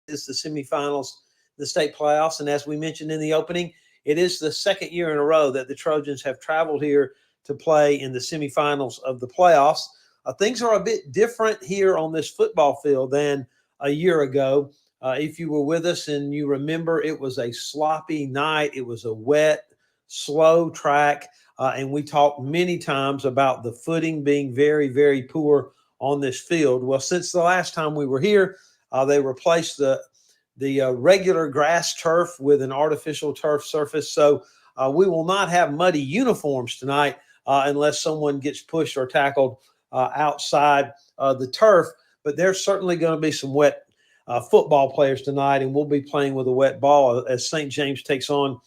It's the semifinals, the state playoffs. And as we mentioned in the opening, it is the second year in a row that the Trojans have traveled here to play in the semifinals of the playoffs. Things are a bit different here on this football field than a year ago. If you were with us and you remember, it was a sloppy night. It was a wet, slow track. And we talked many times about the footing being very, very poor on this field. Well, since the last time we were here, they replaced the regular grass turf with an artificial turf surface. So we will not have muddy uniforms tonight unless someone gets pushed or tackled outside the turf. But there's certainly going to be some wet football players tonight, and we'll be playing with a wet ball as St. James takes on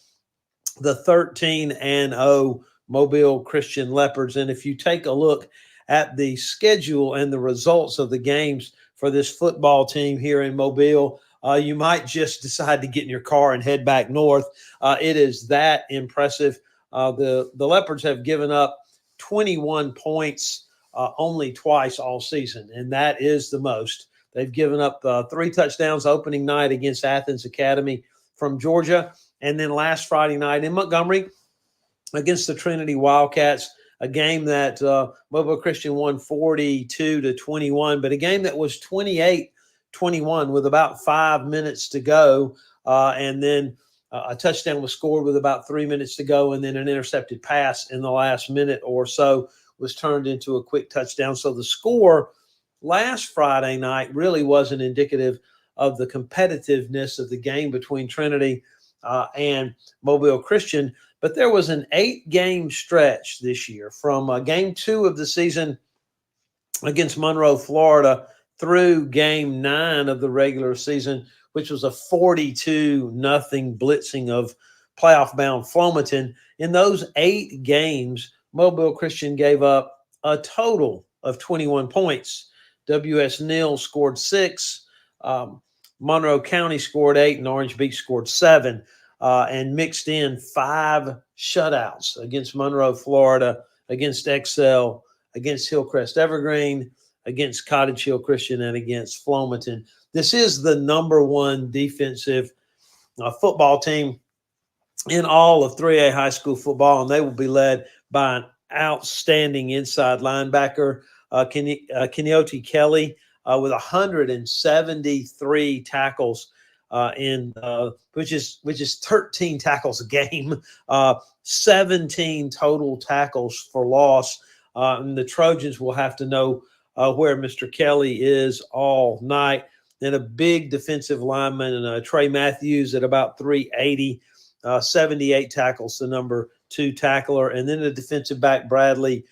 the 13-0 Mobile Christian Leopards. And if you take a look at the schedule and the results of the games for this football team here in Mobile, you might just decide to get in your car and head back north. It is that impressive. The Leopards have given up 21 points only twice all season, and that is the most. They've given up 3 touchdowns opening night against Athens Academy from Georgia, and then last Friday night in Montgomery against the Trinity Wildcats, a game that Mobile Christian won 42-21, but a game that was 28-21 with about 5 minutes to go, and then a touchdown was scored with about 3 minutes to go, and then an intercepted pass in the last minute or so was turned into a quick touchdown. So the score last Friday night really wasn't indicative of the competitiveness of the game between Trinity and Mobile Christian, but there was an 8-game stretch this year from game 2 of the season against Monroe, Florida, through game 9 of the regular season, which was a 42-0 blitzing of playoff-bound Flomaton. In those 8 games, Mobile Christian gave up a total of 21 points. W.S. Neal scored 6, Monroe County scored 8, and Orange Beach scored 7, and mixed in 5 shutouts against Monroe, Florida, against Excel, against Hillcrest Evergreen, against Cottage Hill Christian, and against Flomaton. This is the number 1 defensive football team in all of 3A high school football, and they will be led by an outstanding inside linebacker, Keneoti Kelly, with 173 tackles which is 13 tackles a game, 17 total tackles for loss. And the Trojans will have to know where Mr. Kelly is all night. Then a big defensive lineman, Trey Matthews, at about 380, 78 tackles, the number 2 tackler. And then the defensive back, Bradley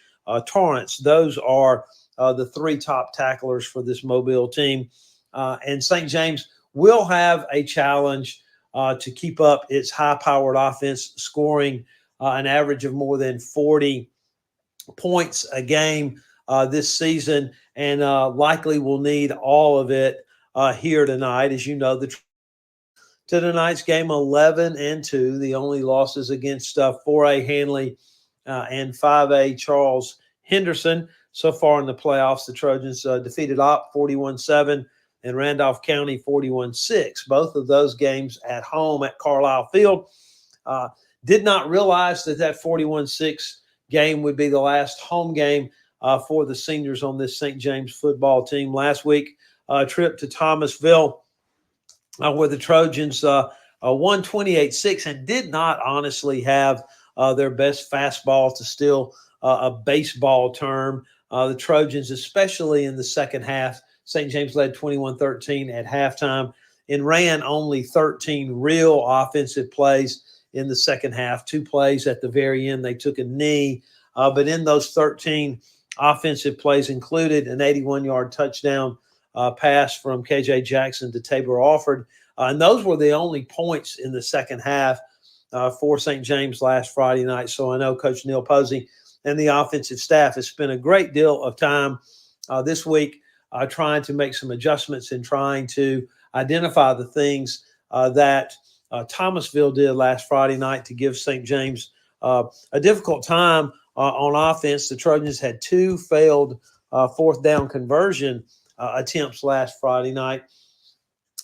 Torrance. Those are the 3 top tacklers for this Mobile team. And St. James will have a challenge to keep up its high-powered offense, scoring an average of more than 40 points a game this season, and likely will need all of it here tonight. As you know, to tonight's game, 11-2. The only losses against 4A Hanley and 5A Charles Henderson so far in the playoffs. The Trojans defeated Opp 41-7 and Randolph County 41-6. Both of those games at home at Carlisle Field. Did not realize that 41-6 game would be the last home game for the seniors on this St. James football team. Last week, a trip to Thomasville where the Trojans won 28-6 and did not honestly have their best fastball, to steal a baseball term. The Trojans, especially in the second half, St. James led 21-13 at halftime and ran only 13 real offensive plays in the second half. 2 plays at the very end. They took a knee, but in those 13 offensive plays included an 81-yard touchdown pass from KJ Jackson to Tabor Alford. And those were the only points in the second half for St. James last Friday night. So I know Coach Neil Posey and the offensive staff has spent a great deal of time this week trying to make some adjustments and trying to identify the things that Thomasville did last Friday night to give St. James a difficult time on offense. The Trojans had 2 failed fourth down conversion attempts last Friday night.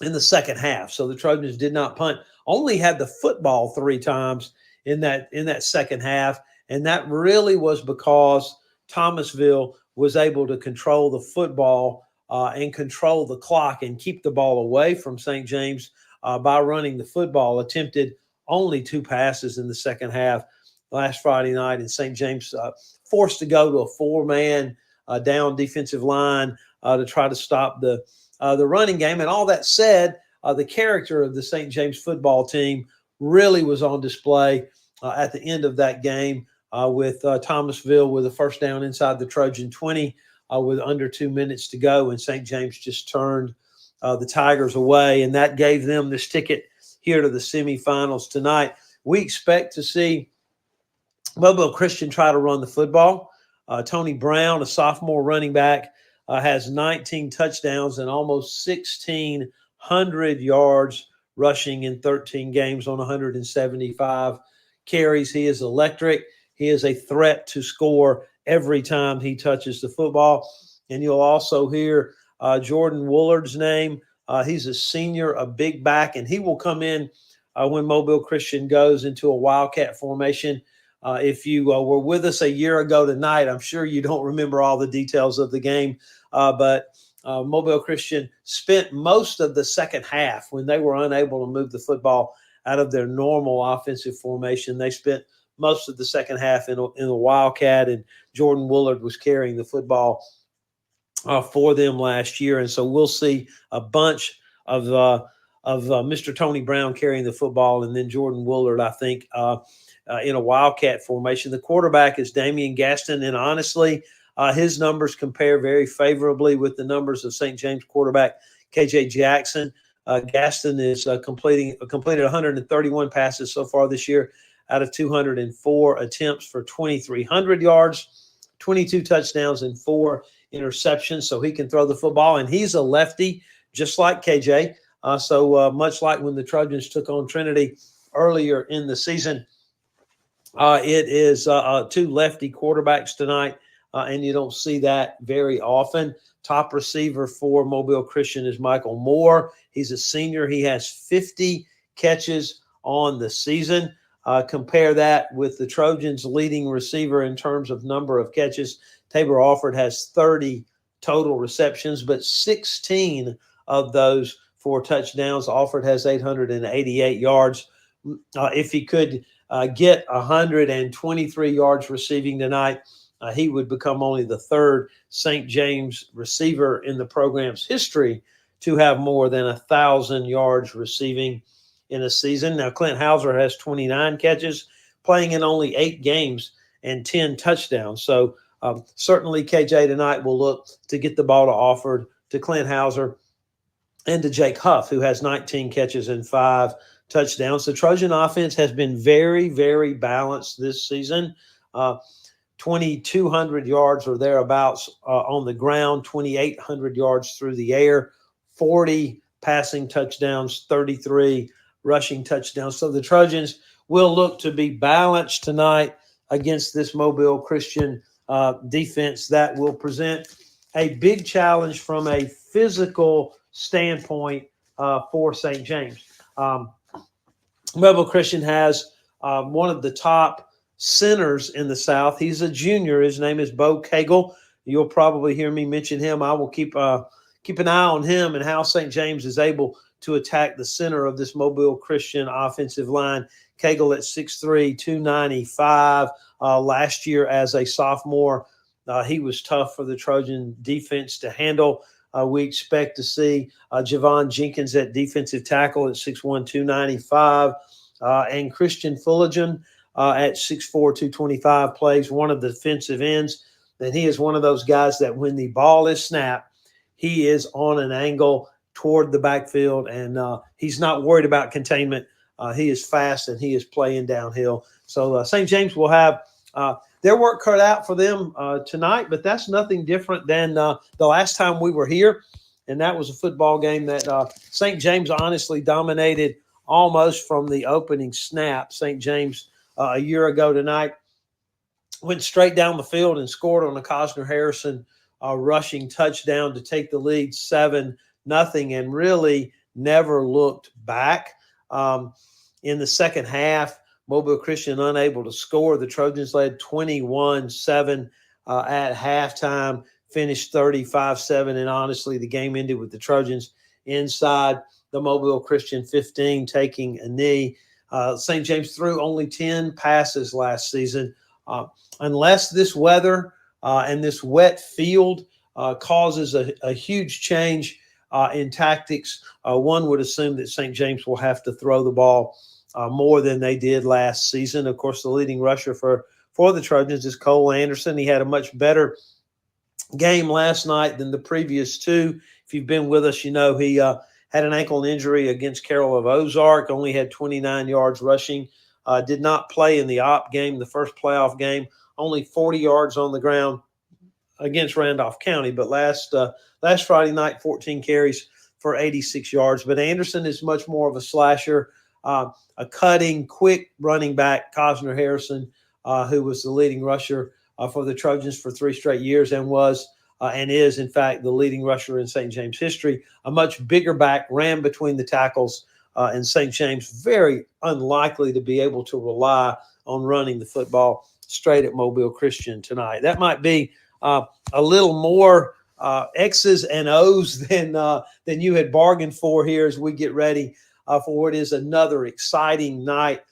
in the second half. So the Trojans did not punt, only had the football 3 times in that second half. And that really was because Thomasville was able to control the football and control the clock and keep the ball away from St. James by running the football. Attempted only 2 passes in the second half last Friday night, and St. James forced to go to a 4-man down defensive line to try to stop the running game. And all that said, the character of the St. James football team really was on display at the end of that game with Thomasville with a first down inside the Trojan 20 with under 2 minutes to go. And St. James just turned the Tigers away, and that gave them this ticket here to the semifinals tonight. We expect to see Mobile Christian try to run the football. Tony Brown, a sophomore running back, has 19 touchdowns and almost 1,600 yards rushing in 13 games on 175 carries. He is electric. He is a threat to score every time he touches the football. And you'll also hear Jordan Woolard's name. He's a senior, a big back, and he will come in when Mobile Christian goes into a Wildcat formation. If you were with us a year ago tonight, I'm sure you don't remember all the details of the game, but Mobile Christian spent most of the second half when they were unable to move the football out of their normal offensive formation. They spent most of the second half in a Wildcat, and Jordan Woolard was carrying the football for them last year. And so we'll see a bunch of Mr. Tony Brown carrying the football, and then Jordan Woolard, I think, in a Wildcat formation. The quarterback is Damian Gaston, and honestly, his numbers compare very favorably with the numbers of St. James quarterback KJ Jackson. Gaston is completed 131 passes so far this year out of 204 attempts for 2,300 yards, 22 touchdowns, and 4 interceptions. So he can throw the football, and he's a lefty, just like KJ. So much like when the Trojans took on Trinity earlier in the season, it is 2 lefty quarterbacks tonight, and you don't see that very often. Top receiver for Mobile Christian is Michael Moore. He's a senior. He has 50 catches on the season. Compare that with the Trojans' leading receiver in terms of number of catches. Tabor Alford has 30 total receptions, but 16 of those for touchdowns. Alford has 888 yards. If he could get 123 yards receiving tonight, he would become only the 3rd St. James receiver in the program's history to have more than 1,000 yards receiving in a season. Now, Clint Hauser has 29 catches, playing in only 8 games and 10 touchdowns. So certainly KJ tonight will look to get the ball to Alford, to Clint Hauser, and to Jake Huff, who has 19 catches and 5 touchdowns. The Trojan offense has been very, very balanced this season. 2,200 yards or thereabouts on the ground, 2,800 yards through the air, 40 passing touchdowns, 33 rushing touchdowns. So the Trojans will look to be balanced tonight against this Mobile Christian defense that will present a big challenge from a physical standpoint for St. James. Mobile Christian has one of the top centers in the South. He's a junior. His name is Bo Cagle. You'll probably hear me mention him. I will keep an eye on him and how St. James is able to attack the center of this Mobile Christian offensive line. Cagle at 6'3", 295. Last year as a sophomore, he was tough for the Trojan defense to handle. We expect to see Javon Jenkins at defensive tackle at 6'1", 295, and Christian Fullerton at 6'4", 225 plays one of the defensive ends. And he is one of those guys that when the ball is snapped, he is on an angle toward the backfield, and he's not worried about containment. He is fast, and he is playing downhill. So St. James will have their work cut out for them tonight, but that's nothing different than the last time we were here, and that was a football game that St. James honestly dominated almost from the opening snap. St. James a year ago tonight went straight down the field and scored on a Cosner Harrison rushing touchdown to take the lead 7-0, and really never looked back. In the second half, Mobile Christian unable to score. The Trojans led 21-7 at halftime, finished 35-7, and honestly, the game ended with the Trojans inside the Mobile Christian 15 taking a knee. St. James threw only 10 passes last season. Unless this weather and this wet field causes a huge change in tactics, one would assume that St. James will have to throw the ball more than they did last season. Of course, the leading rusher for the Trojans is Cole Anderson. He had a much better game last night than the previous two. If you've been with us, you know he had an ankle injury against Carroll of Ozark, only had 29 yards rushing, did not play in the op game, the first playoff game, only 40 yards on the ground against Randolph County. But last Friday night, 14 carries for 86 yards. But Anderson is much more of a slasher, a cutting, quick running back. Cosner Harrison, who was the leading rusher for the Trojans for 3 straight years and was and is, in fact, the leading rusher in St. James history. A much bigger back, ran between the tackles, and St. James very unlikely to be able to rely on running the football straight at Mobile Christian tonight. That might be a little more X's and O's than you had bargained for here as we get ready for what is another exciting night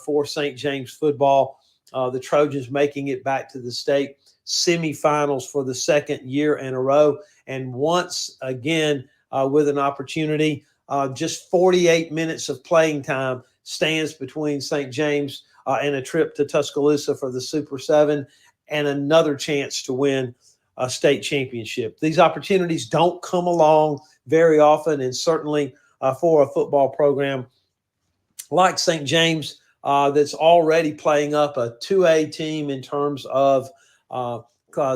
for St. James football. The Trojans making it back to the state semifinals for the second year in a row. And once again, with an opportunity, just 48 minutes of playing time stands between St. James and a trip to Tuscaloosa for the Super 7 and another chance to win a state championship. These opportunities don't come along very often, and certainly for a football program like St. James, that's already playing up a 2A team in terms of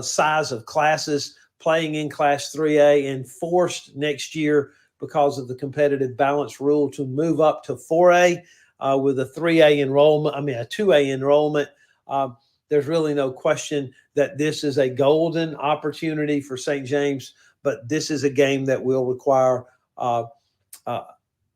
size of classes, playing in Class 3A, and forced next year because of the competitive balance rule to move up to 4A with a 3A enrollment. A 2A enrollment. There's really no question that this is a golden opportunity for St. James, but this is a game that will require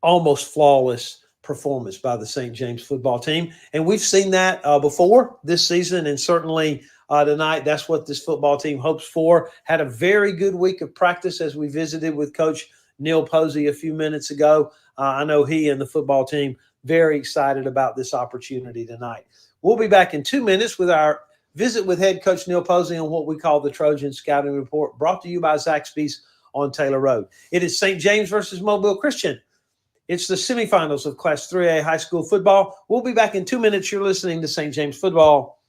almost flawless performance by the St. James football team. And we've seen that before this season, and certainly tonight, that's what this football team hopes for. Had a very good week of practice as we visited with Coach Neil Posey a few minutes ago. I know he and the football team very excited about this opportunity tonight. We'll be back in 2 minutes with our visit with head coach Neil Posey on what we call the Trojan Scouting Report, brought to you by Zaxby's on Taylor Road. It is St. James versus Mobile Christian. It's the semifinals of Class 3A high school football. We'll be back in 2 minutes. You're listening to St. James Football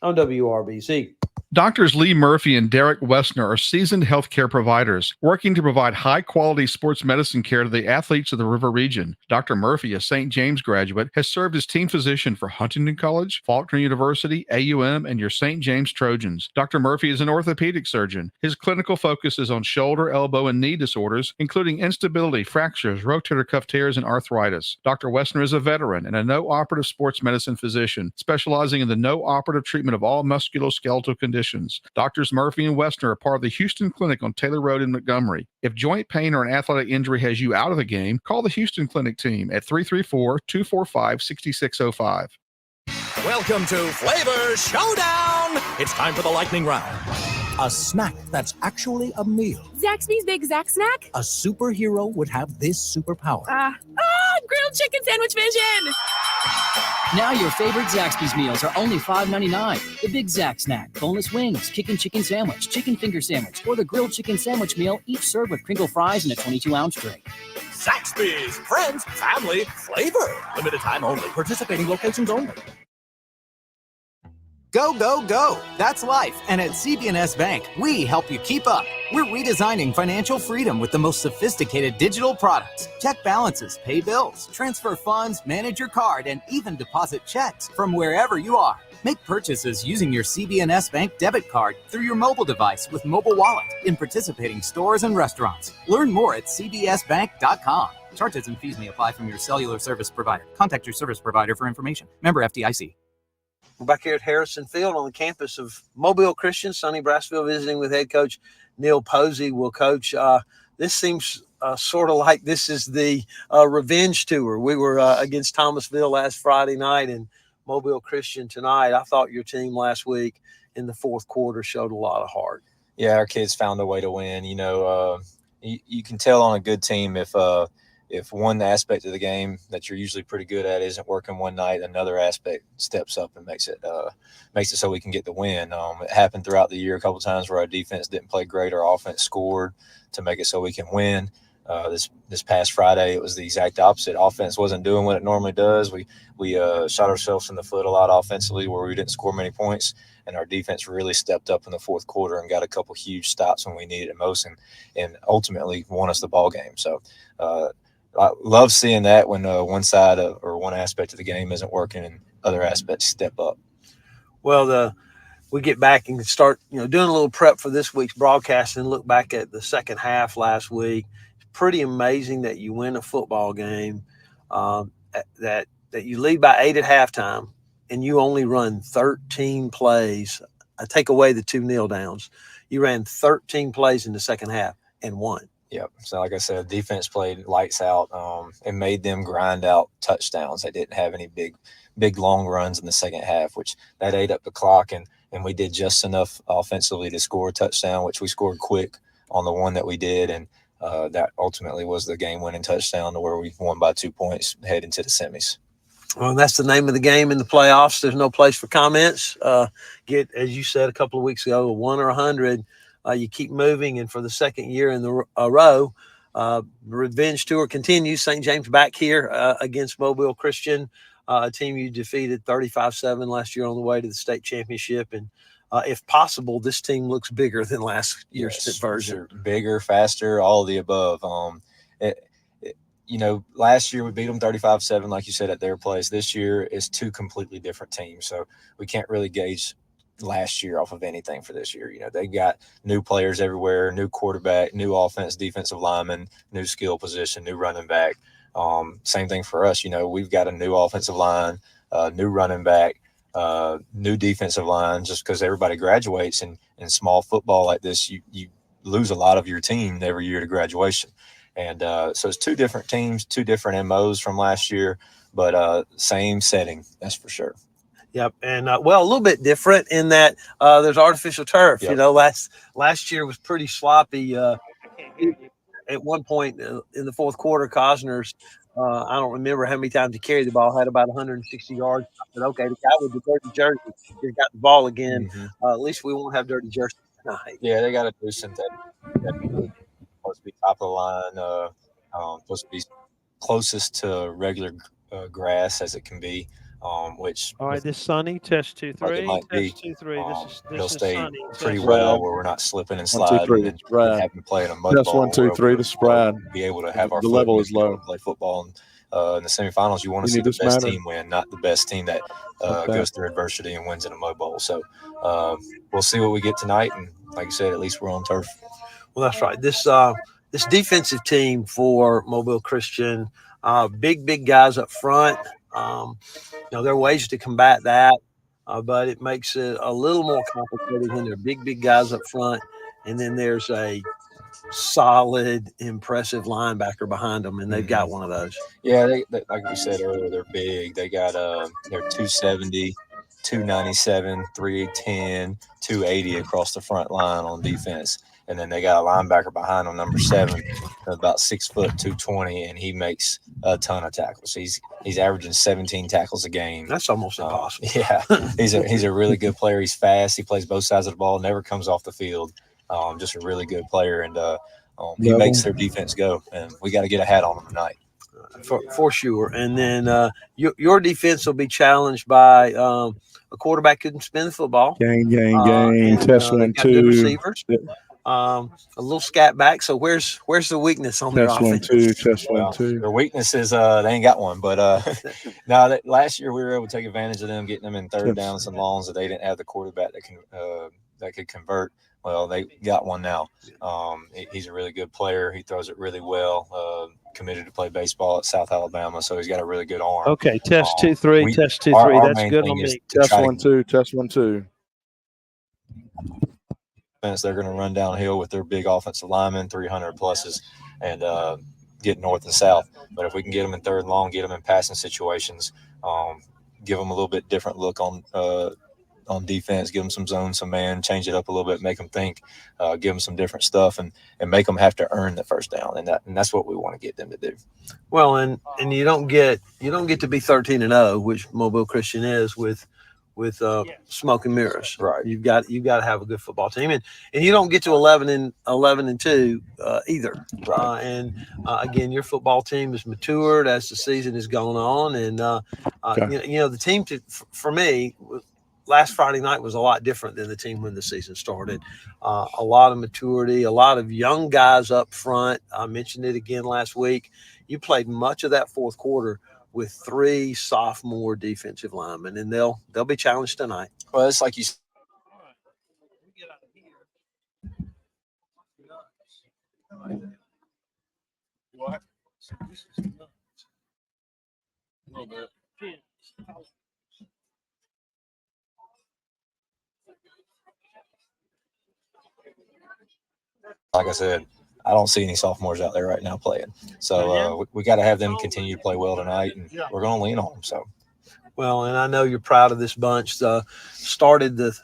on WRBC. Doctors Lee Murphy and Derek Westner are seasoned healthcare providers working to provide high-quality sports medicine care to the athletes of the River Region. Dr. Murphy, a St. James graduate, has served as team physician for Huntington College, Faulkner University, AUM, and your St. James Trojans. Dr. Murphy is an orthopedic surgeon. His clinical focus is on shoulder, elbow, and knee disorders, including instability, fractures, rotator cuff tears, and arthritis. Dr. Westner is a veteran and a no-operative sports medicine physician, specializing in the no-operative treatment of all musculoskeletal conditions. Doctors Murphy and Westner are part of the Houston Clinic on Taylor Road in Montgomery. If joint pain or an athletic injury has you out of the game, call the Houston Clinic team at 334-245-6605. Welcome to Flavor Showdown! It's time for the lightning round. A snack that's actually a meal. Zaxby's Big Zax Snack? A superhero would have this superpower. Grilled chicken sandwich vision! Now your favorite Zaxby's meals are only $5.99. The Big Zax Snack, boneless wings, chicken sandwich, chicken finger sandwich, or the grilled chicken sandwich meal, each served with crinkle fries in a 22-ounce tray. Zaxby's, friends, family, flavor. Limited time only. Participating locations only. Go, go, go. That's life. And at CB&S Bank, we help you keep up. We're redesigning financial freedom with the most sophisticated digital products. Check balances, pay bills, transfer funds, manage your card, and even deposit checks from wherever you are. Make purchases using your CB&S Bank debit card through your mobile device with Mobile Wallet in participating stores and restaurants. Learn more at cbsbank.com. Charges and fees may apply from your cellular service provider. Contact your service provider for information. Member FDIC. We're back here at Harrison Field on the campus of Mobile Christian. Sonny Brassfield visiting with head coach Neil Posey. Will coach, this seems sort of like this is the revenge tour. We were against Thomasville last Friday night and Mobile Christian tonight. I thought your team last week in the fourth quarter showed a lot of heart. Yeah, our kids found a way to win. You can tell on a good team if one aspect of the game that you're usually pretty good at isn't working one night, another aspect steps up and makes it so we can get the win. It happened throughout the year a couple times where our defense didn't play great, our offense scored to make it so we can win. This past Friday, it was the exact opposite. Offense wasn't doing what it normally does. We shot ourselves in the foot a lot offensively where we didn't score many points, and our defense really stepped up in the fourth quarter and got a couple huge stops when we needed it most, and ultimately won us the ball game. So I love seeing that when one side or one aspect of the game isn't working and other aspects step up. Well, we get back and start doing a little prep for this week's broadcast and look back at the second half last week. Pretty amazing that you win a football game, that you lead by 8 at halftime, and you only run 13 plays. I take away the 2 kneel downs. You ran 13 plays in the second half and won. Yep. So like I said, defense played lights out. It made them grind out touchdowns. They didn't have any big long runs in the second half, which that ate up the clock, and we did just enough offensively to score a touchdown, which we scored quick on the one that we did, and that ultimately was the game-winning touchdown to where we won by 2 points heading to the semis. Well, that's the name of the game in the playoffs. There's no place for comments. Get, as you said a couple of weeks ago, a 1 or 100. You keep moving, and for the second year in a row, the revenge tour continues. St. James back here against Mobile Christian, a team you defeated 35-7 last year on the way to the state championship, and if possible, this team looks bigger than last year's version. Sure. Bigger, faster, all of the above. Last year we beat them 35-7, like you said, at their place. This year is 2 completely different teams, so we can't really gauge last year off of anything for this year. They got new players everywhere, new quarterback, new offense, defensive lineman, new skill position, new running back. Same thing for us. We've got a new offensive line, new running back, new defensive line. Just because everybody graduates in small football like this, you lose a lot of your team every year to graduation. And so it's 2 different teams, 2 different MOs from last year, but same setting, that's for sure. Yep. And a little bit different in that there's artificial turf. Yep. Last year was pretty sloppy. At one point in the fourth quarter, Cosner's, I don't remember how many times he carried the ball, had about 160 yards. I said, okay, the guy with the dirty jersey has got the ball again. Mm-hmm. At least we won't have dirty jerseys tonight. Yeah, they got to do synthetic. Supposed to be top of the line, supposed to be closest to regular grass as it can be. Which all right, this sunny test 2 3 test 2 3. They'll stay sunny, pretty test well three. where we're not slipping and 1, 2, 3, sliding and having to play in a mud Test ball. 1, 2, 3 to spread. Be able to have our the level is low. Play football in the semifinals. You want to see the best team win, not the best team that goes through adversity and wins in a mud bowl. So we'll see what we get tonight, and like I said, at least we're on turf. Well, that's right. This defensive team for Mobile Christian, big guys up front. There are ways to combat that, but it makes it a little more complicated when there are big guys up front, and then there's a solid, impressive linebacker behind them, and they've got one of those. Yeah, they like we said earlier, they're big. They got they're 270, 297, 310, 280 across the front line on defense. And then they got a linebacker behind them, number 7, about 6 foot, 220, and he makes a ton of tackles. He's averaging 17 tackles a game. That's almost impossible. Yeah, he's a really good player. He's fast. He plays both sides of the ball. Never comes off the field. Just a really good player, and he makes their defense go. And we got to get a hat on him tonight. For sure. And then your defense will be challenged by a quarterback who can spin the football. Gang. Test 1, 2. Receivers. A little scat back. So where's the weakness on their offense? Test 1, 2. Their weakness is they ain't got one. But last year we were able to take advantage of them, getting them in third downs and longs that they didn't have the quarterback that could convert. Well, they got one now. He's a really good player. He throws it really well. Committed to play baseball at South Alabama, so he's got a really good arm. Okay, test 2 3. Test 2 3. That's good on me. Test 1, 2. Test 1, 2. They're going to run downhill with their big offensive linemen, 300 pluses. and get north and south. But if we can get them in third and long, get them in passing situations, give them a little bit different look on defense, give them some zone, some man, change it up a little bit, make them think, give them some different stuff, and make them have to earn the first down, and that's what we want to get them to do. Well, and you don't get to be 13-0, which Mobile Christian is with smoke and mirrors. Right. You've got to have a good football team, and you don't get to 11-2 either. Right. Again, your football team has matured as the season has gone on, and the team for me. Last Friday night was a lot different than the team when the season started. A lot of maturity, a lot of young guys up front. I mentioned it again last week. You played much of that fourth quarter with 3 sophomore defensive linemen, and they'll be challenged tonight. Well, it's like you said. What? Like I said, I don't see any sophomores out there right now playing. So we got to have them continue to play well tonight, and we're going to lean on them. So, well, and I know you're proud of this bunch. Started the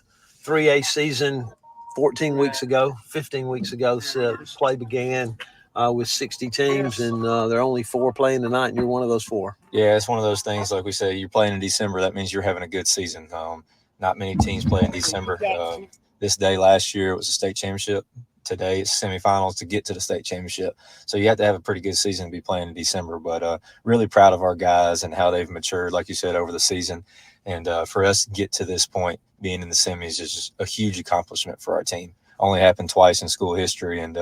3A season 15 weeks ago. So play began with 60 teams, and there are only 4 playing tonight, and you're one of those 4. Yeah, it's one of those things. Like we say, you're playing in December. That means you're having a good season. Not many teams play in December. This day last year, it was a state championship. Today it's semifinals to get to the state championship. So you have to have a pretty good season to be playing in December. But really proud of our guys and how they've matured, like you said, over the season. And for us to get to this point, being in the semis is just a huge accomplishment for our team. Only happened twice in school history, and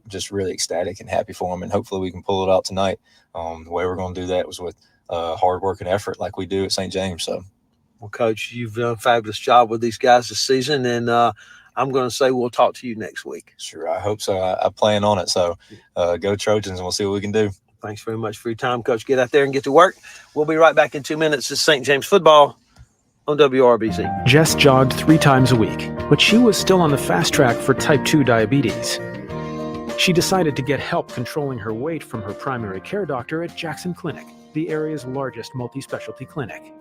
just really ecstatic and happy for them. And hopefully we can pull it out tonight. The way we're going to do that was with hard work and effort like we do at St. James. So, well, Coach, you've done a fabulous job with these guys this season, and I'm going to say we'll talk to you next week. Sure, I hope so. I plan on it. So go Trojans, and we'll see what we can do. Thanks very much for your time, Coach. Get out there and get to work. We'll be right back in 2 minutes. This is St. James football on WRBC. Jess jogged 3 times a week, but she was still on the fast track for type 2 diabetes. She decided to get help controlling her weight from her primary care doctor at Jackson Clinic, the area's largest multi-specialty clinic.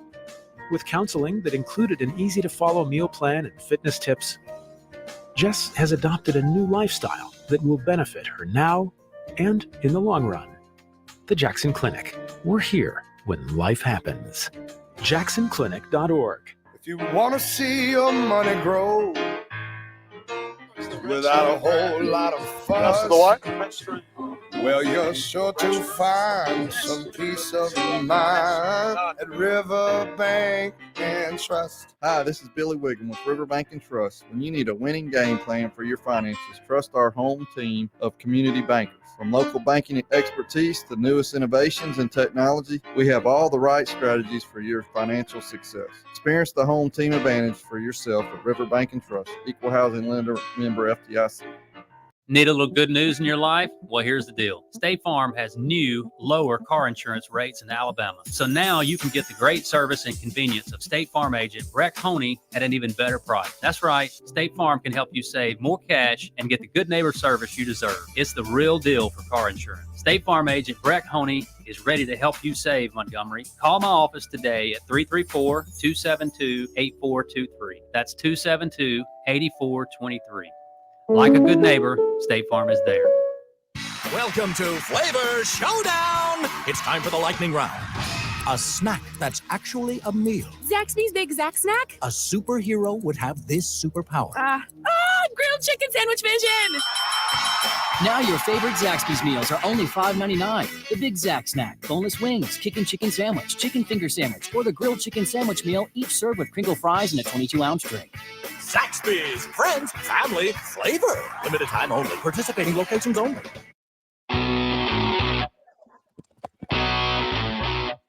With counseling that included an easy-to-follow meal plan and fitness tips, Jess has adopted a new lifestyle that will benefit her now and in the long run. The Jackson Clinic. We're here when life happens. JacksonClinic.org. If you want to see your money grow without a whole lot of fuss, well, you're sure to find some peace of mind at Riverbank and Trust. Hi, this is Billy Wiggum with Riverbank and Trust. When you need a winning game plan for your finances, trust our home team of community bankers. From local banking expertise to newest innovations and technology, we have all the right strategies for your financial success. Experience the home team advantage for yourself at Riverbank and Trust. Equal housing lender, member FDIC. Need a little good news in your life? Well, here's the deal. State Farm has new, lower car insurance rates in Alabama. So now you can get the great service and convenience of State Farm agent Breck Honey at an even better price. That's right. State Farm can help you save more cash and get the good neighbor service you deserve. It's the real deal for car insurance. State Farm agent Breck Honey is ready to help you save, Montgomery. Call my office today at 334-272-8423. That's 272-8423. Like a good neighbor, State Farm is there. Welcome to Flavor Showdown. It's time for the lightning round. A snack that's actually a meal. Zaxby's Big Zax Snack? A superhero would have this superpower. Grilled chicken sandwich vision! Now your favorite Zaxby's meals are only $5.99. The Big Zax Snack, boneless wings, chicken sandwich, chicken finger sandwich, or the grilled chicken sandwich meal, each served with crinkle fries and a 22-ounce drink. Zaxby's, friends, family, flavor. Limited time only. Participating locations only.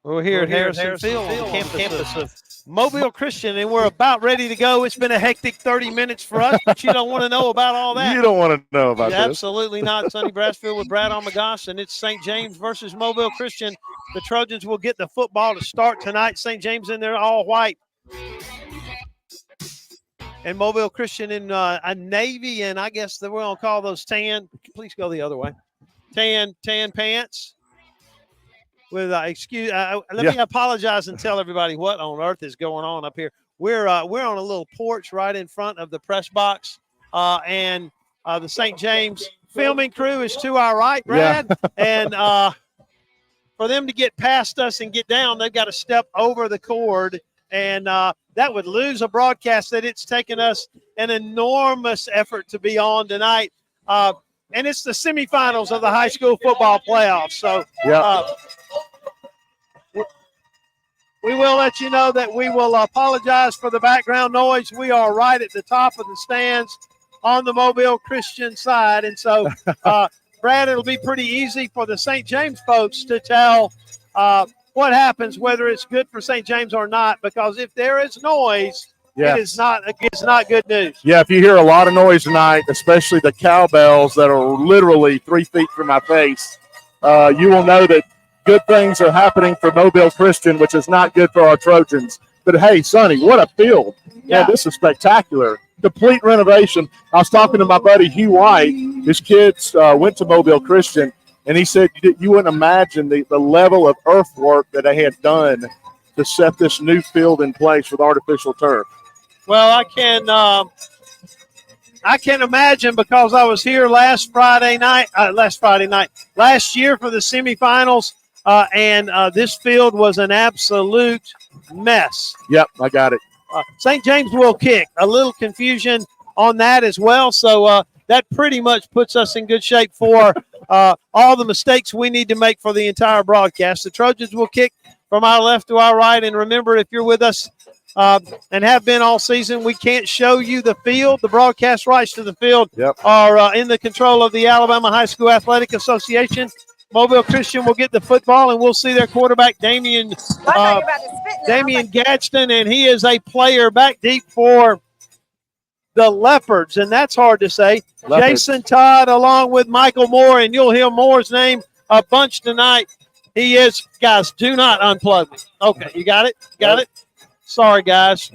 We're here at Harrison Field on the campus of Mobile Christian, and we're about ready to go. It's been a hectic 30 minutes for us, but you don't want to know about all that. You don't want to know about this. Absolutely not. Sonny Brassfield with Brad Armagoss, and it's St. James versus Mobile Christian. The Trojans will get the football to start tonight. St. James in there all white. And Mobile Christian in a navy, and I guess we're going to call those tan. Please go the other way. tan pants. With let me apologize and tell everybody what on earth is going on up here. We're on a little porch right in front of the press box, and the St. James filming crew is to our right, Brad, and for them to get past us and get down, they've got to step over the cord, and that would lose a broadcast that it's taken us an enormous effort to be on tonight. And it's the semifinals of the high school football playoffs. So we will let you know that we will apologize for the background noise. We are right at the top of the stands on the Mobile Christian side. And so, Brad, it'll be pretty easy for the St. James folks to tell what happens, whether it's good for St. James or not, because if there is noise, it's not good news. Yeah, if you hear a lot of noise tonight, especially the cowbells that are literally 3 feet from my face, you will know that good things are happening for Mobile Christian, which is not good for our Trojans. But, hey, Sonny, what a field. Yeah. Man, this is spectacular. Complete renovation. I was talking to my buddy Hugh White. His kids went to Mobile Christian, and he said you wouldn't imagine the level of earthwork that they had done to set this new field in place with artificial turf. Well, I can imagine, because I was here last year for the semifinals, and this field was an absolute mess. Yep, I got it. St. James will kick. A little confusion on that as well. So that pretty much puts us in good shape for all the mistakes we need to make for the entire broadcast. The Trojans will kick from our left to our right. And remember, if you're with us and have been all season, we can't show you the field. The broadcast rights to the field are in the control of the Alabama High School Athletic Association. Mobile Christian will get the football, and we'll see their quarterback, Damian Gadsden, and he is a player back deep for the Leopards, and that's hard to say. Leopards. Jason Todd along with Michael Moore, and you'll hear Moore's name a bunch tonight. He is, guys, do not unplug me. Okay, you got it? Got it? Sorry, guys.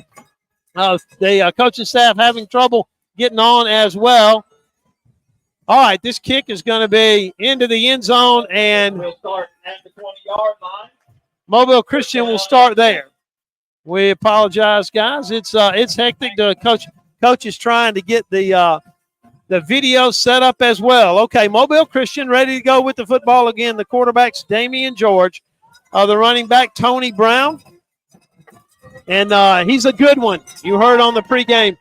The coaching staff having trouble getting on as well. All right, this kick is going to be into the end zone, and we'll start at the 20-yard line. Mobile Christian will start there. We apologize, guys. It's hectic. The coach is trying to get the video set up as well. Okay, Mobile Christian ready to go with the football again. The quarterback's Damian George. The running back, Tony Brown. And he's a good one. You heard on the pregame.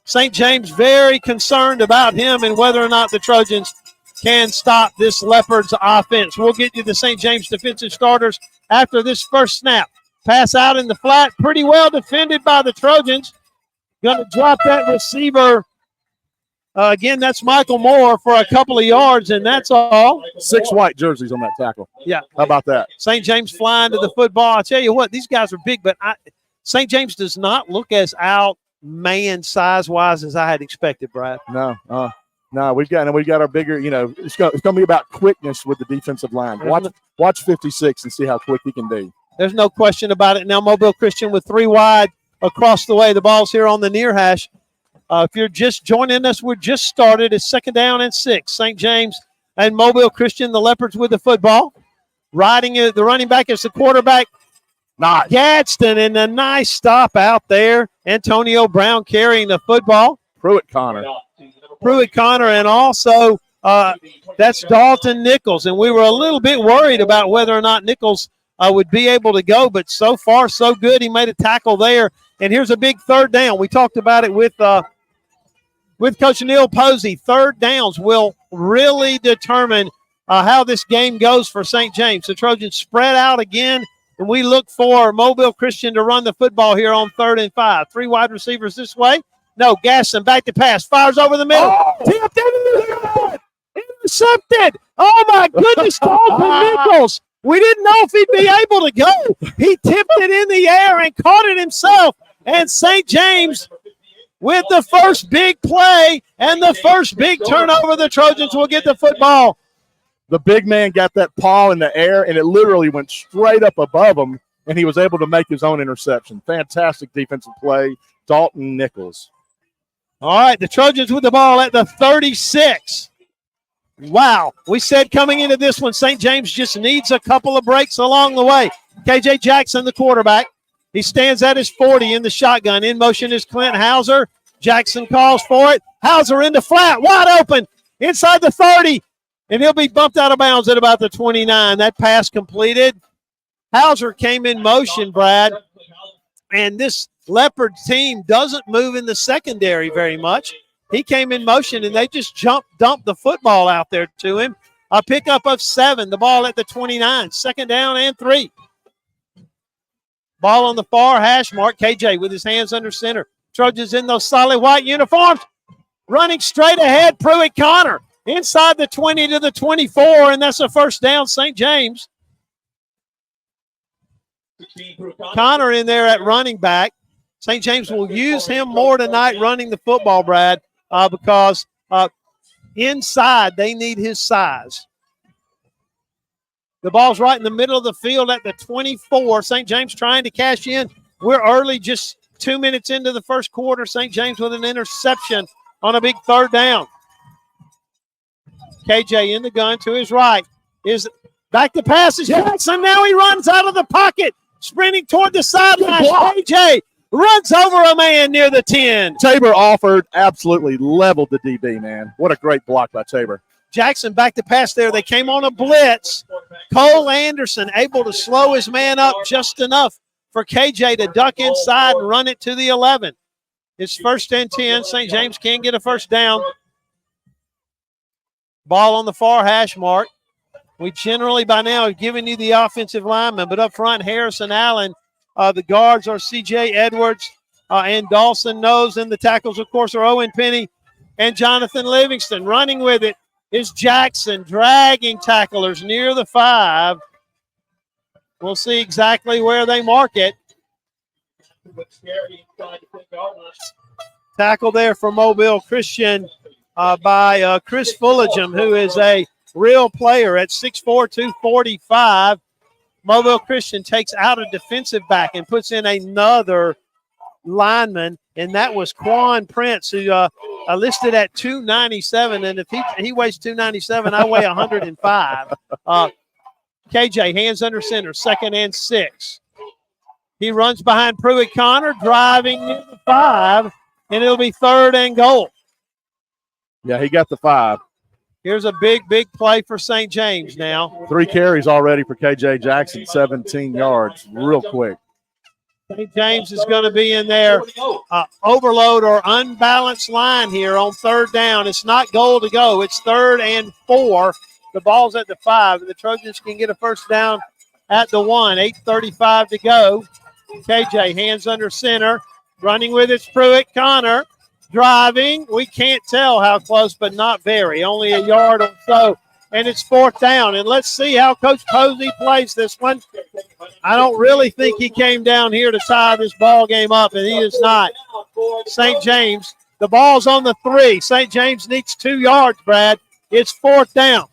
St. James very concerned about him and whether or not the Trojans can stop this Leopards offense. We'll get you the St. James defensive starters after this first snap. Pass out in the flat, pretty well defended by the Trojans. Going to drop that receiver. Again, that's Michael Moore for a couple of yards, and that's all. 6 white jerseys on that tackle. Yeah. How about that? St. James flying to the football. I tell you what, these guys are big, but St. James does not look as man size-wise as I had expected, Brad. No, we've got our bigger, it's going to be about quickness with the defensive line. Watch 56 and see how quick he can be. There's no question about it. Now Mobile Christian with 3 wide across the way. The ball's here on the near hash. If you're just joining us, we're just started. It's 2nd down and 6. St. James and Mobile Christian, the Leopards with the football. Riding it, the running back is the quarterback. Nice. Gadsden, and a nice stop out there. Antonio Brown carrying the football. Pruitt Connor, and also that's Dalton Nichols. And we were a little bit worried about whether or not Nichols would be able to go, but so far so good. He made a tackle there. And here's a big 3rd down. We talked about it with Coach Neil Posey. 3rd downs will really determine how this game goes for St. James. The Trojans spread out again. And we look for Mobile Christian to run the football here on 3rd and 5. 3 wide receivers this way. No, Gasson back to pass. Fires over the middle. Tipped in. Intercepted. Oh, my goodness. Dalton Nichols. We didn't know if he'd be able to go. He tipped it in the air and caught it himself. And St. James with the first big play and the first big turnover. The Trojans will get the football. The big man got that paw in the air, and it literally went straight up above him, and he was able to make his own interception. Fantastic defensive play, Dalton Nichols. All right, the Trojans with the ball at the 36. Wow. We said coming into this one, St. James just needs a couple of breaks along the way. KJ Jackson, the quarterback. He stands at his 40 in the shotgun. In motion is Clint Hauser. Jackson calls for it. Hauser into flat, wide open, inside the 30, and he'll be bumped out of bounds at about the 29. That pass completed. Hauser came in motion, Brad, and this Leopard team doesn't move in the secondary very much. He came in motion, and they just dumped the football out there to him. A pickup of 7, the ball at the 29, 2nd down and 3. Ball on the far hash mark. KJ with his hands under center. Trojans in those solid white uniforms. Running straight ahead, Pruitt Connor. Inside the 20 to the 24, and that's a 1st down, St. James. Connor in there at running back. St. James will use him more tonight running the football, Brad, because inside they need his size. The ball's right in the middle of the field at the 24. St. James trying to cash in. We're early, just 2 minutes into the first quarter. St. James with an interception on a big 3rd down. KJ in the gun to his right. Is back to pass is Jackson. Now he runs out of the pocket, sprinting toward the sideline. KJ runs over a man near the 10. Tabor offered, absolutely leveled the DB, man. What a great block by Tabor. Jackson back to pass there. They came on a blitz. Cole Anderson able to slow his man up just enough for KJ to duck inside and run it to the 11. It's 1st and 10. St. James can get a 1st down. Ball on the far hash mark. We generally by now have given you the offensive lineman, but up front, Harrison Allen. The guards are C.J. Edwards and Dawson Nose, and the tackles, of course, are Owen Penny and Jonathan Livingston. Running with it is Jackson, dragging tacklers near the 5. We'll see exactly where they mark it. Tackle there for Mobile Christian by Chris Fullingham, who is a real player at 6'4", 245. Mobile Christian takes out a defensive back and puts in another lineman, and that was Quan Prince, who listed at 297. And if he weighs 297, I weigh 105. KJ, hands under center, 2nd and 6. He runs behind Pruitt Connor, driving near the 5, and it'll be 3rd and goal. Yeah, he got the 5. Here's a big play for St. James now. 3 carries already for KJ Jackson, 17 yards, real quick. St. James is going to be in there. Overload or unbalanced line here on 3rd down. It's not goal to go. It's 3rd and 4. The ball's at the 5. The Trojans can get a 1st down at the 1. 8:35 to go. KJ, hands under center. Running with it's Pruitt Connor. Driving. We can't tell how close, but not very. Only a yard or so. And it's 4th down. And let's see how Coach Posey plays this one. I don't really think he came down here to tie this ball game up, and he is not. St. James, the ball's on the 3. St. James needs 2 yards, Brad. It's 4th down.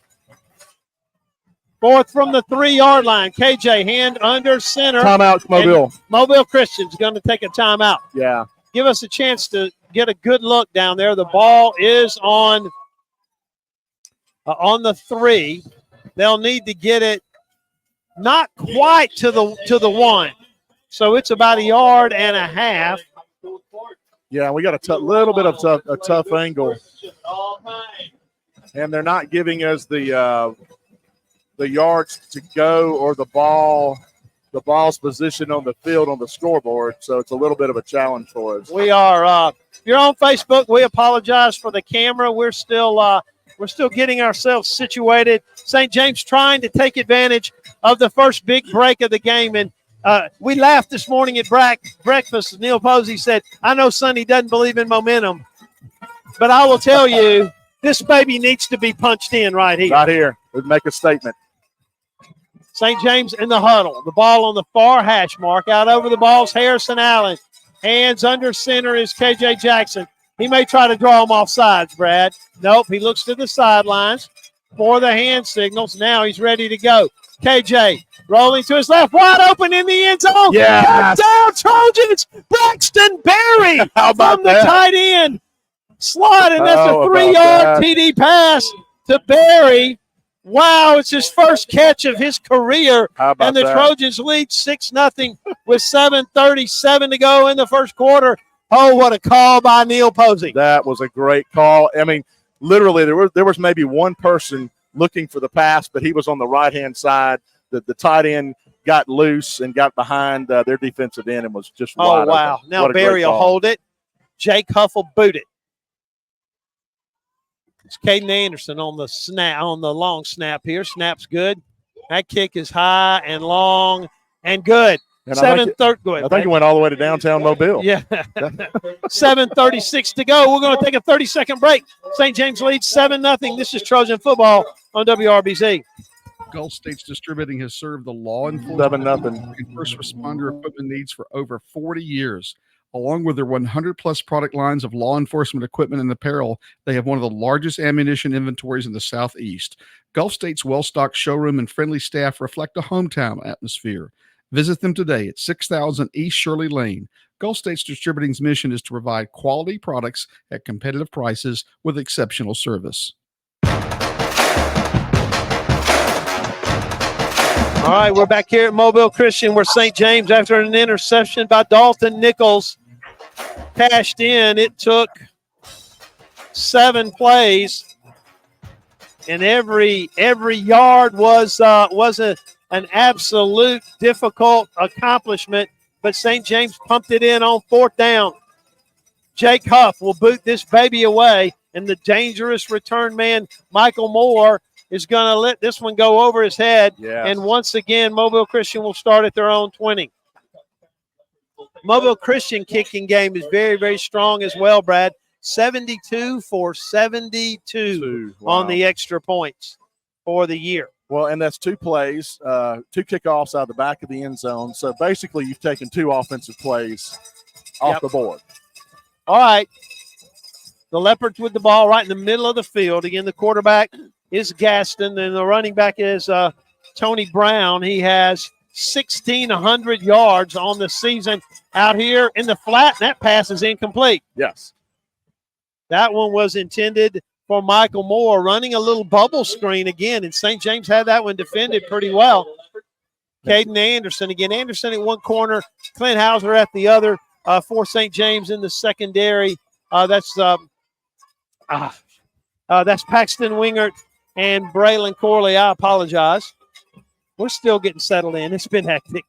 4th from the 3-yard line. KJ, hand under center. Timeout, Mobile. Mobile Christian's going to take a timeout. Yeah. Give us a chance to get a good look down there. The ball is on the 3. They'll need to get it not quite to the 1. So it's about 1.5 yards. Yeah, we got a little bit of a tough angle. And they're not giving us the yards to go or the ball's position on the field on the scoreboard. So it's a little bit of a challenge for us. We are if you're on Facebook, we apologize for the camera. We're still getting ourselves situated. St. James trying to take advantage of the first big break of the game. And we laughed this morning at breakfast. Neil Posey said, I know Sonny doesn't believe in momentum, but I will tell you, this baby needs to be punched in right here. Right here. We'd make a statement. St. James in the huddle. The ball on the far hash mark. Out over the ball's Harrison Allen. Hands under center is KJ Jackson. He may try to draw him off sides, Brad. Nope, he looks to the sidelines for the hand signals. Now he's ready to go. KJ rolling to his left, wide open in the end zone. Yes. Touchdown Trojans. Braxton Berry How about from the tight end slot, and that's a 3-yard TD pass to Barry. Wow, it's his first catch of his career. How about and the that? Trojans lead 6-0 with 7:37 to go in the first quarter. Oh, what a call by Neil Posey. That was a great call. I mean, literally, there was maybe one person looking for the pass, but he was on the right-hand side. The tight end got loose and got behind their defensive end and was just wide wow. open. Now What a great Barry will call. hold it. Jake Huff will boot it. It's Caden Anderson on the snap, on the long snap here. Snap's good. That kick is high and long and good. And 7:30. Go ahead. I think it went all the way to downtown Mobile. Yeah. 7:36 to go. We're going to take a 30-second break. St. James leads 7-0. This is Trojan football on WRBZ. Gulf States Distributing has served the law enforcement 7-0 and first responder equipment needs for over 40 years. Along with their 100-plus product lines of law enforcement equipment and apparel, they have one of the largest ammunition inventories in the Southeast. Gulf State's well-stocked showroom and friendly staff reflect a hometown atmosphere. Visit them today at 6000 East Shirley Lane. Gulf States Distributing's mission is to provide quality products at competitive prices with exceptional service. All right, we're back here at Mobile Christian where St. James, after an interception by Dalton Nichols, cashed in. It took 7 plays, and every yard was an absolute difficult accomplishment, but St. James pumped it in on 4th down. Jake Huff will boot this baby away, and the dangerous return man, Michael Moore, is going to let this one go over his head. Yes. And once again, Mobile Christian will start at their own 20. Mobile Christian kicking game is very, very strong as well, Brad. 72 for 72 Wow. on the extra points for the year. Well, and that's 2 plays, 2 kickoffs out of the back of the end zone. So basically, you've taken 2 offensive plays off the board. All right. The Leopards with the ball right in the middle of the field. Again, the quarterback is Gaston, and the running back is Tony Brown. He has 1,600 yards on the season out here in the flat, and that pass is incomplete. Yes. That one was intended for Michael Moore, running a little bubble screen again, and St. James had that one defended pretty well. Caden Anderson again. Anderson at one corner, Clint Hauser at the other for St. James in the secondary. That's Paxton Wingert and Braylon Corley. I apologize. We're still getting settled in. It's been hectic.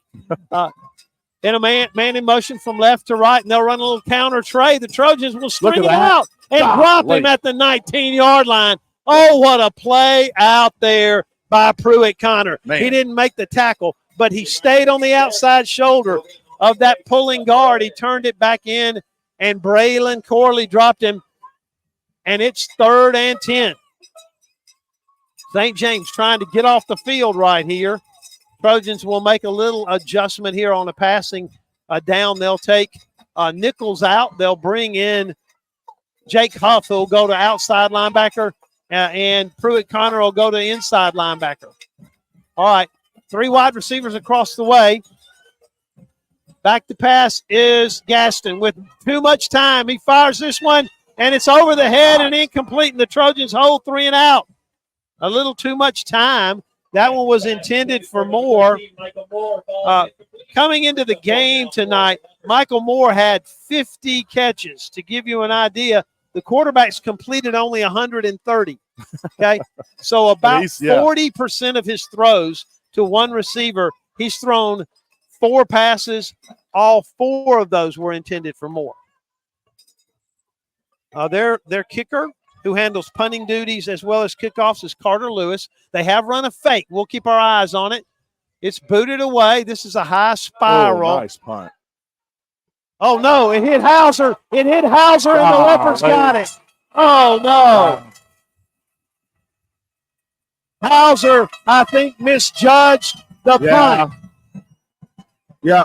Then a man in motion from left to right, and they'll run a little counter trade. The Trojans will string him out and drop him at the 19-yard line. Oh, what a play out there by Pruitt Connor. Man. He didn't make the tackle, but he stayed on the outside shoulder of that pulling guard. He turned it back in, and Braylon Corley dropped him, and it's 3rd and 10. St. James trying to get off the field right here. Trojans will make a little adjustment here on a passing down. They'll take Nichols out. They'll bring in Jake Huff, who will go to outside linebacker, and Pruitt Connor will go to inside linebacker. All right, 3 wide receivers across the way. Back to pass is Gaston with too much time. He fires this one, and it's over the head and incomplete, and the Trojans hold 3 and out. A little too much time. That one was intended for Moore. Coming into the game tonight, Michael Moore had 50 catches. To give you an idea, the quarterback's completed only 130. Okay, so about 40% of his throws to one receiver, he's thrown 4 passes. All 4 of those were intended for Moore. Their kicker, who handles punting duties as well as kickoffs, is Carter Lewis. They have run a fake. We'll keep our eyes on it. It's booted away. This is a high spiral. Oh, nice punt. Oh, no, it hit Hauser. It hit Hauser, and the Leopards got it. Oh, no. Hauser, I think, misjudged the punt. Yeah.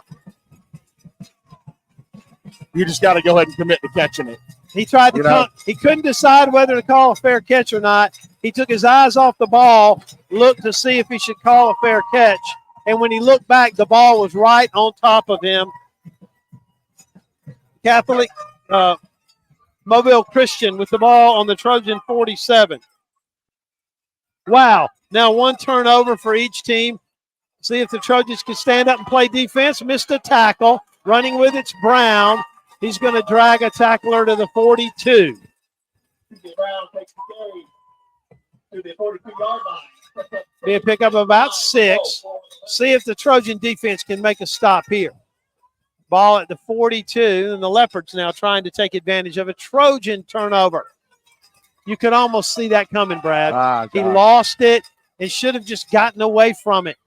You just got to go ahead and commit to catching it. He tried to he couldn't decide whether to call a fair catch or not. He took his eyes off the ball, looked to see if he should call a fair catch. And when he looked back, the ball was right on top of him. Mobile Christian with the ball on the Trojan 47. Wow. Now 1 turnover for each team. See if the Trojans can stand up and play defense. Missed a tackle. Running with it's Brown. He's going to drag a tackler to the 42. Brown takes the carry to the 42-yard line. Be a pickup of about 6. See if the Trojan defense can make a stop here. Ball at the 42, and the Leopards now trying to take advantage of a Trojan turnover. You could almost see that coming, Brad. He lost it and should have just gotten away from it.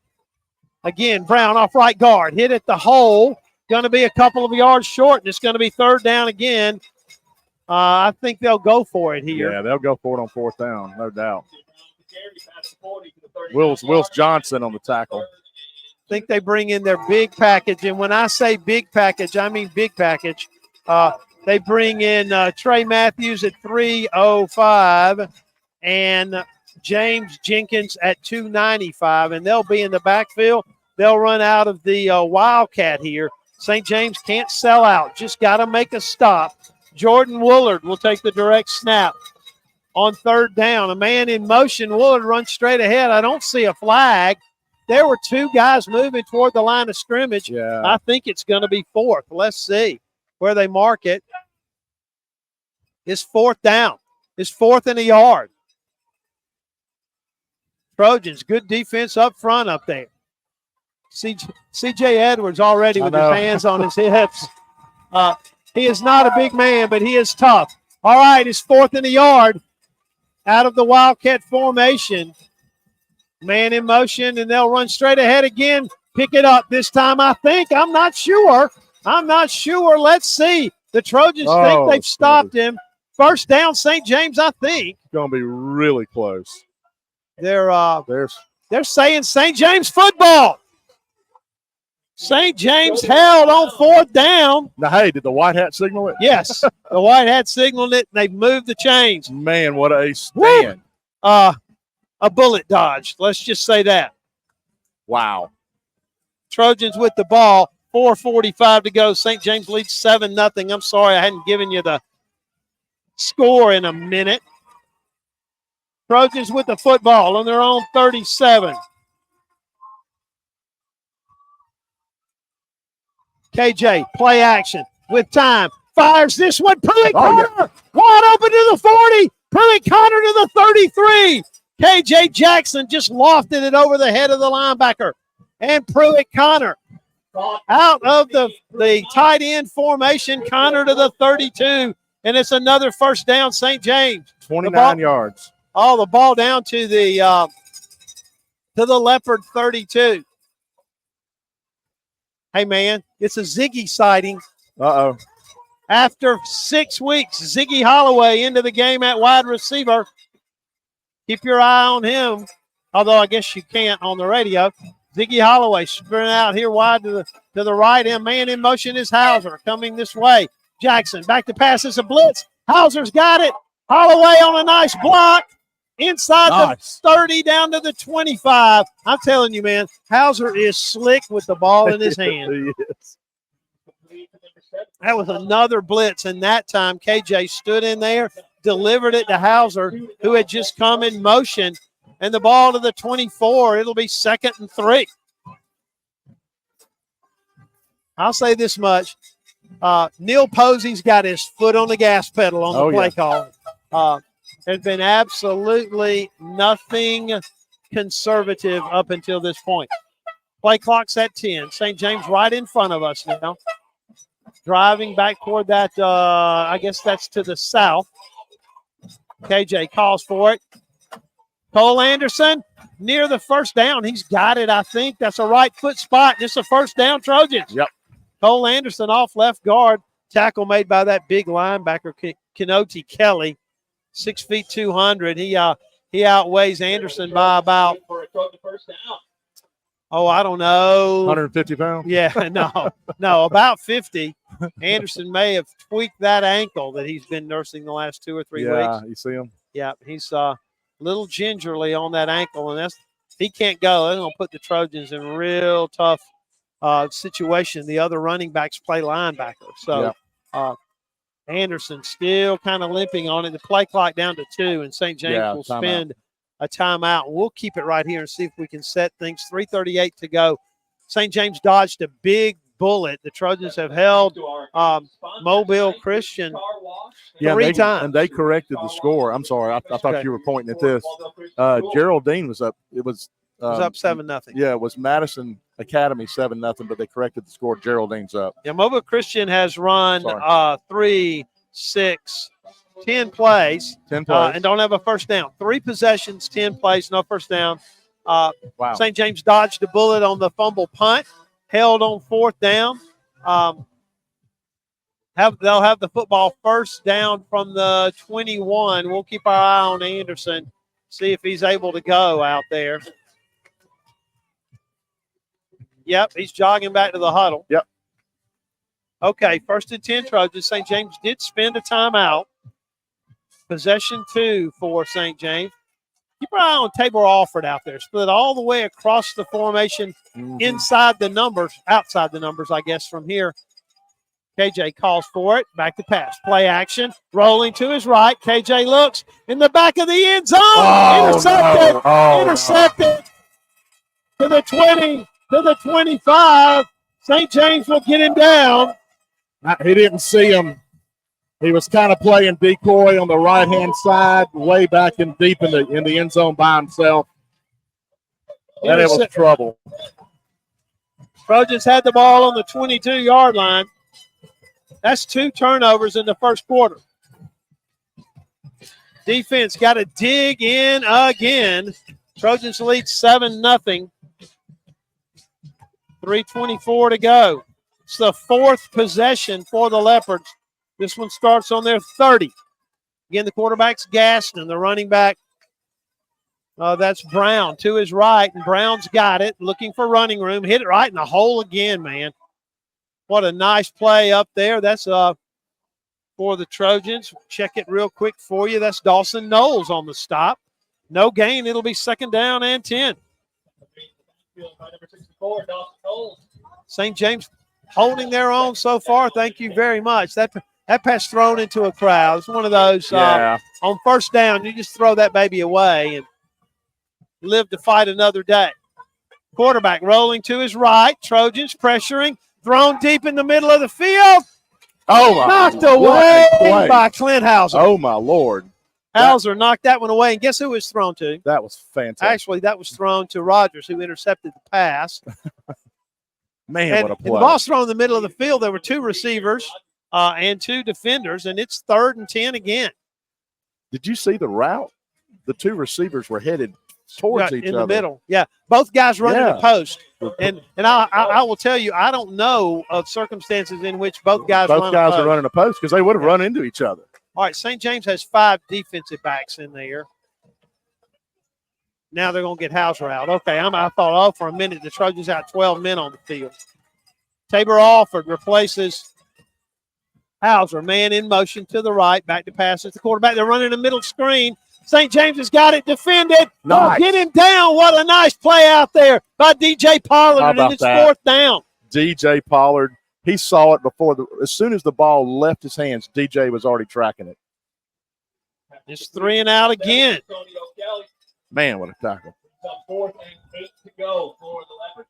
Again, Brown off right guard. Hit at the hole. Going to be a couple of yards short, and it's going to be 3rd down again. I think they'll go for it here. Yeah, they'll go for it on 4th down, no doubt. Wills Johnson on the tackle. I think they bring in their big package, and when I say big package, I mean big package. They bring in Trey Matthews at 305 and James Jenkins at 295, and they'll be in the backfield. They'll run out of the Wildcat here. St. James can't sell out. Just got to make a stop. Jordan Woolard will take the direct snap on 3rd down. A man in motion. Woolard runs straight ahead. I don't see a flag. There were 2 guys moving toward the line of scrimmage. Yeah. I think it's going to be 4th. Let's see where they mark it. It's 4th down. It's 4th and a yard. Trojans, good defense up front up there. C.J. Edwards already with his hands on his hips. He is not a big man, but he is tough. All right, it's 4th and a yard out of the Wildcat formation. Man in motion, and they'll run straight ahead again. Pick it up this time, I think. I'm not sure. Let's see. The Trojans think they've stopped him. 1st down, St. James, I think. It's going to be really close. They're saying St. James football. St. James held on 4th down. Now, hey, did the white hat signal it? Yes, the white hat signaled it, and they've moved the chains. Man, what a stand. A bullet dodge. Let's just say that. Wow. Trojans with the ball. 4:45 to go. St. James leads 7-0. I'm sorry I hadn't given you the score in a minute. Trojans with the football on their own 37. KJ, play action with time. Fires this one. Pruitt Connor. Wide open to the 40. Pruitt Connor to the 33. KJ Jackson just lofted it over the head of the linebacker. And Pruitt Connor out of the tight end formation. Connor to the 32. And it's another 1st down, St. James. 29 yards. Oh, the ball down to the Leopard 32. Hey, man, it's a Ziggy sighting. Uh-oh. After 6 weeks, Ziggy Holloway into the game at wide receiver. Keep your eye on him, although I guess you can't on the radio. Ziggy Holloway sprinting out here wide to the right. And man in motion is Hauser coming this way. Jackson back to pass. It's a blitz. Hauser's got it. Holloway on a nice block. Inside the 30 down to the 25. I'm telling you, man, Hauser is slick with the ball in his hand. He is. That was another blitz, and that time KJ stood in there, delivered it to Hauser, who had just come in motion, and the ball to the 24. It'll be 2nd and 3. I'll say this much. Neil Posey's got his foot on the gas pedal on the play call. There's been absolutely nothing conservative up until this point. Play clock's at 10. St. James right in front of us now. Driving back toward that, I guess that's to the south. KJ calls for it. Cole Anderson near the 1st down. He's got it, I think. That's a right foot spot. Just a 1st down, Trojans. Yep. Cole Anderson off left guard. Tackle made by that big linebacker, Kenoti Kelly. 6 feet 200. He outweighs Anderson by about, I don't know. 150 pounds? Yeah, no, about 50. Anderson may have tweaked that ankle that he's been nursing the last 2 or 3 weeks. Yeah, you see him? Yeah, he's a little gingerly on that ankle, and he can't go. They're going to put the Trojans in a real tough situation. The other running backs play linebacker. So Anderson still kind of limping on it. The play clock down to 2, and St. James will spend a timeout. We'll keep it right here and see if we can set things. 3:38 to go. St. James dodged a big bullet. The Trojans have held Mobile Christian three times. And they corrected the score. I'm sorry. I thought you were pointing at this. Geraldine was up. It was up 7-0. Yeah, it was Madison Academy 7-0, but they corrected the score. Geraldine's up. Yeah, Mobile Christian has run 3, 6, 10 plays. 10 plays. And don't have a first down. 3 possessions, 10 plays, no first down. Wow. St. James dodged a bullet on the fumble punt, held on 4th down. They'll have the football first down from the 21. We'll keep our eye on Anderson, see if he's able to go out there. Yep, he's jogging back to the huddle. Yep. Okay, 1st and 10 Trojans. St. James did spend a timeout. Possession 2 for St. James. Keep your eye on Tabor Alford out there. Split all the way across the formation, outside the numbers, I guess, from here. KJ calls for it. Back to pass. Play action. Rolling to his right. KJ looks in the back of the end zone. Intercepted. Intercepted. To the 20. To the 25. St. James will get him down. He didn't see him. He was kind of playing decoy on the right-hand side, way back in deep in the end zone by himself. And it was trouble. Trojans had the ball on the 22-yard line. That's 2 turnovers in the first quarter. Defense got to dig in again. Trojans lead 7-0. 3:24 to go. It's the 4th possession for the Leopards. This one starts on their 30. Again, the quarterback's Gaston, the running back. That's Brown to his right, and Brown's got it, looking for running room. Hit it right in the hole again, man. What a nice play up there. That's for the Trojans. Check it real quick for you. That's Dawson Knowles on the stop. No gain. It'll be 2nd down and 10. St. James holding their own so far. Thank you very much. That pass thrown into a crowd. It's one of those on 1st down, you just throw that baby away and live to fight another day. Quarterback rolling to his right. Trojans pressuring. Thrown deep in the middle of the field. Knocked away by Clint Hauser. Oh, my Lord. Hauser knocked that one away. And guess who it was thrown to? That was fantastic. Actually, that was thrown to Rogers, who intercepted the pass. Man, what a play. And the ball's thrown in the middle of the field. There were 2 receivers and 2 defenders, and it's 3rd and 10 again. Did you see the route? The 2 receivers were headed towards each other. In the middle. Yeah, both guys running the post. And I will tell you, I don't know of circumstances in which both guys are running a post because they would have run into each other. All right, St. James has 5 defensive backs in there. Now they're going to get Hauser out. Okay, I thought, for a minute, the Trojans had 12 men on the field. Tabor Alford replaces Hauser. Man in motion to the right. Back to pass. It's the quarterback. They're running a middle screen. St. James has got it defended. Nice. Get him down. What a nice play out there by DJ Pollard, and it's 4th down. DJ Pollard, he saw it before. As soon as the ball left his hands, DJ was already tracking it. It's 3 and out again. Man, what a tackle. 4th and 8 to go for the Leopards.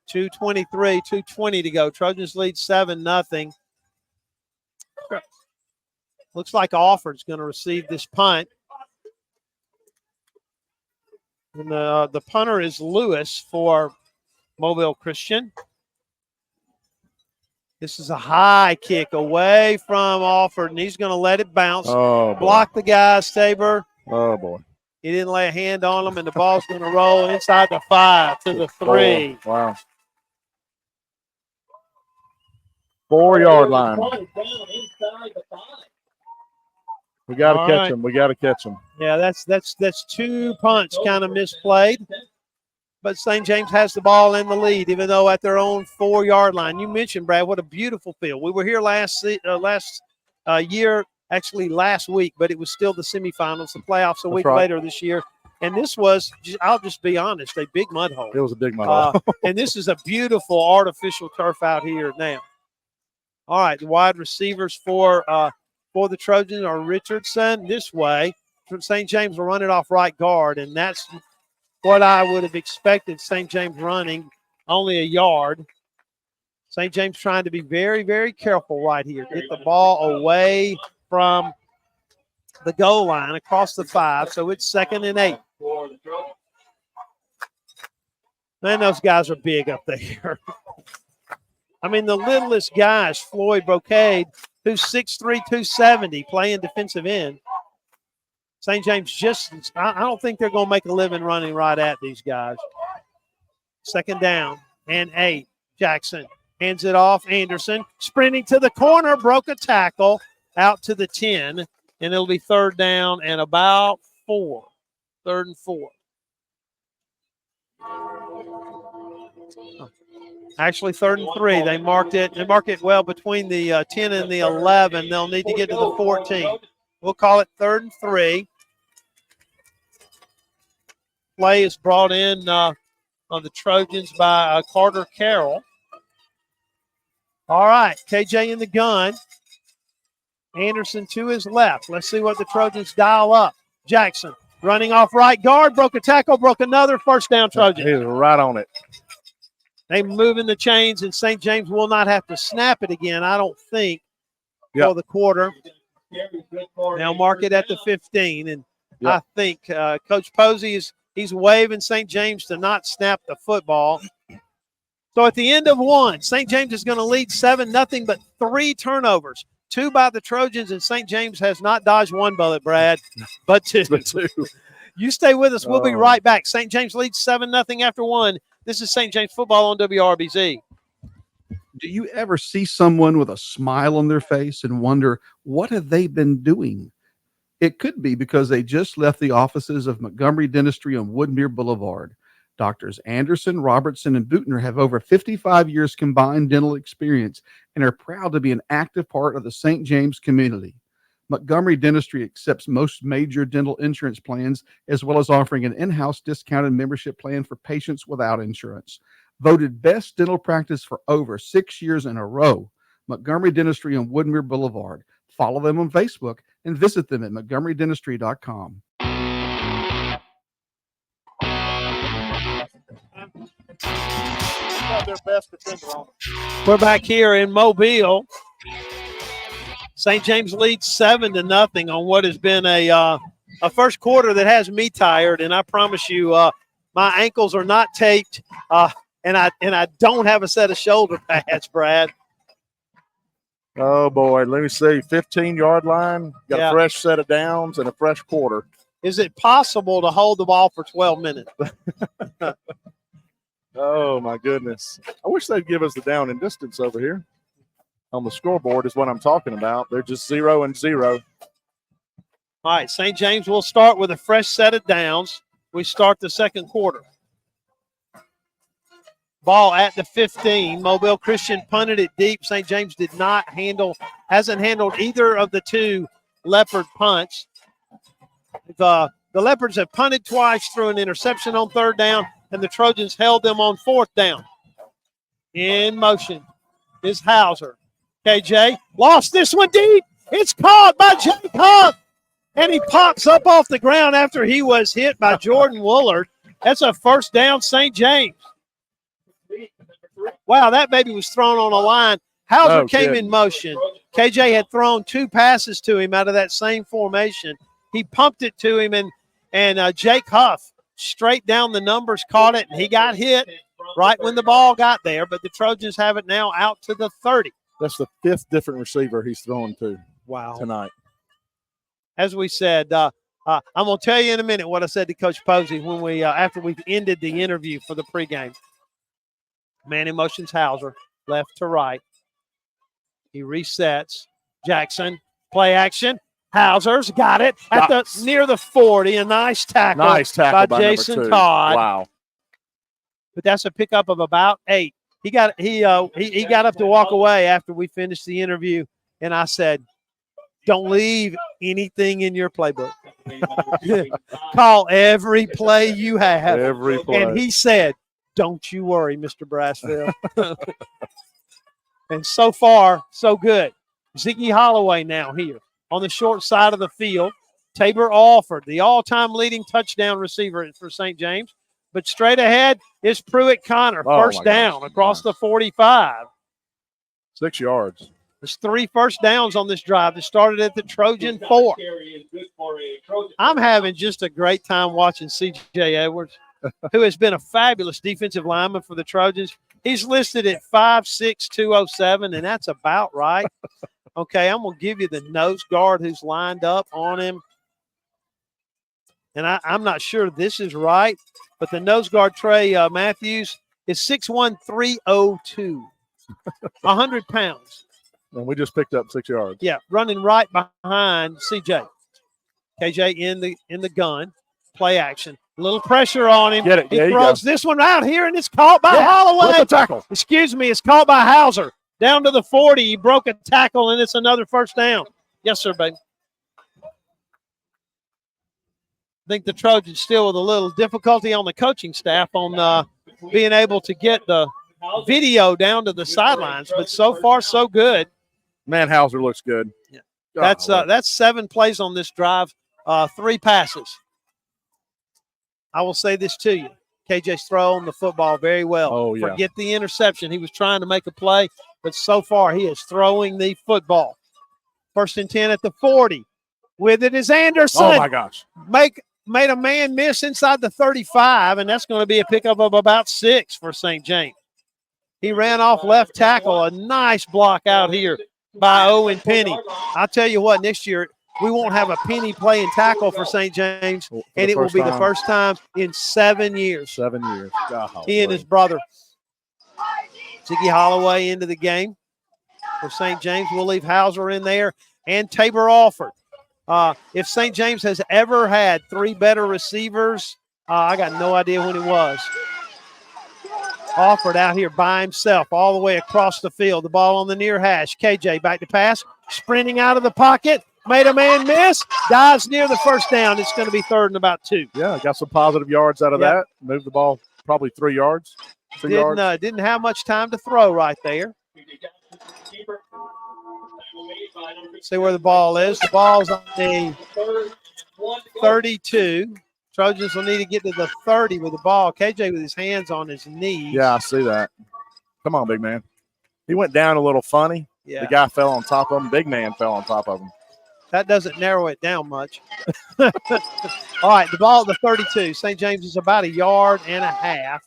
2:23, 2:20 to go. Trojans lead 7-0. Looks like Alford's going to receive this punt. And the punter is Lewis for Mobile Christian. This is a high kick away from Alford, and he's going to let it bounce. Block the guys, Tabor. Oh, boy. He didn't lay a hand on him, and the ball's going to roll inside the 5 to the 3. Oh, wow. 4-yard line. We got to catch him. We got to catch him. Yeah, that's 2 punts kind of misplayed. But St. James has the ball in the lead, even though at their own 4-yard line. You mentioned, Brad, what a beautiful field. We were here last year, actually last week, but it was still the semifinals, the playoffs a week later this year. And this was, I'll just be honest, a big mud hole. It was a big mud hole. And this is a beautiful artificial turf out here now. All right, the wide receivers for the Trojans are Richardson this way. St. James will run it off right guard, and that's what I would have expected St. James running, only a yard. St. James trying to be very, very careful right here. Get the ball away from the goal line across the 5, so it's 2nd and 8. Man, those guys are big up there. I mean, the littlest guy is Floyd Brocade, who's 6'3", 270, playing defensive end. St. James I don't think they're going to make a living running right at these guys. 2nd down and 8. Jackson hands it off. Anderson sprinting to the corner, broke a tackle out to the 10, and it'll be 3rd down and about 4. 3rd and 4. Actually, 3rd and 3. They marked it. They mark it well between the 10 and the 11. They'll need to get to the 14. We'll call it 3rd and 3. Play is brought in on the Trojans by Carter Carroll. All right, KJ in the gun. Anderson to his left. Let's see what the Trojans dial up. Jackson running off right guard, broke a tackle, broke another. 1st down, Trojans. He's right on it. They moving the chains, and St. James will not have to snap it again, I don't think, for the quarter. They'll mark it at the 15, and I think Coach Posey he's waving St. James to not snap the football. So at the end of 1, St. James is going to lead 7-0, but 3 turnovers. 2 by the Trojans, and St. James has not dodged 1 bullet, Brad, but 2. You stay with us. We'll be right back. St. James leads 7-0 after 1. This is St. James football on WRBZ. Do you ever see someone with a smile on their face and wonder, what have they been doing? It could be because they just left the offices of Montgomery Dentistry on Woodmere Boulevard. Doctors Anderson, Robertson, and Bootner have over 55 years combined dental experience and are proud to be an active part of the St. James community. Montgomery Dentistry accepts most major dental insurance plans, as well as offering an in-house discounted membership plan for patients without insurance. Voted best dental practice for over 6 years in a row. Montgomery Dentistry on Woodmere Boulevard. Follow them on Facebook and visit them at montgomerydentistry.com. We're back here in Mobile. St. James leads 7-0 on what has been a first quarter that has me tired, and I promise you, my ankles are not taped, and I don't have a set of shoulder pads, Brad. Oh boy, let me see. 15-yard line, got a fresh set of downs and a fresh quarter. Is it possible to hold the ball for 12 minutes? Oh my goodness! I wish they'd give us the down and distance over here. On the scoreboard is what I'm talking about. They're just 0 and 0. All right, St. James will start with a fresh set of downs. We start the second quarter. Ball at the 15. Mobile Christian punted it deep. St. James hasn't handled either of the 2 Leopard punts. The Leopards have punted twice, threw an interception on 3rd down, and the Trojans held them on 4th down. In motion is Hauser. KJ lost this one deep. It's caught by Jake Huff, and he pops up off the ground after he was hit by Jordan Woolard. That's a 1st down, St. James. Wow, that baby was thrown on a line. Hauser came in motion. KJ had thrown 2 passes to him out of that same formation. He pumped it to him, and Jake Huff straight down the numbers caught it, and he got hit right when the ball got there, but the Trojans have it now out to the 30. That's the 5th different receiver he's throwing to tonight. As we said, I'm going to tell you in a minute what I said to Coach Posey when we after we ended the interview for the pregame. Man in motion's Hauser, left to right. He resets. Jackson, play action. Hauser's got it at near the 40. A nice tackle by Jason Todd. Wow. But that's a pickup of about 8. He got up to walk away after we finished the interview, and I said, don't leave anything in your playbook. Call every play you have. Every play. And he said, don't you worry, Mr. Brassville. And so far, so good. Ziggy Holloway now here on the short side of the field. Tabor Alford, the all-time leading touchdown receiver for St. James. But straight ahead is Pruitt Connor. First down across the 45. 6 yards. There's 3 first downs on this drive that started at the Trojan 4. I'm having just a great time watching C.J. Edwards, who has been a fabulous defensive lineman for the Trojans. He's listed at 5'6", 207, and that's about right. Okay, I'm going to give you the nose guard who's lined up on him. And I'm not sure this is right, but the nose guard, Trey Matthews, is 6'1", 302, 100 pounds. And we just picked up 6 yards. Yeah, running right behind CJ. KJ in the gun, play action. A little pressure on him. Get it. He There you throws go. this one out here, and it's caught by Holloway. With the tackle. Excuse me, it's caught by Hauser. Down to the 40. He broke a tackle, and it's another first down. Yes, sir, baby. I think the Trojans still with a little difficulty on the coaching staff on being able to get the video down to the sidelines, but so far so good. Man, Hauser looks good. Yeah. That's 7 plays on this drive, 3 passes. I will say this to you. KJ's throwing the football very well. Oh, yeah. Forget the interception. He was trying to make a play, but so far he is throwing the football. 1st and 10 at the 40. With it is Anderson. Oh, my gosh. Made a man miss inside the 35, and that's going to be a pickup of about 6 for St. James. He ran off left tackle. A nice block out here by Owen Penny. I'll tell you what, next year we won't have a Penny playing tackle for St. James, and it will be the first time in 7 years. 7 years. God, he and his brother. Ziggy Holloway into the game for St. James. We'll leave Hauser in there and Tabor Alford. If St. James has ever had 3 better receivers, I got no idea when it was. Alford out here by himself all the way across the field. The ball on the near hash. KJ back to pass. Sprinting out of the pocket. Made a man miss. Dives near the first down. It's going to be 3rd and about 2. Yeah, got some positive yards out of that. Moved the ball probably 3 yards. 2 yards. Didn't have much time to throw right there. See where the ball is. The ball's on the 32. Trojans will need to get to the 30 with the ball. KJ with his hands on his knees. Yeah, I see that. Come on, big man. He went down a little funny. Yeah. The guy fell on top of him. Big man fell on top of him. That doesn't narrow it down much. All right, the ball at the 32. St. James is about 1.5 yards.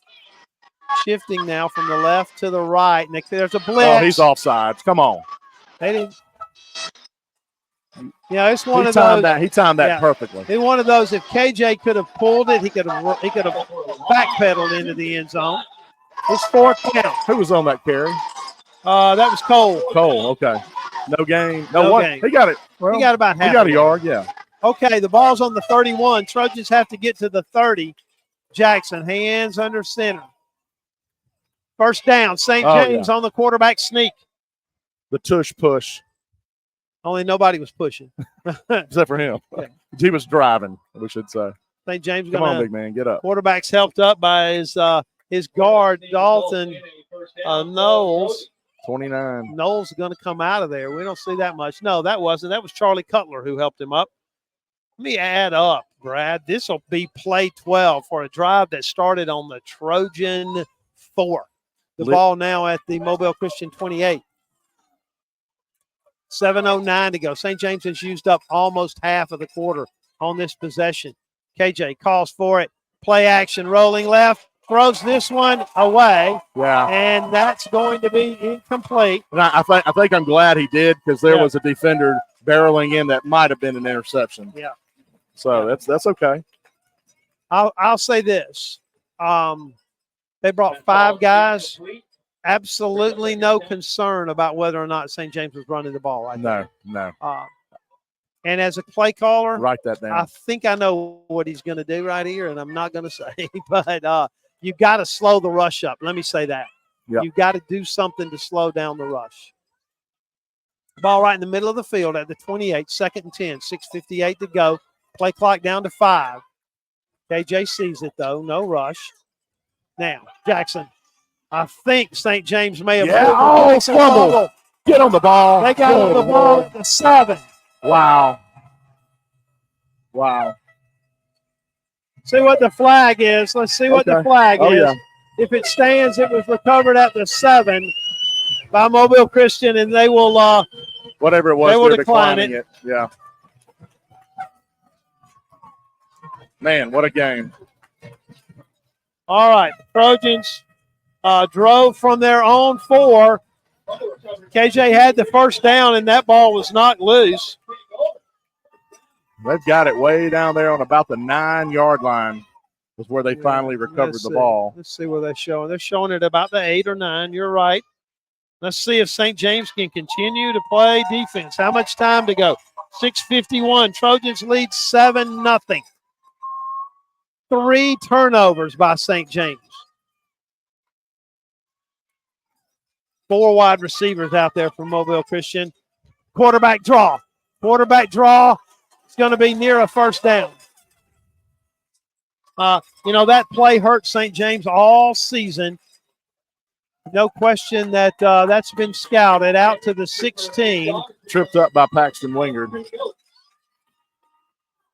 Shifting now from the left to the right. And there's a blitz. Oh, he's offsides. Come on. They didn't. Yeah, it's one of those. He timed that yeah, perfectly. It's one of those. If KJ could have pulled it, he could have backpedaled into the end zone. It's 4th down. Who was on that carry? That was Cole. Cole. Okay. No gain. No gain. He got it. Well, he got about half. He got a yard. Yeah. Okay, the ball's on the 31. Trojans have to get to the 30. Jackson, hands under center. First down. St. James on the quarterback sneak. The tush push. Only nobody was pushing. Except for him. Yeah. He was driving, we should say. St. James Come on, big man. Get up. Quarterback's helped up by his guard, Dalton Knowles. 29. Knowles is going to come out of there. We don't see that much. No, that wasn't. That was Charlie Cutler who helped him up. Let me add up, Brad. This will be play 12 for a drive that started on the Trojan 4. The ball now at the Mobile Christian 28. 7:09 to go. St. James has used up almost half of the quarter on this possession. KJ calls for it. Play action, rolling left. Throws this one away. Yeah. And that's going to be incomplete. And I think I'm glad he did because there was a defender barreling in that might have been an interception. Yeah. So that's okay. I'll say this. They brought 5 guys. Absolutely no concern about whether or not St. James was running the ball. No. And as a play caller, write that down. I think I know what he's going to do right here, and I'm not going to say, but you got to slow the rush up. Let me say that. Yep. You got to do something to slow down the rush. Ball right in the middle of the field at the 28, 2nd and 10, 6:58 to go. Play clock down to 5. KJ sees it, though. No rush. Now, Jackson. I think St. James may have fumble. Get on the ball. They got on the ball at the 7. Wow. Wow. See what the flag is. Let's see what the flag is. Yeah. If it stands, it was recovered at the 7 by Mobile Christian, and they will whatever it was, they will they're decline declining it. Yeah. Man, what a game. All right. Trojans drove from their own 4. KJ had the first down, and that ball was knocked loose. They've got it way down there on about the 9-yard line is where they finally recovered the ball. Let's see where they're showing. They're showing it about the 8 or 9. You're right. Let's see if St. James can continue to play defense. How much time to go? 6:51. Trojans lead 7-0. 3 turnovers by St. James. 4 wide receivers out there for Mobile Christian. Quarterback draw. Quarterback draw. It's going to be near a first down. That play hurt St. James all season. No question that that's been scouted out to the 16. Tripped up by Paxton Wingard.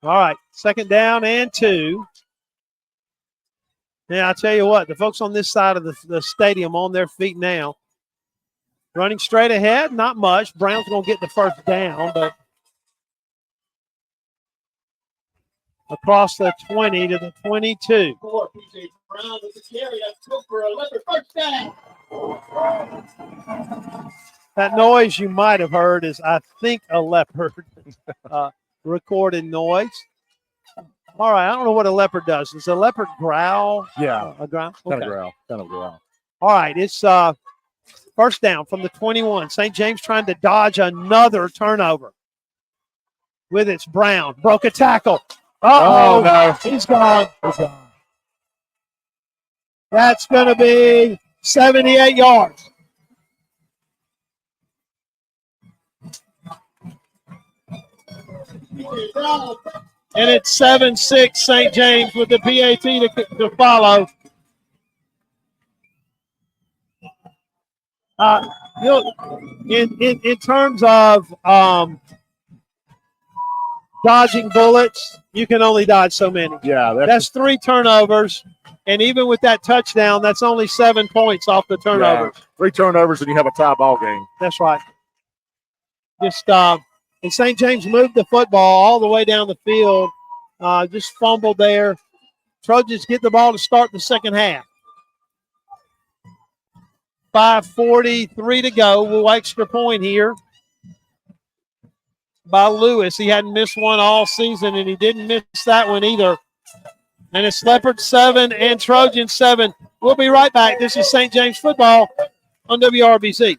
All right, 2nd down and 2. Yeah, I tell you what, the folks on this side of the stadium on their feet now. Running straight ahead, not much. Brown's going to get the first down, but across the 20 to the 22. That noise you might have heard is, I think, a leopard recorded noise. All right, I don't know what a leopard does. Does a leopard growl? Yeah. A growl? Kind Okay. of growl. All right, it's first down from the 21. St. James trying to dodge another turnover. With it's Brown. Broke a tackle. Oh, no. He's gone. That's going to be 78 yards. And it's 7-6 St. James with the PAT to follow. In terms of dodging bullets, you can only dodge so many. Yeah, that's 3 turnovers, and even with that touchdown, that's only 7 points off the turnovers. Yeah, 3 turnovers and you have a tie ball game. That's right. Just and St. James moved the football all the way down the field, just fumbled there. Trojans get the ball to start the second half. 5:43 to go. We'll extra point here by Lewis. He hadn't missed one all season, and he didn't miss that one either. And it's Leopard 7 and Trojan 7. We'll be right back. This is St. James football on WRBC.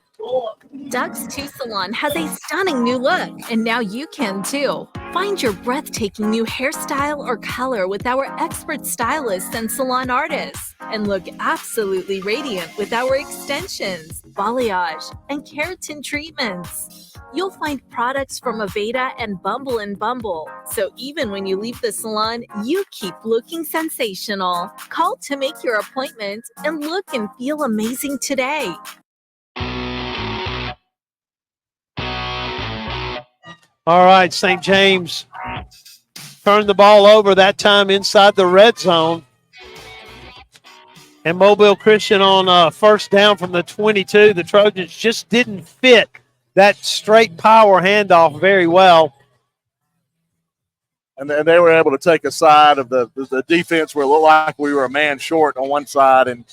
Doug's Two Salon has a stunning new look, and now you can too. Find your breathtaking new hairstyle or color with our expert stylists and salon artists, and look absolutely radiant with our extensions, balayage, and keratin treatments. You'll find products from Aveda and Bumble & Bumble, so even when you leave the salon, you keep looking sensational. Call to make your appointment and look and feel amazing today. All right, St. James turned the ball over that time inside the red zone. And Mobile Christian on first down from the 22. The Trojans just didn't fit that straight power handoff very well. And they were able to take a side of the defense where it looked like we were a man short on one side and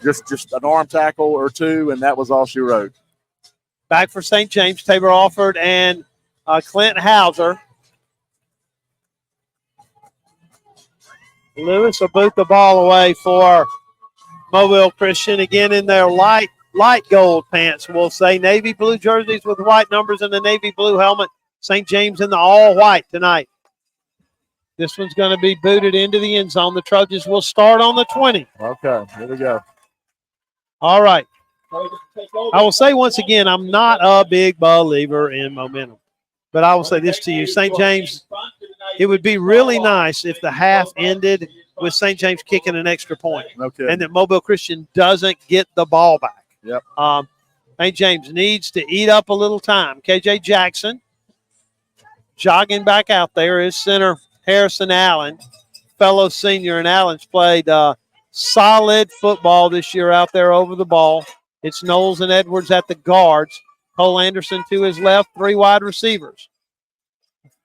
just an arm tackle or two, and that was all she wrote. Back for St. James, Tabor Alford and Clint Hauser. Lewis will boot the ball away for Mobile Christian. Again in their light gold pants, we'll say. Navy blue jerseys with white numbers and the navy blue helmet. St. James in the all white tonight. This one's going to be booted into the end zone. The Trojans will start on the 20. Okay, here we go. All right. I will say once again, I'm not a big believer in momentum. But I will say this to you, St. James, it would be really nice if the half ended with St. James kicking an extra point. Okay. And that Mobile Christian doesn't get the ball back. Yep. St. James needs to eat up a little time. KJ Jackson Jogging back out there is center Harrison Allen, fellow senior, and Allen's played solid football this year out there over the ball. It's Knowles and Edwards at the guards. Cole Anderson to his left, 3 wide receivers.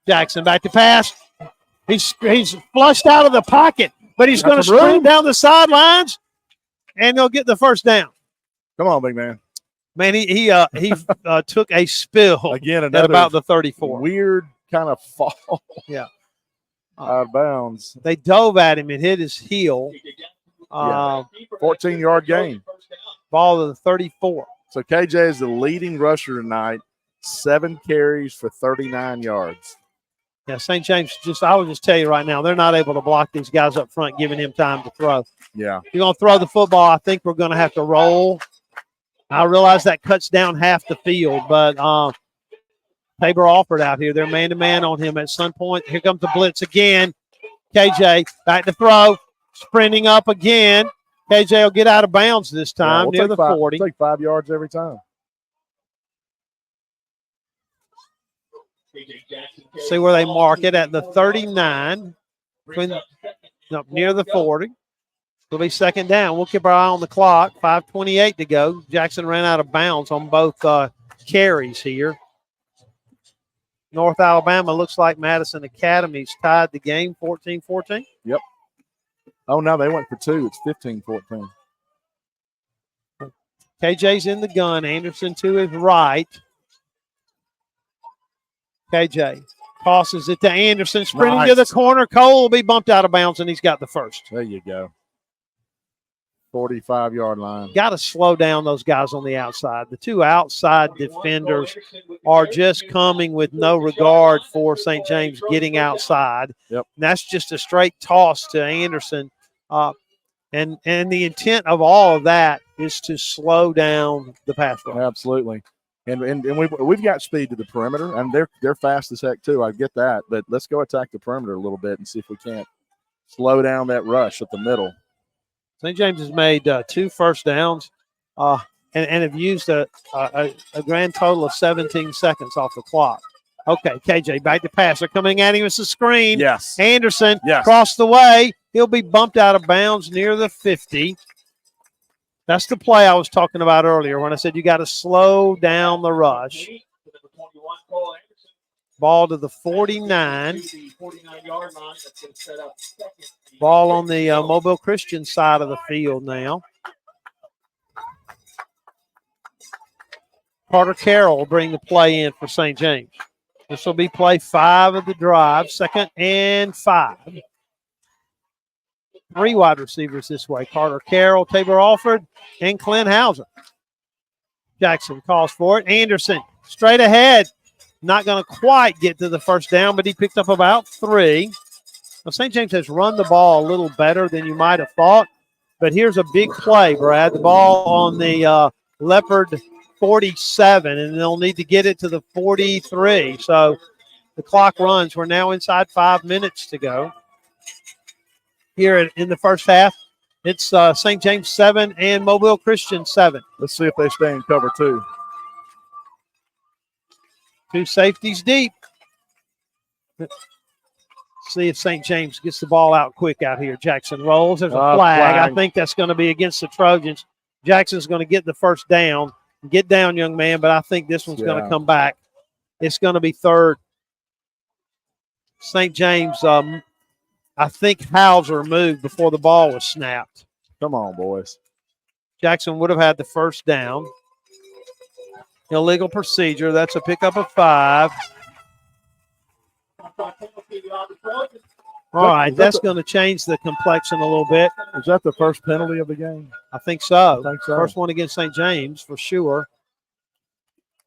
Jackson back to pass. He's flushed out of the pocket, but he's going to sprint down the sidelines, and he'll get the first down. Come on, big man. Man, he took a spill again at about the 34. Weird kind of fall. Yeah. Out of bounds. They dove at him and hit his heel. 14-yard gain. Ball to the 34. So KJ is the leading rusher tonight. 7 carries for 39 yards. Yeah, St. James, I will just tell you right now, they're not able to block these guys up front, giving him time to throw. Yeah. If you're going to throw the football, I think we're going to have to roll. I realize that cuts down half the field, but Tabor Alford out here. They're man-to-man on him at some point. Here comes the blitz again. KJ back to throw, sprinting up again. KJ will get out of bounds this time near the 40. Take 5 yards every time. See where they mark it at the 39, near the 40. It'll be second down. We'll keep our eye on the clock. 5:28 to go. Jackson ran out of bounds on both carries here. North Alabama looks like Madison Academy's tied the game 14-14. Yep. Oh, no, they went for 2. It's 15-14. KJ's in the gun. Anderson to his right. KJ tosses it to Anderson, sprinting to the corner. Cole will be bumped out of bounds, and he's got the first. There you go. 45-yard line. Got to slow down those guys on the outside. The 2 outside defenders are just coming with no regard for St. James getting outside. Yep. And that's just a straight toss to Anderson. And the intent of all of that is to slow down the pass rush. Absolutely. And we've got speed to the perimeter, and they're fast as heck too. I get that, but let's go attack the perimeter a little bit and see if we can't slow down that rush at the middle. St. James has made 2 first downs and have used a grand total of 17 seconds off the clock. Okay, KJ back to pass. They're coming at him. It's a screen. Yes. Anderson across the way. He'll be bumped out of bounds near the 50. That's the play I was talking about earlier when I said you got to slow down the rush. Ball to the 49. Ball on the Mobile Christian side of the field now. Carter Carroll will bring the play in for St. James. This will be play 5 of the drive, 2nd and 5. 3 wide receivers this way. Carter Carroll, Tabor Alford, and Clint Hauser. Jackson calls for it. Anderson straight ahead. Not going to quite get to the first down, but he picked up about 3. Now, St. James has run the ball a little better than you might have thought, but here's a big play, Brad. The ball on the Leopard 47, and they'll need to get it to the 43. So the clock runs. We're now inside 5 minutes to go. Here in the first half, it's St. James 7 and Mobile Christian 7. Let's see if they stay in cover 2. 2 safeties deep. See if St. James gets the ball out quick out here. Jackson rolls. There's a flag. I think that's going to be against the Trojans. Jackson's going to get the first down. Get down, young man, but I think this one's going to come back. It's going to be 3rd. St. James, I think Hauser moved before the ball was snapped. Come on, boys. Jackson would have had the first down. Illegal procedure. That's a pickup of 5. All right, that's going to change the complexion a little bit. Is that the first penalty of the game? I think so. I think so. First one against St. James for sure.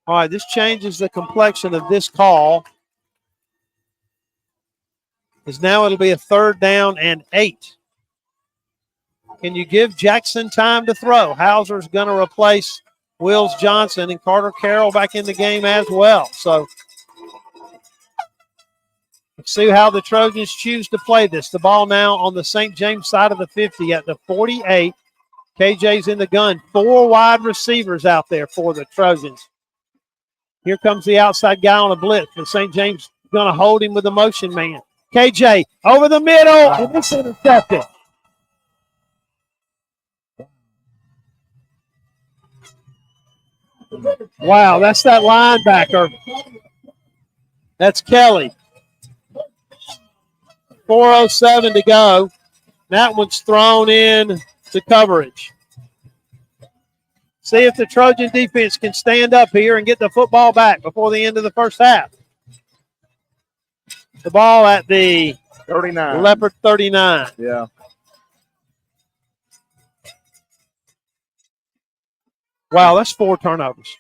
All right, this changes the complexion of this call. Because now it'll be a 3rd down and 8. Can you give Jackson time to throw? Hauser's going to replace Wills Johnson and Carter Carroll back in the game as well. So let's see how the Trojans choose to play this. The ball now on the St. James side of the 50 at the 48. KJ's in the gun. 4 wide receivers out there for the Trojans. Here comes the outside guy on a blitz for St. James going to hold him with a motion man. KJ over the middle, and it's intercepted. Wow, that's that linebacker. That's Kelly. 4:07 to go. That one's thrown in to coverage. See if the Trojan defense can stand up here and get the football back before the end of the first half. The ball at the 39. Leopard 39. Yeah. Wow, that's 4 turnovers.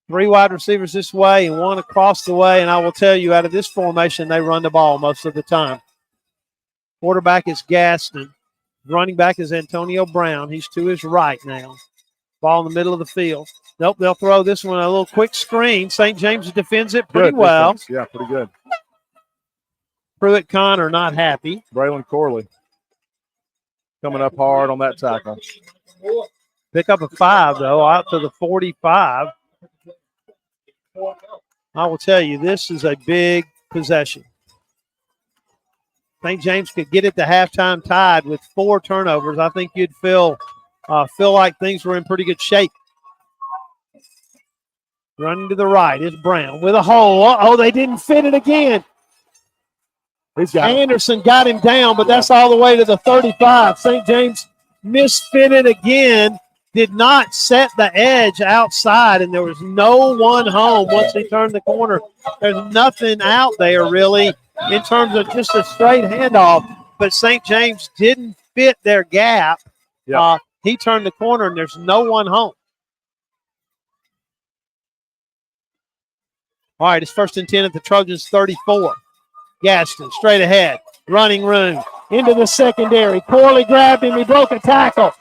3 wide receivers this way and 1 across the way. And I will tell you, out of this formation, they run the ball most of the time. Quarterback is Gaston. Running back is Antonio Brown. He's to his right now. Ball in the middle of the field. Nope, they'll throw this one a little quick screen. St. James defends it pretty well. Defense. Yeah, pretty good. Pruitt Connor not happy. Braylon Corley coming up hard on that tackle. Pick up a 5, though, out to the 45. I will tell you, this is a big possession. St. James could get it to halftime tied with 4 turnovers. I think you'd feel like things were in pretty good shape. Running to the right is Brown with a hole. Uh-oh, they didn't fit it again. Anderson got him down, but that's all the way to the 35. St. James misfitted again, did not set the edge outside, and there was no one home once he turned the corner. There's nothing out there really in terms of just a straight handoff, but St. James didn't fit their gap. Yep. He turned the corner, and there's no one home. All right, it's 1st and 10 at the Trojans' 34. Gaston straight ahead, running room into the secondary. Corley grabbed him. He broke a tackle.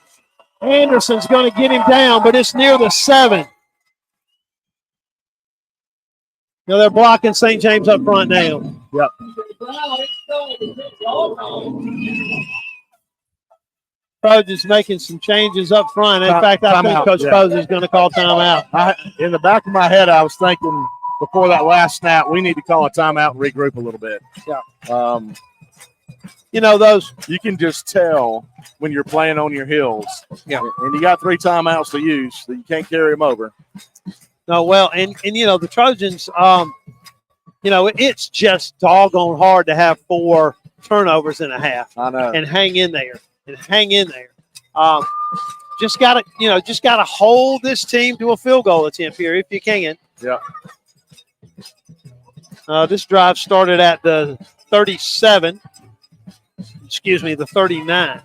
Anderson's going to get him down, but it's near the 7. Now they're blocking St. James up front now. Yep. Trojans making some changes up front. In fact, I think Coach Posey is going to call timeout. In the back of my head, I was thinking before that last snap, we need to call a timeout and regroup a little bit. Yeah. Those you can just tell when you're playing on your heels. Yeah. And you got 3 timeouts to use, so you can't carry them over. No, well, and the Trojans, it's just doggone hard to have 4 turnovers in a half. I know. And hang in there. Just gotta hold this team to a field goal attempt here if you can. Yeah. This drive started at the 37. The 39.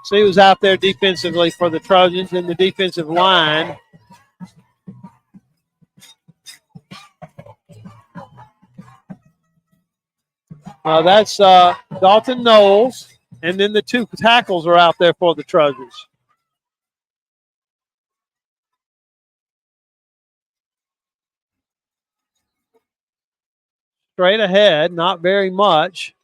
So he was out there defensively for the Trojans in the defensive line. That's Dalton Knowles, and then the 2 tackles are out there for the Trojans. Straight ahead, not very much.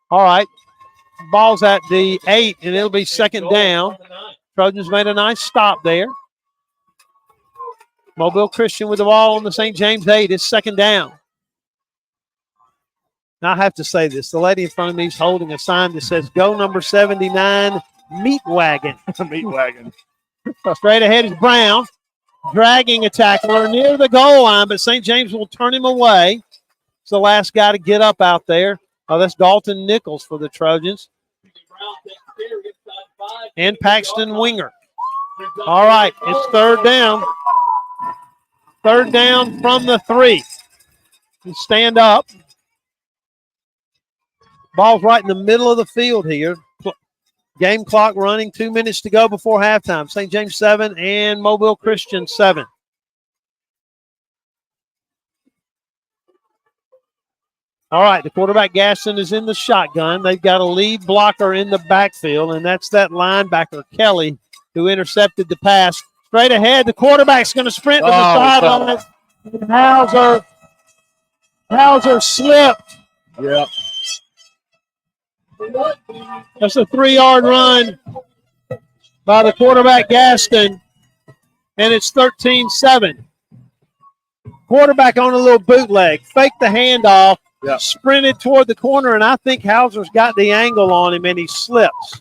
All right. Ball's at the 8, and it'll be 2nd down. Trojans made a nice stop there. Mobile Christian with the ball on the St. James 8. It's 2nd down. Now I have to say this. The lady in front of me is holding a sign that says, "Go number 79, Meat Wagon." Meat Wagon. Straight ahead is Brown, dragging a tackler near the goal line, but St. James will turn him away. It's the last guy to get up out there. That's Dalton Nichols for the Trojans. And Paxton Winger. All right, it's 3rd down. 3rd down from the 3. You stand up. Ball's right in the middle of the field here. Game clock running, 2 minutes to go before halftime. St. James 7 and Mobile Christian 7. All right, the quarterback, Gaston, is in the shotgun. They've got a lead blocker in the backfield, and that's that linebacker, Kelly, who intercepted the pass. Straight ahead, the quarterback's going to sprint to the sideline. Hauser slipped. Yep. That's a 3-yard run by the quarterback, Gaston, and it's 13-7. Quarterback on a little bootleg, faked the handoff, sprinted toward the corner, and I think Hauser's got the angle on him, and he slips.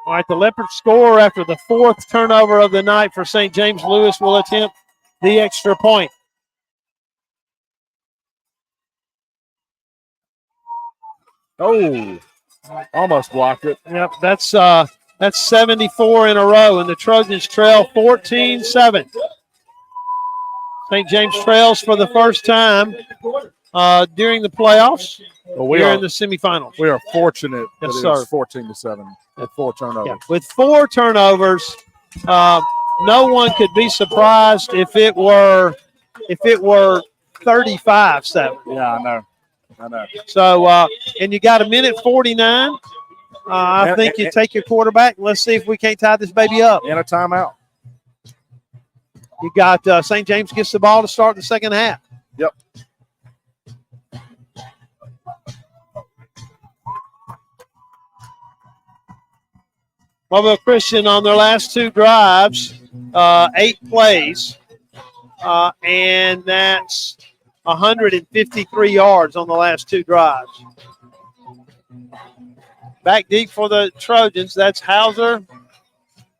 All right, the Leopards score after the 4th turnover of the night for St. James. Lewis will attempt the extra point. Oh, almost blocked it. Yep, that's 74 in a row, and the Trojans trail 14-7. St. James trails for the first time during the playoffs. We're in the semifinals. We are fortunate that Yes, it's sir. 14-7 with 4 turnovers. Yeah, with 4 turnovers, no one could be surprised if it were 35-7. Yeah, I know. So, and you got a minute 49. I think you take your quarterback. Let's see if we can't tie this baby up. And a timeout. You got St. James gets the ball to start the second half. Yep. Mobile Christian on their last 2 drives, 8 plays, and that's 153 yards on the last 2 drives. Back deep for the Trojans, that's Hauser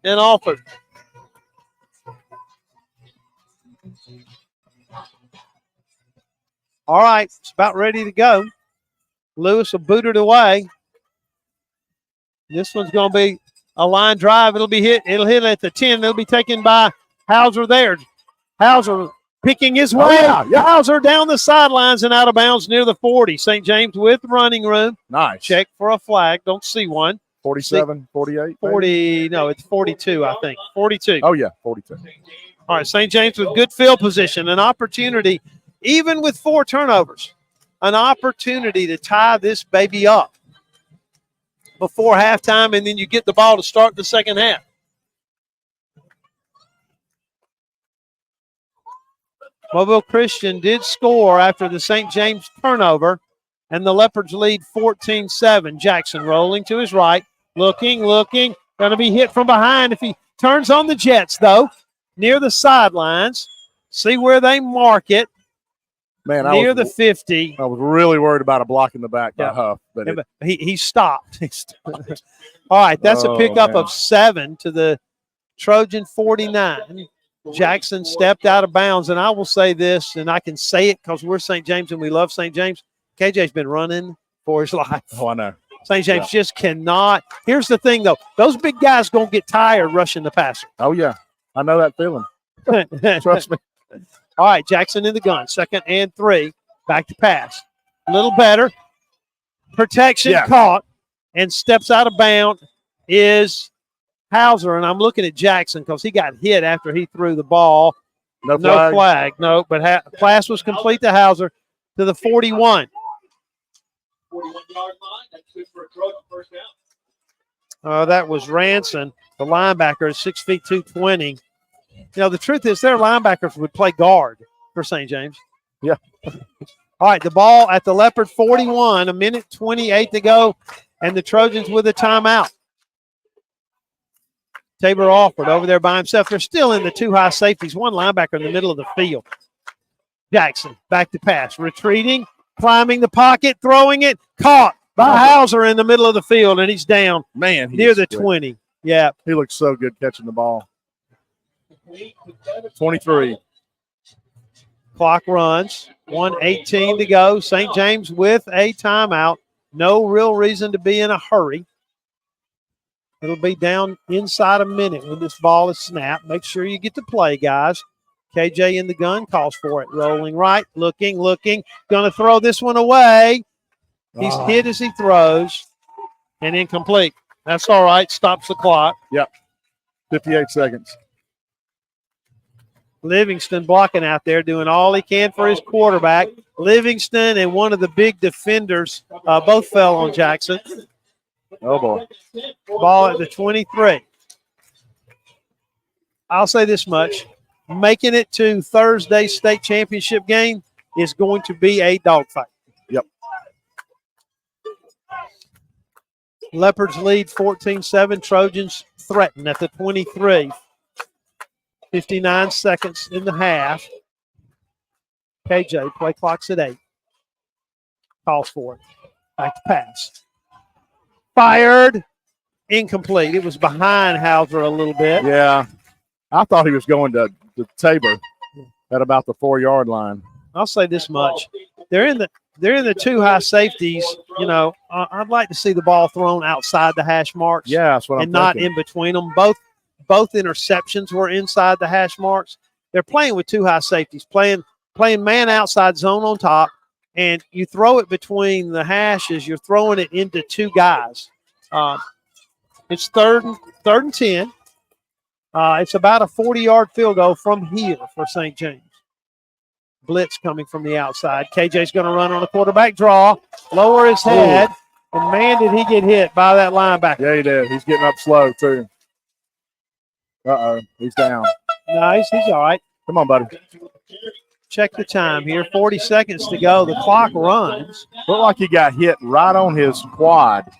and Alford. All right, it's about ready to go. Lewis will boot it away. This one's going to be a line drive. It'll hit at the 10. It'll be taken by Hauser there. Hauser picking his way. Hauser down the sidelines and out of bounds near the 40. St. James with running room. Nice. Check for a flag. Don't see one. 47, 48? 40, no, it's 42, I think. 42. Oh, yeah, 42. All right, St. James with good field position, an opportunity, even with 4 turnovers, an opportunity to tie this baby up before halftime, and then you get the ball to start the second half. Mobile Christian did score after the St. James turnover, and the Leopards lead 14-7. Jackson rolling to his right, looking, going to be hit from behind if he turns on the Jets, though, near the sidelines. See where they mark it. Man, near the 50. I was really worried about a block in the back by Huff. But he stopped. All right, that's a pickup of 7 to the Trojan 49. Jackson stepped out of bounds, and I will say this, and I can say it because we're St. James and we love St. James. KJ's been running for his life. Oh, I know. St. James just cannot. Here's the thing, though. Those big guys going to get tired rushing the passer. Oh, yeah. I know that feeling. Trust me. All right, Jackson in the gun. 2nd and 3. Back to pass. A little better. Protection caught and steps out of bounds is Hauser. And I'm looking at Jackson because he got hit after he threw the ball. No flag. No, but pass was complete to Hauser to the 41. 41-yard line. That's good for a Trojan first down. That was Ranson, the linebacker, 6 feet 220. You know, the truth is their linebackers would play guard for St. James. Yeah. All right, the ball at the Leopard 41, a minute 28 to go, and the Trojans with a timeout. Tabor Alford over there by himself. They're still in the 2 high safeties, 1 linebacker in the middle of the field. Jackson back to pass, retreating, climbing the pocket, throwing it, caught by Hauser in the middle of the field, and he's down near the 20. Yeah. He looks so good catching the ball. 23. Clock runs. 1:18 to go. St. James with a timeout. No real reason to be in a hurry. It'll be down inside a minute when this ball is snapped. Make sure you get to play, guys. KJ in the gun calls for it. Rolling right, looking. Going to throw this one away. He's hit as he throws and incomplete. That's all right. Stops the clock. Yep. 58 seconds. Livingston blocking out there, doing all he can for his quarterback. Livingston and one of the big defenders both fell on Jackson. Oh, boy. Ball at the 23. I'll say this much. Making it to Thursday's state championship game is going to be a dogfight. Yep. Leopards lead 14-7. Trojans threaten at the 23. 59 seconds in the half. KJ, play clock's at 8. Calls for it. Back to pass. Fired. Incomplete. It was behind Hauser a little bit. Yeah. I thought he was going to Tabor at about the 4-yard line. I'll say this much. They're in the two high safeties. You know, I'd like to see the ball thrown outside the hash marks. Yeah, that's what I'm and not thinking. in between them. Both interceptions were inside the hash marks. They're playing with two high safeties, playing man outside zone on top, and you throw it between the hashes. You're throwing it into two guys. It's third and 10. It's about a 40-yard field goal from here for St. James. Blitz coming from the outside. KJ's going to run on a quarterback draw, lower his head, and man, did he get hit by that linebacker. Yeah, he did. He's getting up slow, too. Uh-oh, he's down. Nice, he's all right. Come on, buddy. Check the time here. 40 seconds to go. The clock runs. Looked like he got hit right on his quad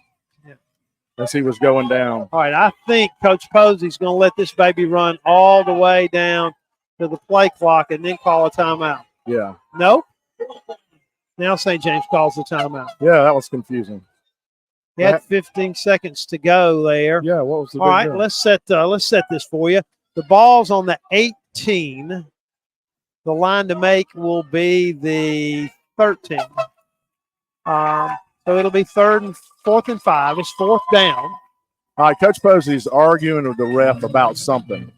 as he was going down. All right, I think Coach Posey's going to let this baby run all the way down to the play clock and then call a timeout. Yeah. No? Now St. James calls the timeout. Yeah, that was confusing. He had 15 seconds to go there. Yeah, what was the all right, deal? let's set this for you. The ball's on the 18. The line to make will be the 13. So it'll be 4th and 5. It's 4th down. All right, Coach Posey's arguing with the ref about something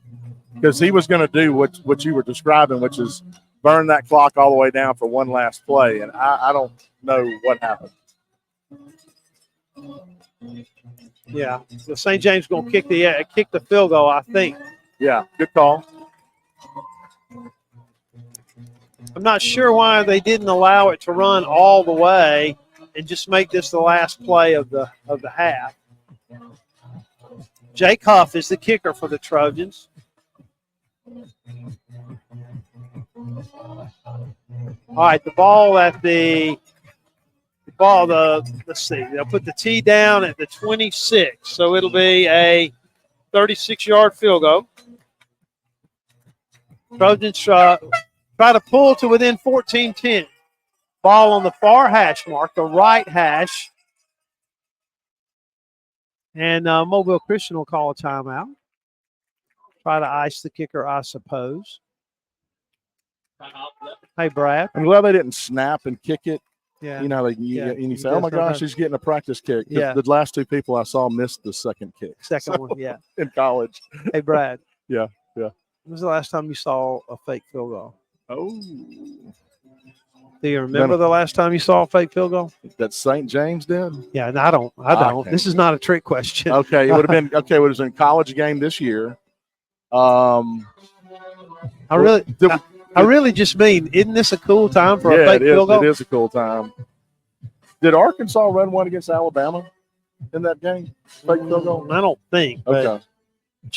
because he was going to do what you were describing, which is burn that clock all the way down for one last play, and I don't know what happened. Yeah, so St. James going to kick the field goal, I think. Yeah, good call. I'm not sure why they didn't allow it to run all the way and just make this the last play of the half. Jake Huff is the kicker for the Trojans. All right, the ball let's see. They'll put the tee down at the 26, so it'll be a 36-yard field goal. Trojans try to pull to within 14-10. Ball on the far hash mark, the right hash. And Mobile Christian will call a timeout. Try to ice the kicker, I suppose. Hey, Brad. I'm glad they didn't snap and kick it. Yeah. You know, and you say, oh, my gosh, he's getting a practice kick. Yeah. The last two people I saw missed the second kick. Second one, yeah. In college. Hey, Brad. Yeah. When was the last time you saw a fake field goal? Oh. Do you remember the last time you saw a fake field goal? That St. James did? Yeah, and I don't. Okay. This is not a trick question. Okay, it would have been it was in a college game this year. I really just mean, isn't this a cool time for a fake field goal? It is a cool time. Did Arkansas run one against Alabama in that game? Fake field goal? I don't think. But, Okay.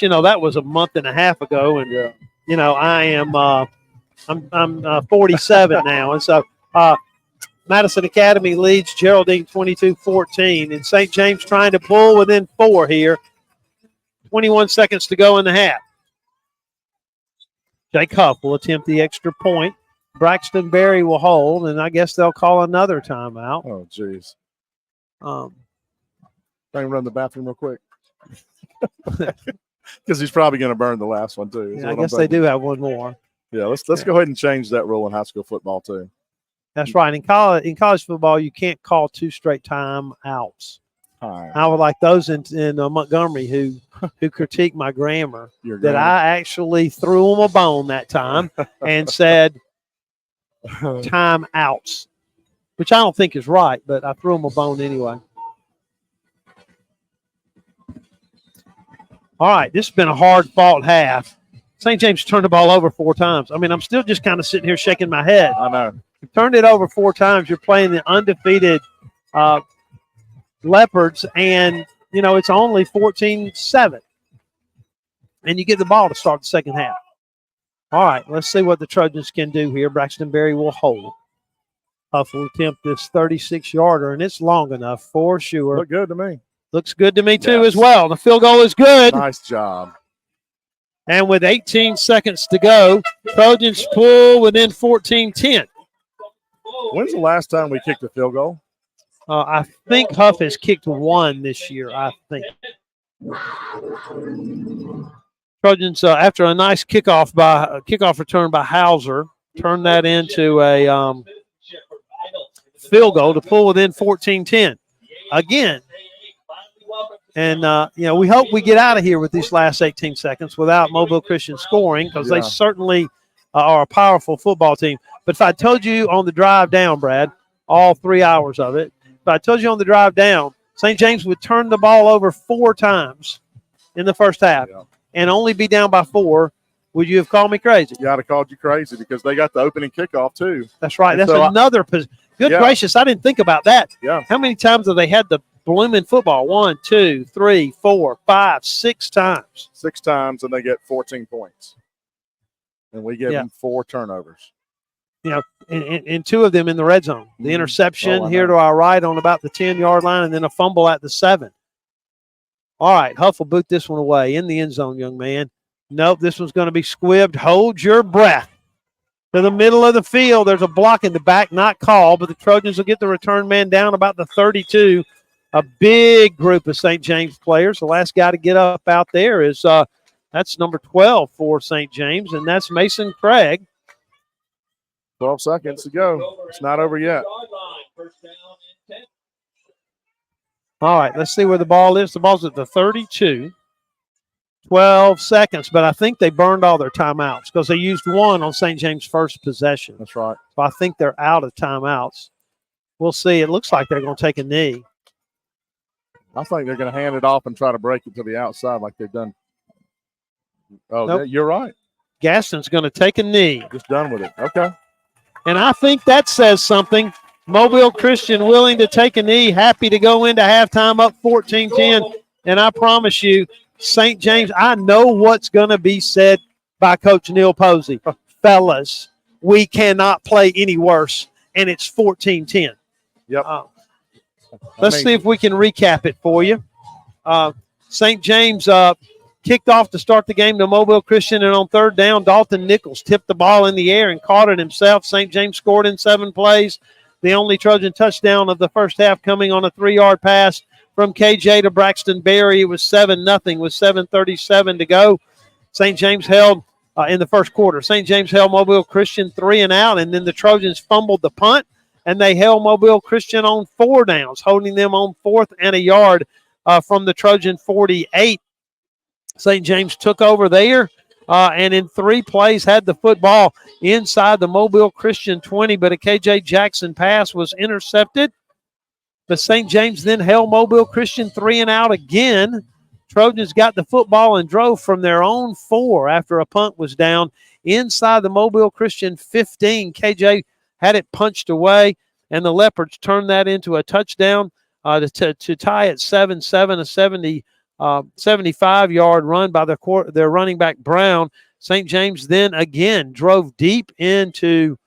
but, that was a month and a half ago, and I am I'm 47 now, and so Madison Academy leads Geraldine 22-14, and St. James trying to pull within 4 here. 21 seconds to go in the half. Jake Huff will attempt the extra point. Braxton Berry will hold, and I guess they'll call another timeout. Oh, jeez. Can I run the bathroom real quick? Because he's probably going to burn the last one, too. Yeah, I guess they do have one more. Yeah, let's go ahead and change that rule in high school football, too. That's right. In college football, you can't call 2 straight timeouts. Right. I would like those in Montgomery who critique my grammar. I actually threw them a bone that time and said timeouts, which I don't think is right, but I threw them a bone anyway. All right, this has been a hard-fought half. St. James turned the ball over 4 times. I mean, I'm still just kind of sitting here shaking my head. I know. You turned it over 4 times. You're playing the undefeated Leopards, and, it's only 14-7. and you get the ball to start the second half. All right, let's see what the Trojans can do here. Braxton Berry will hold. Huff will attempt this 36-yarder, and it's long enough for sure. Look good to me. Looks good to me too as well. The field goal is good. Nice job. And with 18 seconds to go, Trojans pull within 14-10. When's the last time we kicked a field goal? I think Huff has kicked one this year, I think. Trojans, after a nice kickoff return by Hauser, turned that into a field goal to pull within 14-10. Again, and, we hope we get out of here with these last 18 seconds without Mobile Christian scoring because they certainly are a powerful football team. But if I told you on the drive down, Brad, all 3 hours of it, if I told you on the drive down, St. James would turn the ball over 4 times in the first half and only be down by 4, would you have called me crazy? Yeah, I'd have called you crazy because they got the opening kickoff too. That's right. And That's so another position. Good gracious, I didn't think about that. Yeah. How many times have they had the blooming football? 1, 2, 3, 4, 5, 6 times. 6 times, and they get 14 points. And we give them 4 turnovers. And 2 of them in the red zone. The interception here to our right on about the 10-yard line, and then a fumble at the 7. All right, Huff will boot this one away in the end zone, young man. Nope, this one's going to be squibbed. Hold your breath. To the middle of the field, there's a block in the back, not called, but the Trojans will get the return man down about the 32. A big group of St. James players. The last guy to get up out there is that's number 12 for St. James, and that's Mason Craig. 12 seconds to go. It's not over yet. All right, let's see where the ball is. The ball's at the 32. 12 seconds, but I think they burned all their timeouts because they used one on St. James' first possession. That's right. So I think they're out of timeouts. We'll see. It looks like they're going to take a knee. I think they're going to hand it off and try to break it to the outside like they've done. Oh, Nope. You're right. Gaston's going to take a knee. Just done with it. Okay. And I think that says something. Mobile Christian willing to take a knee, happy to go into halftime up 14-10. And I promise you, St. James, I know what's going to be said by Coach Neil Posey. Fellas, we cannot play any worse, and it's 14-10. Yep. Let's see if we can recap it for you. St. James kicked off to start the game to Mobile Christian, and on third down, Dalton Nichols tipped the ball in the air and caught it himself. St. James scored in 7 plays. The only Trojan touchdown of the first half coming on a 3-yard pass from KJ to Braxton Berry. It was 7-0 with 7:37 to go. St. James held in the first quarter. St. James held Mobile Christian 3 and out, and then the Trojans fumbled the punt, and they held Mobile Christian on 4 downs, holding them on 4th and a yard from the Trojan 48. St. James took over there and in 3 plays had the football inside the Mobile Christian 20, but a KJ Jackson pass was intercepted. But St. James then held Mobile Christian 3 and out again. Trojans got the football and drove from their own 4 after a punt was down inside the Mobile Christian 15. KJ had it punched away, and the Leopards turned that into a touchdown to tie at 7-7, a 75-yard run by their running back Brown. St. James then again drove deep into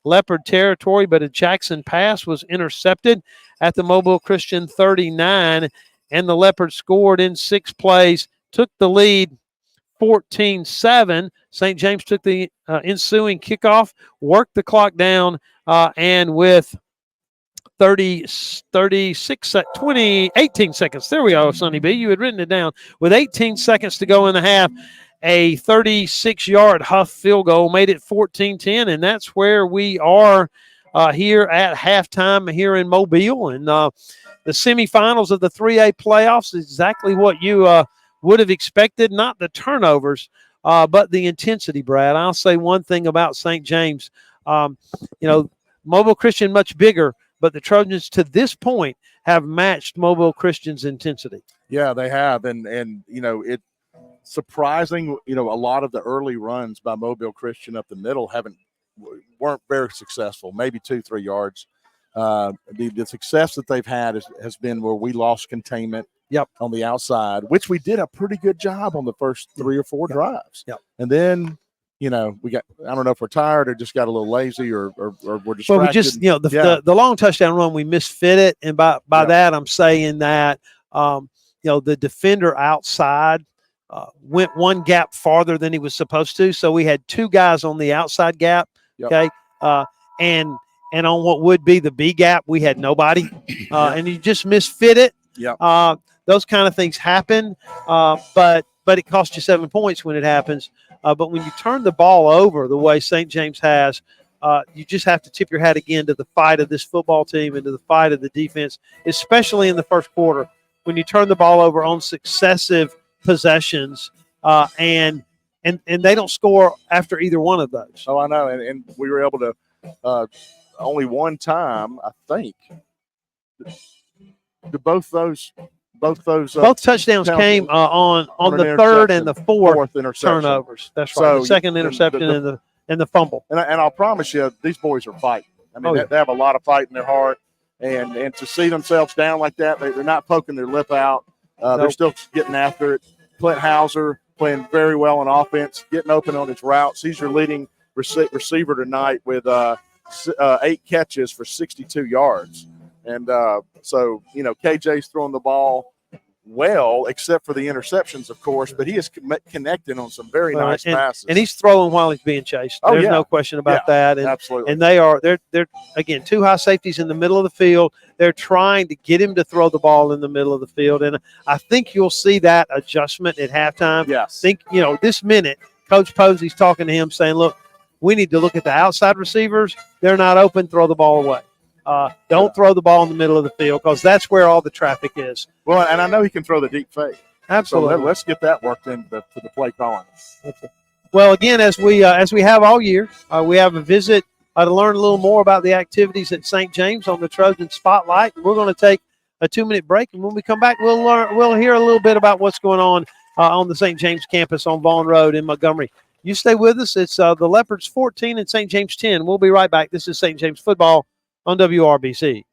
Leopard territory, but a Jackson pass was intercepted at the Mobile Christian 39, and the Leopards scored in 6 plays, took the lead 14-7. St. James took the ensuing kickoff, worked the clock down, and with 18 seconds. There we go, Sonny B. You had written it down. With 18 seconds to go in the half, a 36-yard Huff field goal made it 14-10, and that's where we are here at halftime here in Mobile. And the semifinals of the 3A playoffs is exactly what you would have expected, not the turnovers, but the intensity, Brad. I'll say one thing about St. James. Mobile Christian much bigger, but the Trojans to this point have matched Mobile Christian's intensity. Yeah, they have. And it surprising, a lot of the early runs by Mobile Christian up the middle weren't very successful, maybe 2-3 yards. The success that they've had has been where we lost containment, on the outside, which we did a pretty good job on the first 3 or 4 drives. And then, we got, I don't know if we're tired or just got a little lazy or we're distracted. Well, we just, the long touchdown run, we misfit it. And by that, I'm saying that, the defender outside went one gap farther than he was supposed to. So we had 2 guys on the outside gap. Okay. And on what would be the B gap, we had nobody. And you just misfit it. Those kind of things happen. But it costs you 7 points when it happens. But when you turn the ball over the way St. James has, you just have to tip your hat again to the fight of this football team and to the fight of the defense, especially in the first quarter when you turn the ball over on successive possessions and they don't score after either one of those. Oh, I know. And we were able to only one time, I think, both touchdowns came on the third and the fourth turnovers. That's right. The second interception and the fumble. And I'll promise you, these boys are fighting. I mean, they have a lot of fight in their heart, and to see themselves down like that, they're not poking their lip out. They're still getting after it. Clint Hauser playing very well on offense, getting open on his routes. He's your leading receiver tonight with 8 catches for 62 yards. And so, KJ's throwing the ball well, except for the interceptions, of course, but he is connecting on some very nice passes. And he's throwing while he's being chased. There's no question about that. And, absolutely. And they're again, 2 high safeties in the middle of the field. They're trying to get him to throw the ball in the middle of the field. And I think you'll see that adjustment at halftime. Yes. I think, this minute, Coach Posey's talking to him saying, look, we need to look at the outside receivers. They're not open. Throw the ball away. Don't throw the ball in the middle of the field because that's where all the traffic is. Well, and I know he can throw the deep fade. Absolutely. So let's get that worked into the play calling. Well, again, as we have all year, we have a visit to learn a little more about the activities at St. James on the Trojan Spotlight. We're going to take a 2-minute break, and when we come back, we'll hear a little bit about what's going on the St. James campus on Vaughn Road in Montgomery. You stay with us. It's the Leopards 14 and St. James 10. We'll be right back. This is St. James football on WRBC.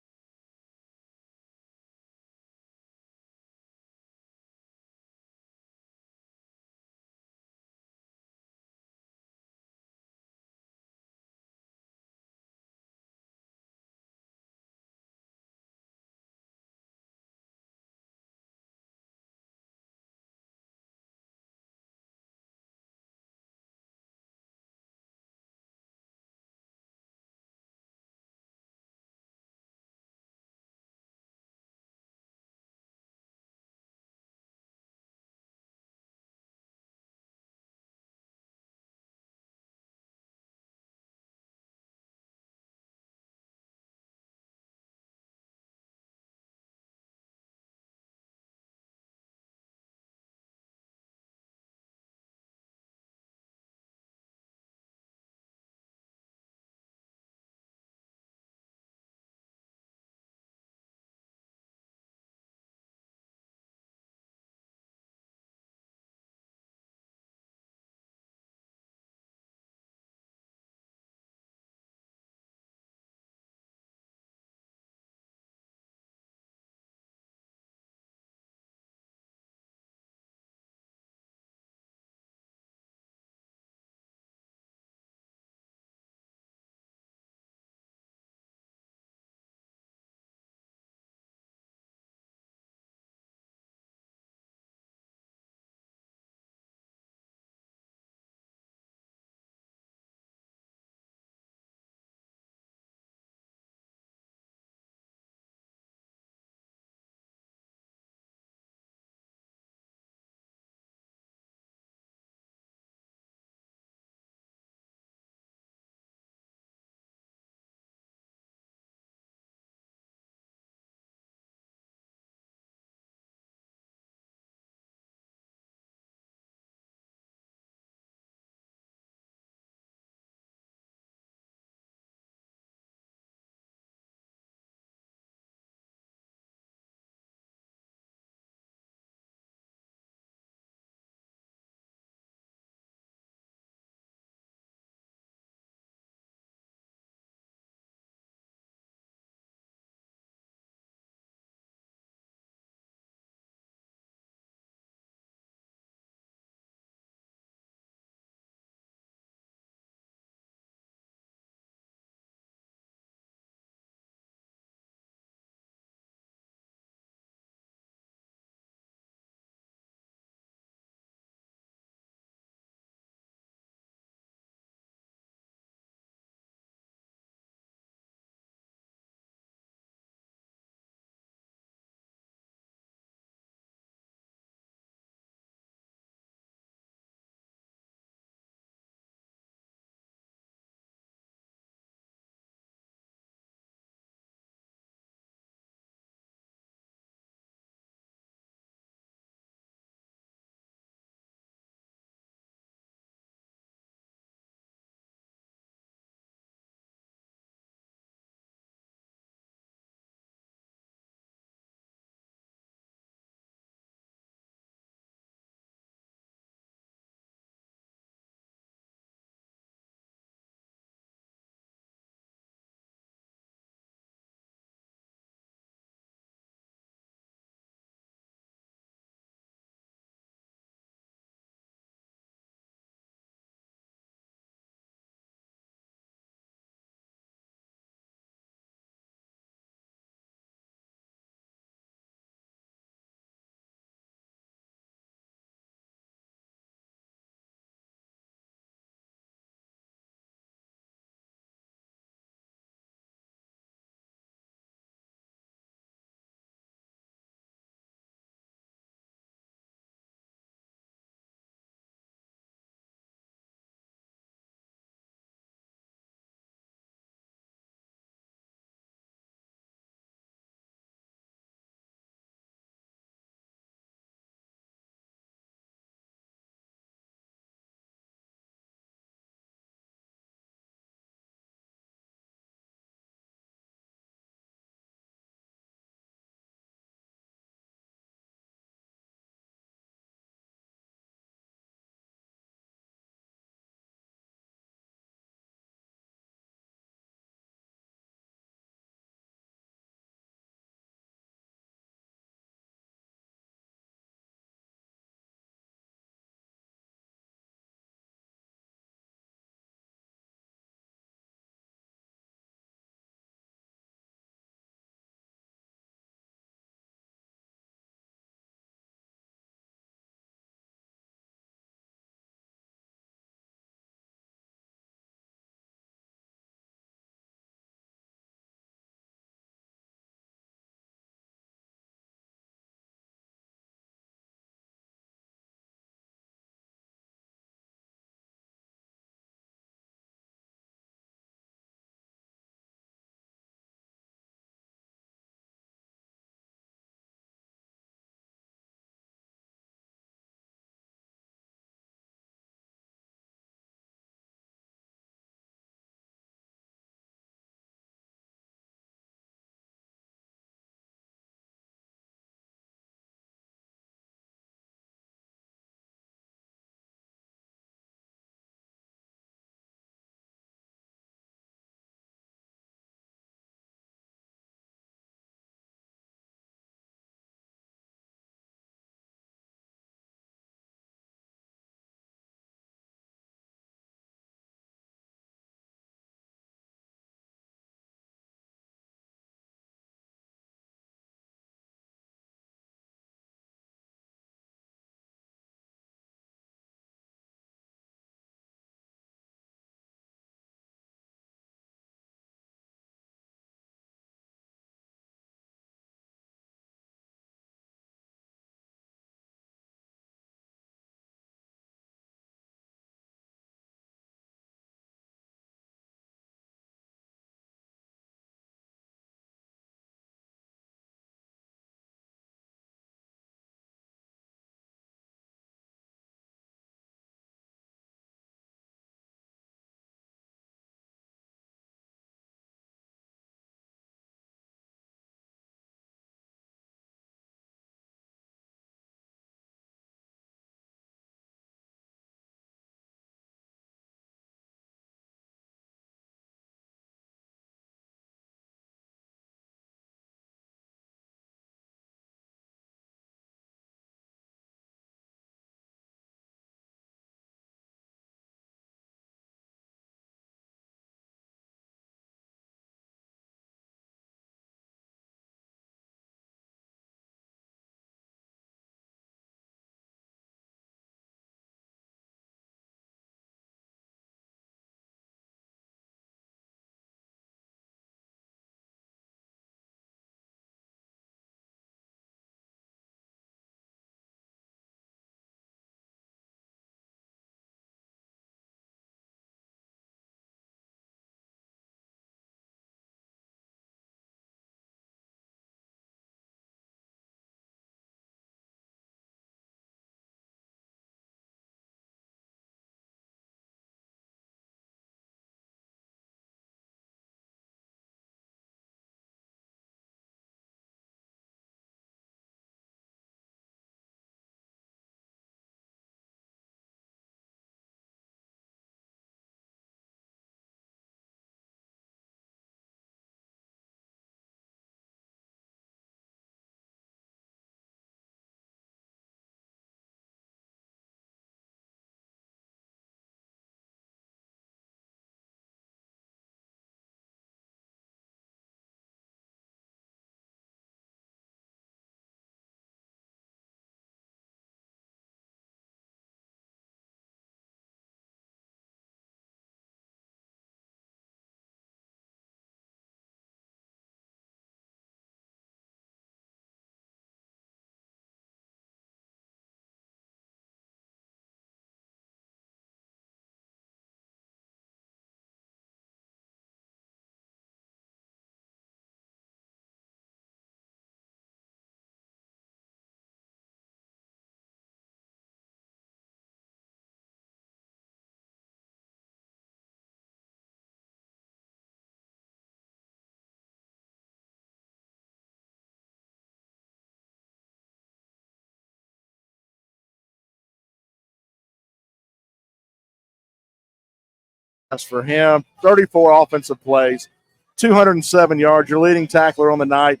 for him. 34 offensive plays, 207 yards. Your leading tackler on the night,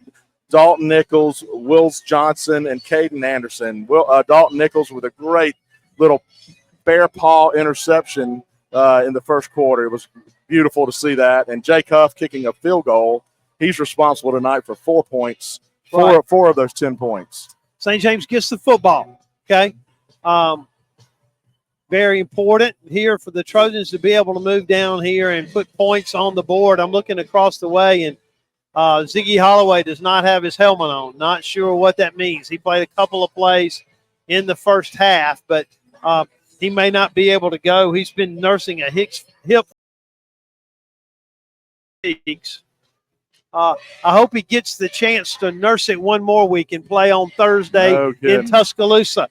Dalton Nichols, Wills Johnson, and Caden Anderson. Dalton Nichols with a great little bare paw interception in the first quarter. It was beautiful to see that. And Jake Huff kicking a field goal. He's responsible tonight for 4 points, four of those 10 points. St. James gets the football, okay? Very important here for the Trojans to be able to move down here and put points on the board. I'm looking across the way, and Ziggy Holloway does not have his helmet on. Not sure what that means. He played a couple of plays in the first half, but he may not be able to go. He's been nursing a hip. I hope he gets the chance to nurse it one more week and play on Thursday in Tuscaloosa.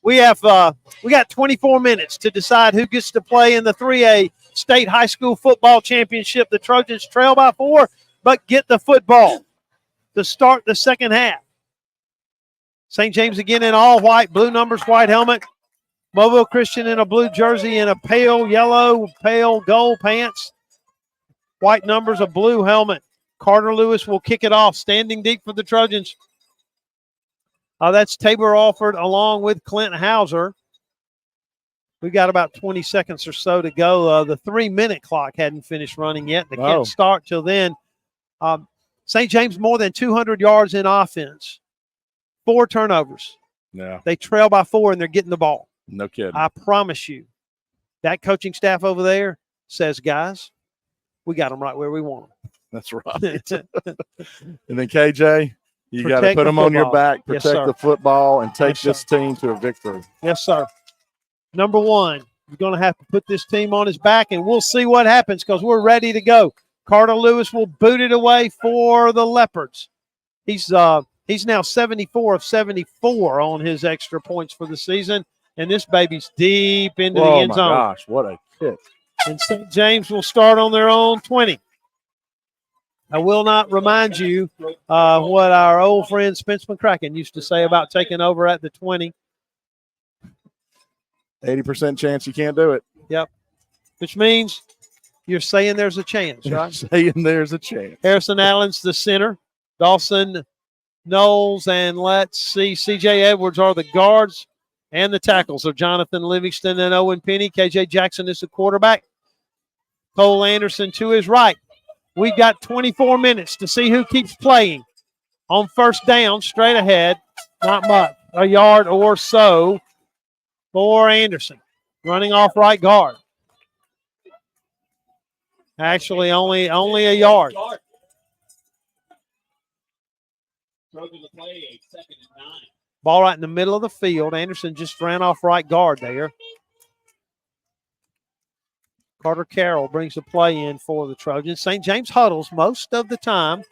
We got 24 minutes to decide who gets to play in the 3A State High School Football Championship. The Trojans trail by 4, but get the football to start the second half. St. James again in all white, blue numbers, white helmet. Mobile Christian in a blue jersey and a pale yellow, pale gold pants. White numbers, a blue helmet. Carter Lewis will kick it off, standing deep for the Trojans. That's Tabor Alford along with Clint Hauser. We've got about 20 seconds or so to go. The 3-minute clock hadn't finished running yet. They can't start till then. St. James more than 200 yards in offense. 4 turnovers. Yeah. They trail by 4, and they're getting the ball. No kidding. I promise you, that coaching staff over there says, guys, we got them right where we want them. That's right. And then, KJ, you got to put them on your back, protect the football, and take this team to a victory. Yes, sir. Number 1, you're going to have to put this team on his back, and we'll see what happens because we're ready to go. Carter Lewis will boot it away for the Leopards. He's now 74 of 74 on his extra points for the season, and this baby's deep into the end zone. Oh, my gosh, what a kick. And St. James will start on their own 20. I will not remind you what our old friend Spence McCracken used to say about taking over at the 20. 80% chance you can't do it. Yep. Which means you're saying there's a chance, right? Saying there's a chance. Harrison Allen's the center. Dawson Knowles and let's see, C.J. Edwards are the guards, and the tackles are Jonathan Livingston and Owen Penny. K.J. Jackson is the quarterback. Cole Anderson to his right. We've got 24 minutes to see who keeps playing. On first down, straight ahead, not much, a yard or so for Anderson. Running off right guard. Actually, only a yard. Ball right in the middle of the field. Anderson just ran off right guard there. Carter Carroll brings the play in for the Trojans. St. James huddles most of the time.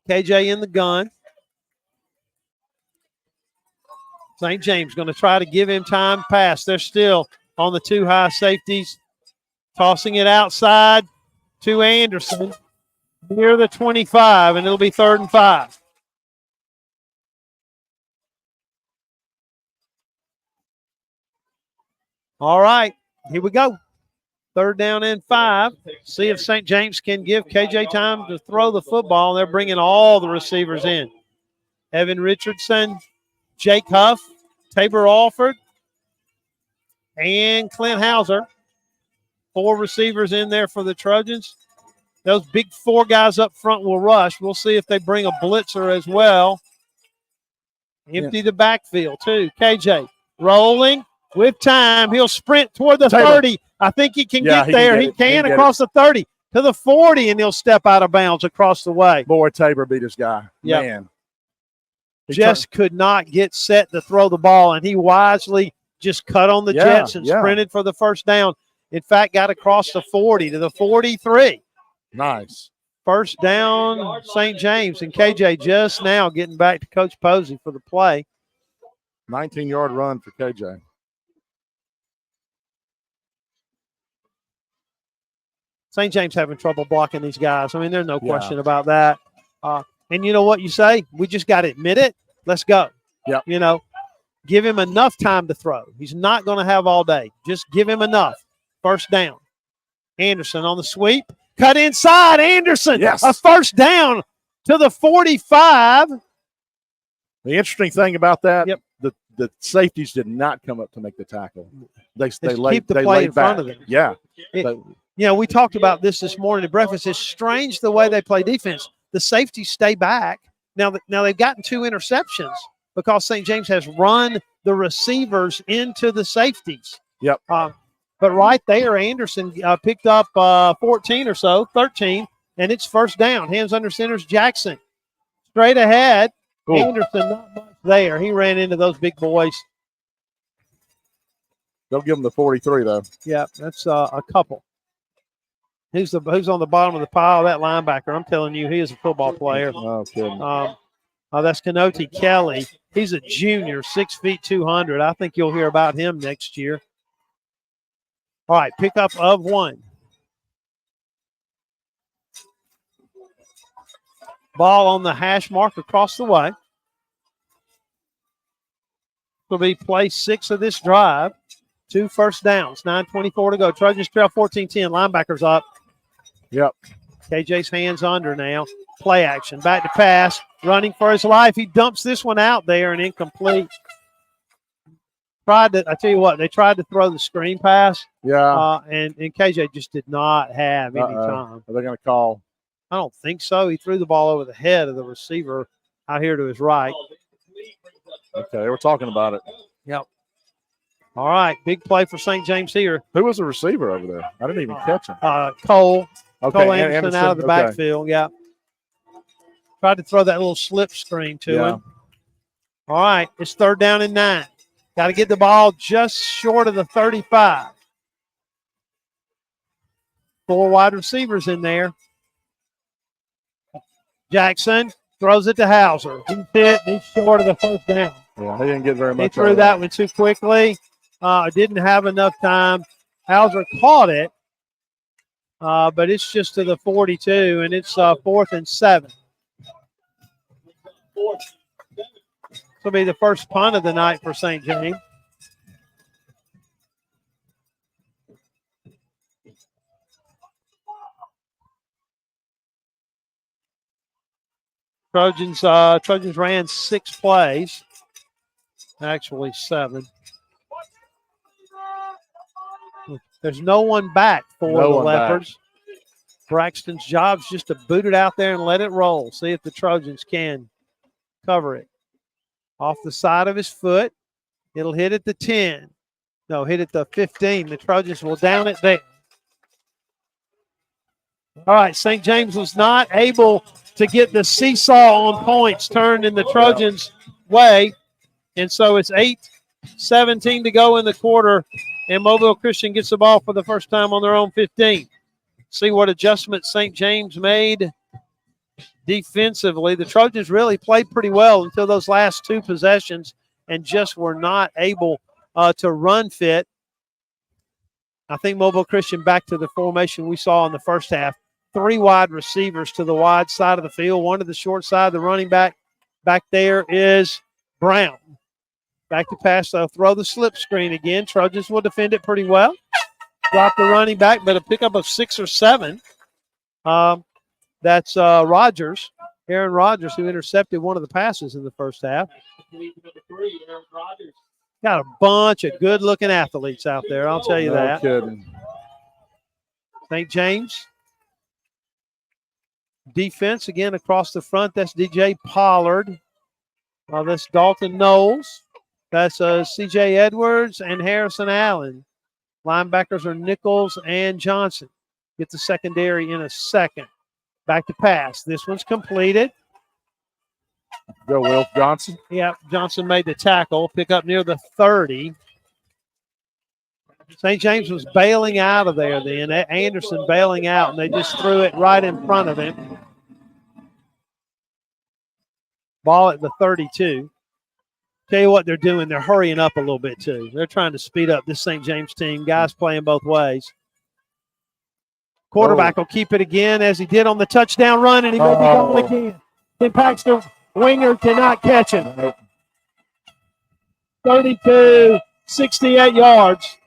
KJ in the gun. St. James going to try to give him time to pass. They're still on the 2 high safeties. Tossing it outside to Anderson near the 25, and it'll be 3rd and 5. All right. Here we go. 3rd down and 5. See if St. James can give KJ time to throw the football. They're bringing all the receivers in. Evan Richardson, Jake Huff, Tabor Alford, and Clint Hauser. 4 receivers in there for the Trojans. Those big 4 guys up front will rush. We'll see if they bring a blitzer as well. Empty the backfield, too. KJ rolling. With time, he'll sprint toward the 30. I think he can get there. He can across the 30 to the 40, and he'll step out of bounds across the way. Boy, Tabor beat his guy. Yep. Man. Just could not get set to throw the ball, and he wisely just cut on the jets and sprinted for the first down. In fact, got across the 40 to the 43. Nice. First down, St. James, and KJ just now getting back to Coach Posey for the play. 19-yard run for KJ. St. James having trouble blocking these guys. I mean, there's no question about that. And you know what you say? We just got to admit it. Let's go. Yep. Give him enough time to throw. He's not going to have all day. Just give him enough. First down. Anderson on the sweep. Cut inside. Anderson. Yes. A first down to the 45. The interesting thing about that, Yep. the safeties did not come up to make the tackle. They keep the play in front of them. Yeah. We talked about this morning at breakfast. It's strange the way they play defense. The safeties stay back. Now they've gotten 2 interceptions because St. James has run the receivers into the safeties. Yep. But right there, Anderson picked up 14 or so, 13, and it's first down. Hands under centers, Jackson. Straight ahead. Ooh. Anderson, not much there. He ran into those big boys. Don't give him the 43, though. Yeah, that's a couple. Who's on the bottom of the pile? That linebacker. I'm telling you, he is a football player. Oh, kidding. That's Kenote Kelly. He's a junior, 6 feet 200. I think you'll hear about him next year. All right, pickup of 1. Ball on the hash mark across the way. Will be play 6 of this drive. 2 first downs, 9:24 to go. Trojans trail 14-10. Linebackers up. Yep. KJ's hands under now. Play action. Back to pass. Running for his life. He dumps this one out there and incomplete. I tell you what, they tried to throw the screen pass. Yeah. And KJ just did not have any time. Are they going to call? I don't think so. He threw the ball over the head of the receiver out here to his right. Okay, they were talking about it. Yep. All right, big play for St. James here. Who was the receiver over there? I didn't even catch him. Cole. Okay, Cole Anderson out of the backfield, yeah. Tried to throw that little slip screen to him. All right, it's 3rd down and 9. Got to get the ball just short of the 35. 4 wide receivers in there. Jackson throws it to Hauser. He's hit. He's short of the first down. Yeah, he didn't get very much. He threw that one too quickly. Didn't have enough time. Hauser caught it, but it's just to the 42, and it's 4th and 7. This will be the first punt of the night for St. James. Trojans ran 6 plays, actually 7. There's no one back for the Leopards. Braxton's job's just to boot it out there and let it roll. See if the Trojans can cover it. Off the side of his foot. It'll hit at the 10. No, hit at the 15. The Trojans will down it there. All right, St. James was not able to get the seesaw on points turned in the Trojans' way. And so it's 8:17 to go in the quarter, and Mobile Christian gets the ball for the first time on their own 15. See what adjustments St. James made defensively. The Trojans really played pretty well until those last 2 possessions and just were not able to run fit. I think Mobile Christian back to the formation we saw in the first half. 3 wide receivers to the wide side of the field, 1 to the short side. The running back there is Brown. Back to pass, they'll throw the slip screen again. Trojans will defend it pretty well. Drop the running back, but a pickup of 6 or 7. That's Rogers, Aaron Rodgers, who intercepted one of the passes in the first half. Got a bunch of good-looking athletes out there, I'll tell you that. Kidding. St. James. Defense, again, across the front. That's DJ Pollard. That's Dalton Knowles. That's C.J. Edwards and Harrison Allen. Linebackers are Nichols and Johnson. Get the secondary in a second. Back to pass. This one's completed. Go, Will Johnson. Yep, Johnson made the tackle. Pick up near the 30. St. James was bailing out of there then. Anderson bailing out, and they just threw it right in front of him. Ball at the 32. Tell you what they're doing. They're hurrying up a little bit, too. They're trying to speed up this St. James team. Guys playing both ways. Quarterback will keep it again as he did on the touchdown run, and he may be going again. Impacts the winger, cannot catch him. 32, 68 yards.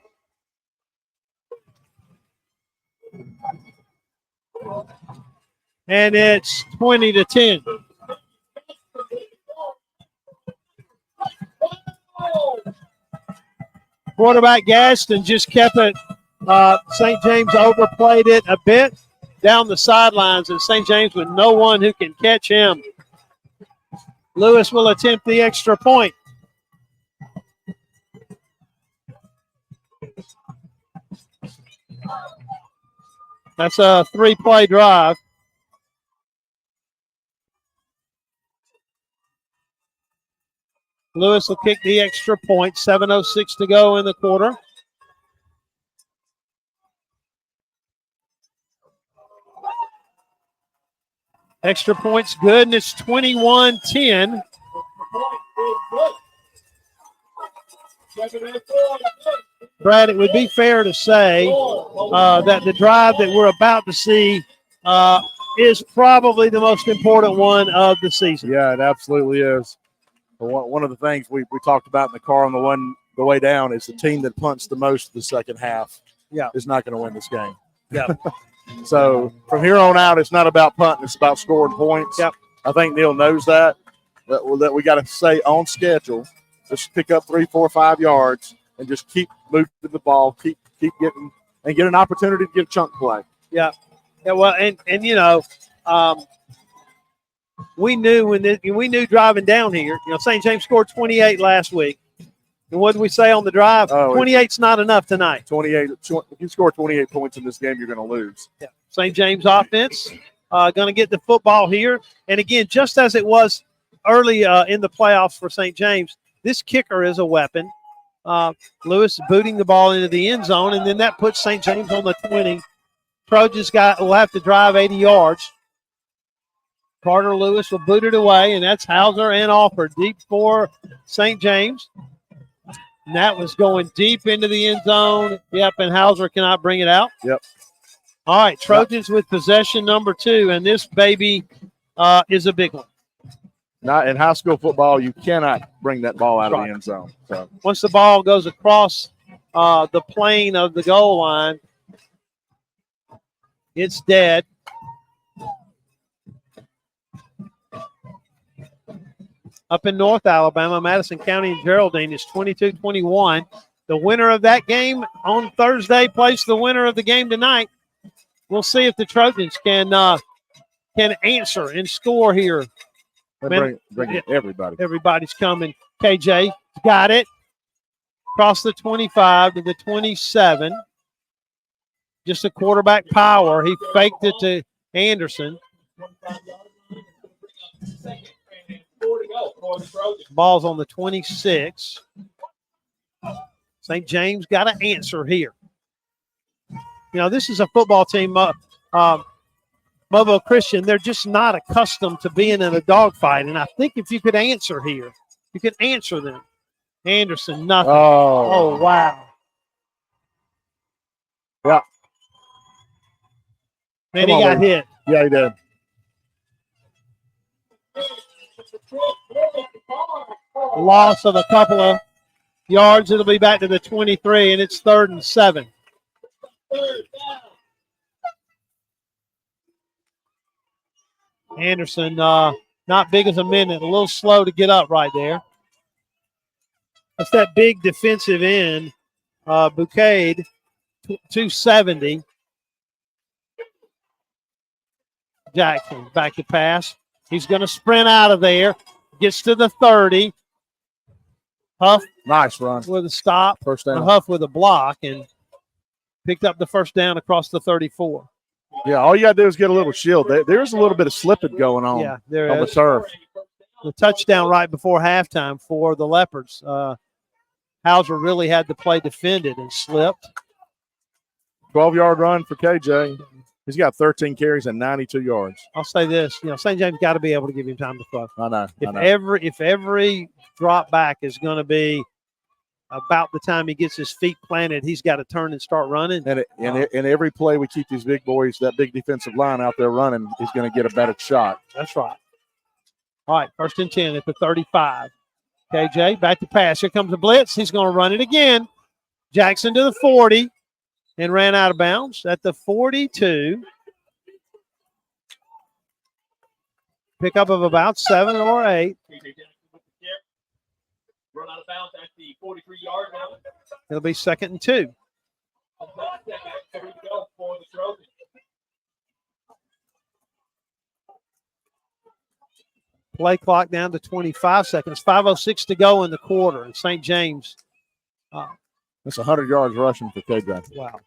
And it's 20-10. Quarterback Gaston just kept it. St. James overplayed it a bit down the sidelines, and St. James with no one who can catch him. Lewis will attempt the extra point. That's a 3-play drive. Lewis will kick the extra point. 7:06 to go in the quarter. Extra point's good, and it's 21-10. Brad, it would be fair to say that the drive that we're about to see is probably the most important one of the season. Yeah, it absolutely is. One of the things we talked about in the car on the way down is the team that punts the most the second half is not going to win this game. Yeah. So from here on out, it's not about punting; it's about scoring points. Yep. I think Neil knows that we got to stay on schedule, just pick up 3, 4, 5 yards, and just keep moving the ball, keep getting, and get an opportunity to get a chunk play. Yeah. Yeah. Well, and you know. We knew driving down here. You know, St. James scored 28 last week. And what did we say on the drive? 28's not enough tonight. 28. If you score 28 points in this game, you're going to lose. Yeah. St. James offense going to get the football here. And again, just as it was early in the playoffs for St. James, this kicker is a weapon. Lewis booting the ball into the end zone, and then that puts St. James on the 20. Trojans will have to drive 80 yards. Carter Lewis will boot it away, and that's Hauser and Alford deep for St. James. And that was going deep into the end zone. Yep, and Hauser cannot bring it out. Yep. All right, Trojans with possession number 2, and this baby is a big one. Not in high school football, you cannot bring that ball out of the end zone. So once the ball goes across the plane of the goal line, it's dead. Up in North Alabama, Madison County and Geraldine is 22-21. The winner of that game on Thursday plays the winner of the game tonight. We'll see if the Trojans can answer and score here. Bring everybody. Everybody's coming. KJ got it. Across the 25 to the 27. Just a quarterback power. He faked it to Anderson. Ball's on the 26. St. James got an answer here. You know, this is a football team, Mobile Christian. They're just not accustomed to being in a dogfight. And I think if you could answer here, you could answer them. Anderson, nothing. Oh wow. Yeah. And he got hit. Yeah, he did. Loss of a couple of yards. It'll be back to the 23, and it's 3rd and 7. Anderson, not big as a minute, a little slow to get up right there. That's that big defensive end, Bouquet, 270. Jackson back to pass. He's going to sprint out of there. Gets to the 30. Huff. Nice run. With a stop. First down. Huff with a block and picked up the first down across the 34. Yeah, all you got to do is get a little shield. There's a little bit of slipping going on. Yeah, there on is. The turf. The touchdown right before halftime for the Leopards. Hauser really had the play defended and slipped. 12-yard run for KJ. He's got 13 carries and 92 yards. I'll say this, you know, St. James got to be able to give him time to throw. I know. If every drop back is going to be about the time he gets his feet planted, he's got to turn and start running. And in every play we keep these big boys, that big defensive line out there running, he's going to get a better shot. That's right. All right, 1st and 10 at the 35. KJ back to pass. Here comes the blitz. He's going to run it again. Jackson to the 40 and ran out of bounds at the 42. Pickup of about 7 or 8. Run out of bounds at the 43-yard line. It'll be 2nd and 2. Here we go for the Trojans. Play clock down to 25 seconds. 5:06 to go in the quarter. And St. James. That's 100 yards rushing for KJ. Wow.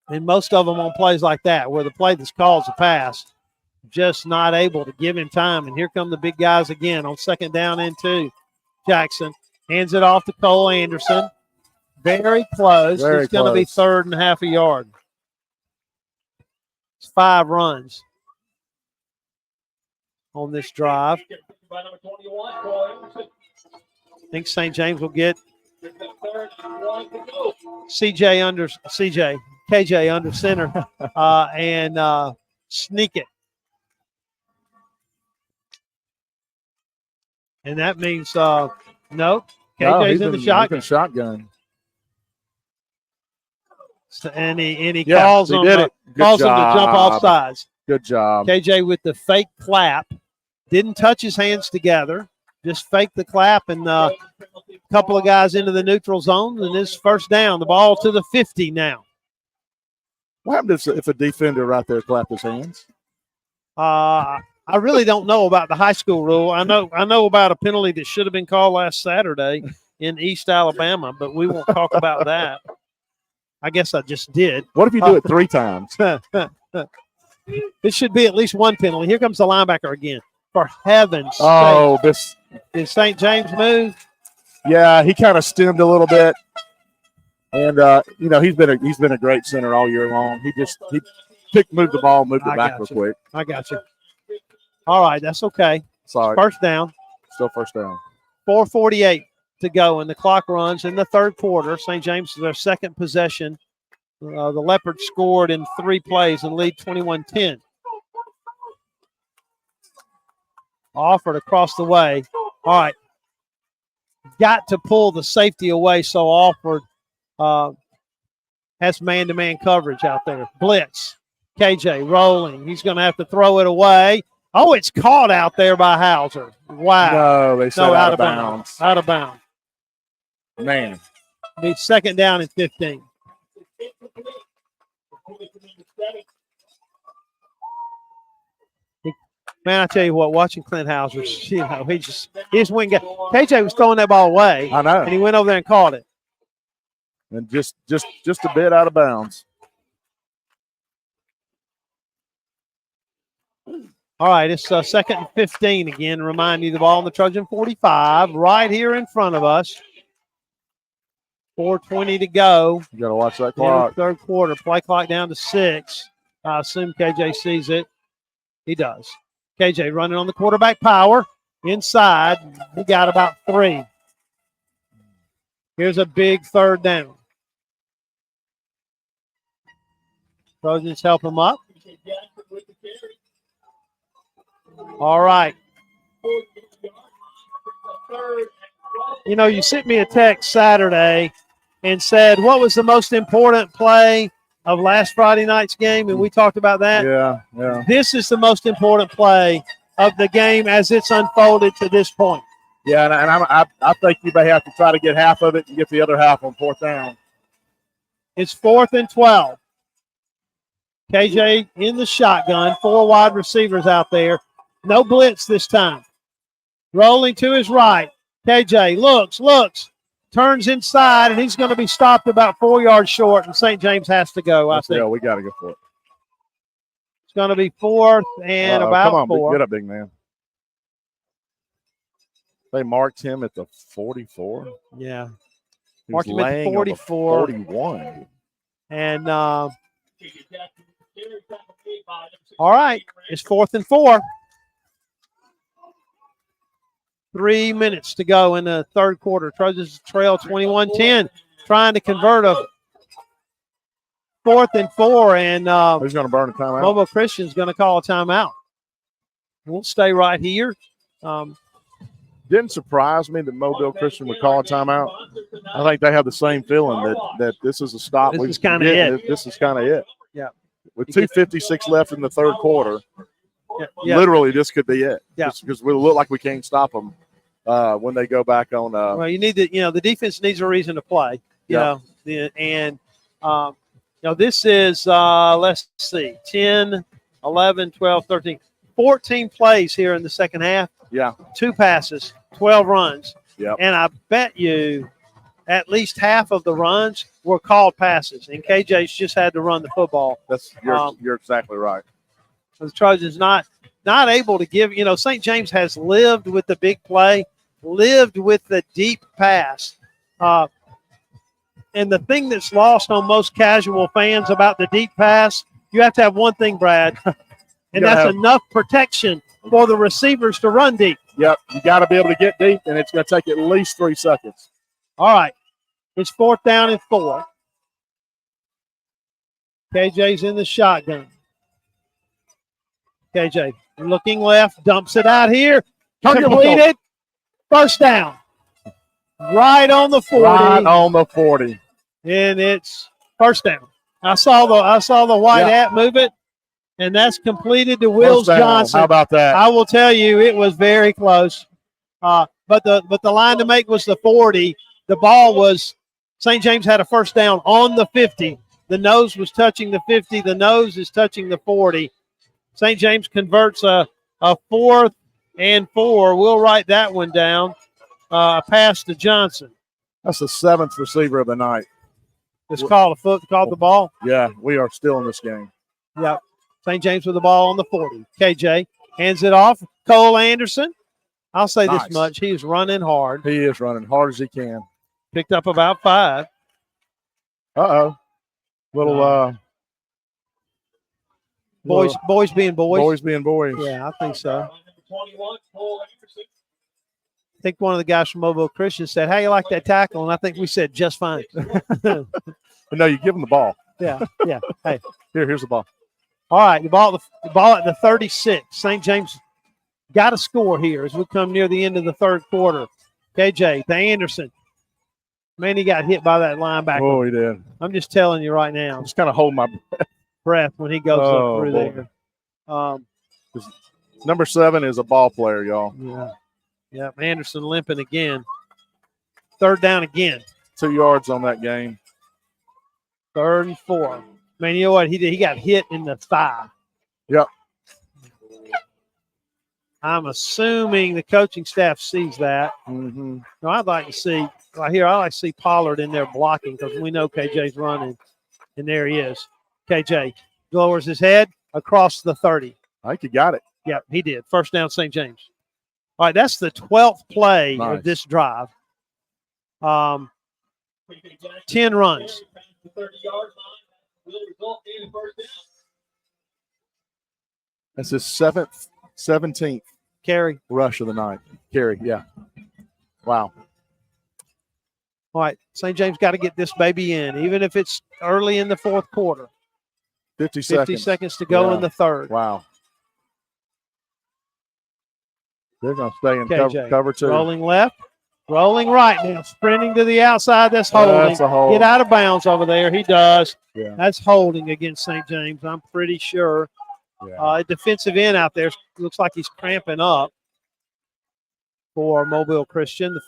And most of them on plays like that, where the play that's called is a pass, just not able to give him time. And here come the big guys again on 2nd down and 2. Jackson hands it off to Cole Anderson. Very close. Very it's going to be 3rd and half a yard. It's 5 runs on this drive. By number 21, Cole Anderson. I think St. James will get This is the 3rd and 1 to go. KJ under center and sneak it. And that means no. KJ's in the shotgun. Shotgun. And he calls them to jump off sides. Good job. KJ with the fake clap. Didn't touch his hands together. Just faked the clap and a couple of guys into the neutral zone. And it's 1st down. The ball to the 50 now. What happens if a defender right there clapped his hands? I really don't know about the high school rule. I know about a penalty that should have been called last Saturday in East Alabama, but we won't talk about that. I guess I just did. What if you do it 3 times? It should be at least 1 penalty. Here comes the linebacker again. For heaven's sake. Did St. James move? Yeah, he kind of stemmed a little bit. And he's been a great center all year long. He moved the ball, moved it back real quick. I got you. All right, that's okay. Sorry. 1st down. Still 1st down. 4:48 to go, and the clock runs in the 3rd quarter. St. James is their 2nd possession. The Leopards scored in 3 plays and lead 21-10. Offered across the way. All right. Got to pull the safety away, so Alford has man-to-man coverage out there. Blitz. KJ rolling. He's going to have to throw it away. Oh, it's caught out there by Hauser. Wow. No, they said out of bounds. Out of bounds. Man. Needs 2nd down and 15. Man, I tell you what, watching Clint Hauser, he just went. KJ was throwing that ball away. I know. And he went over there and caught it. And just a bit out of bounds. All right, it's 2nd and 15 again. Remind you, the ball on the Trojan 45 right here in front of us. 4:20 to go. You got to watch that clock. 3rd quarter. Play clock down to 6. I assume KJ sees it. He does. KJ running on the quarterback power. Inside. He got about 3. Here's a big 3rd down. Trojans help him up. All right. You sent me a text Saturday and said, what was the most important play of last Friday night's game? And we talked about that. Yeah. This is the most important play of the game as it's unfolded to this point. Yeah, and I think you may have to try to get half of it and get the other half on 4th down. It's 4th and 12. KJ in the shotgun, 4 wide receivers out there. No blitz this time. Rolling to his right. KJ looks, turns inside, and he's going to be stopped about 4 yards short, and St. James has to go, I think. Yeah, we got to go for it. It's going to be 4th and about come on, 4. Get up, big man. They marked him at the 44. Yeah. Marked him at the 44. 41. And all right, it's 4th and 4. 3 minutes to go in the 3rd quarter. Trojans trail 21-10, trying to convert a 4th and 4. And who's going to burn a timeout? Mobile Christian's going to call a timeout. We'll stay right here. Didn't surprise me that Mobile Christian would call a timeout. I think they have the same feeling that this is a stop. This is kind of it. This is kind of it. Yeah. With 2:56 left in the 3rd quarter. Yeah. Literally, this could be it. Yeah. Because we look like we can't stop them when they go back on. Well, you need to, the defense needs a reason to play. And this is, let's see, 10, 11, 12, 13, 14 plays here in the second half. Yeah. 2 passes, 12 runs. Yep. And I bet you at least half of the runs were called passes, and KJ's just had to run the football. You're exactly right. So the Trojans not able to give, St. James has lived with the big play, lived with the deep pass. And the thing that's lost on most casual fans about the deep pass, you have to have one thing, Brad, and that's enough protection for the receivers to run deep. Yep, you got to be able to get deep, and it's going to take at least 3 seconds. All right, it's 4th down and 4. KJ's in the shotgun. KJ looking left, dumps it out here. Completed. First down. Right on the 40. Right on the 40. And it's first down. I saw the white hat move it, and that's completed to Wills Johnson. How about that? I will tell you, it was very close. But the line to make was the 40. The ball was St. James had a first down on the 50. The nose was touching the 50. The nose is touching the 40. St. James converts a 4th and 4. We'll write that one down. A pass to Johnson. That's the 7th receiver of the night. It's called the ball. Yeah, we are still in this game. Yep. St. James with the ball on the 40. KJ hands it off. Cole Anderson. I'll say this much. He is running hard. He is running hard as he can. Picked up about 5. Uh-oh. Boys being boys. Boys being boys. Yeah, I think so. I think one of the guys from Mobile Christian said, "How you like that tackle?" And I think we said, "Just fine." No, you give him the ball. Yeah. Hey, here's the ball. All right, the ball at the 36. St. James got to score here as we come near the end of the third quarter. KJ to Anderson. Man, he got hit by that linebacker. Oh, he did. I'm just telling you right now. I'm just kind of holding my breath when he goes up through there. Number 7 is a ball player, y'all. Yeah. Anderson limping again. 3rd down again. 2 yards on that game. 3rd and 4. Man, you know what he did? He got hit in the thigh. Yep. I'm assuming the coaching staff sees that. Mm-hmm. No, I'd like to see right here. I like to see Pollard in there blocking because we know KJ's running, and there he is. KJ lowers his head across the 30. I think he got it. Yep, he did. First down, St. James. All right, that's the 12th play of this drive. 10 runs. That's his 17th carry rush of the night. Carry, yeah. Wow. All right, St. James got to get this baby in, even if it's early in the fourth quarter. 50 seconds to go in the third. Wow. They're going to stay in cover 2. Rolling left, rolling right now, sprinting to the outside. That's holding. That's a hold. Get out of bounds over there. He does. Yeah. That's holding against St. James, I'm pretty sure. Yeah. Defensive end out there looks like he's cramping up for Mobile Christian.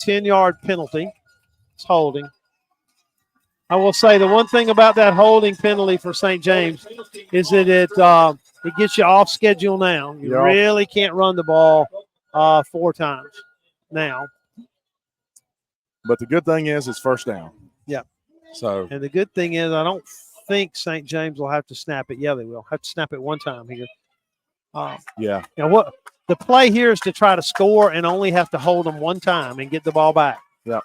10-yard penalty. It's holding. I will say the one thing about that holding penalty for St. James is that it gets you off schedule now. You really can't run the ball 4 times now. But the good thing is it's first down. Yeah. So. And the good thing is I don't think St. James will have to snap it. Yeah, they will have to snap it one time here. Yeah. Now what the play here is to try to score and only have to hold them one time and get the ball back. Yeah.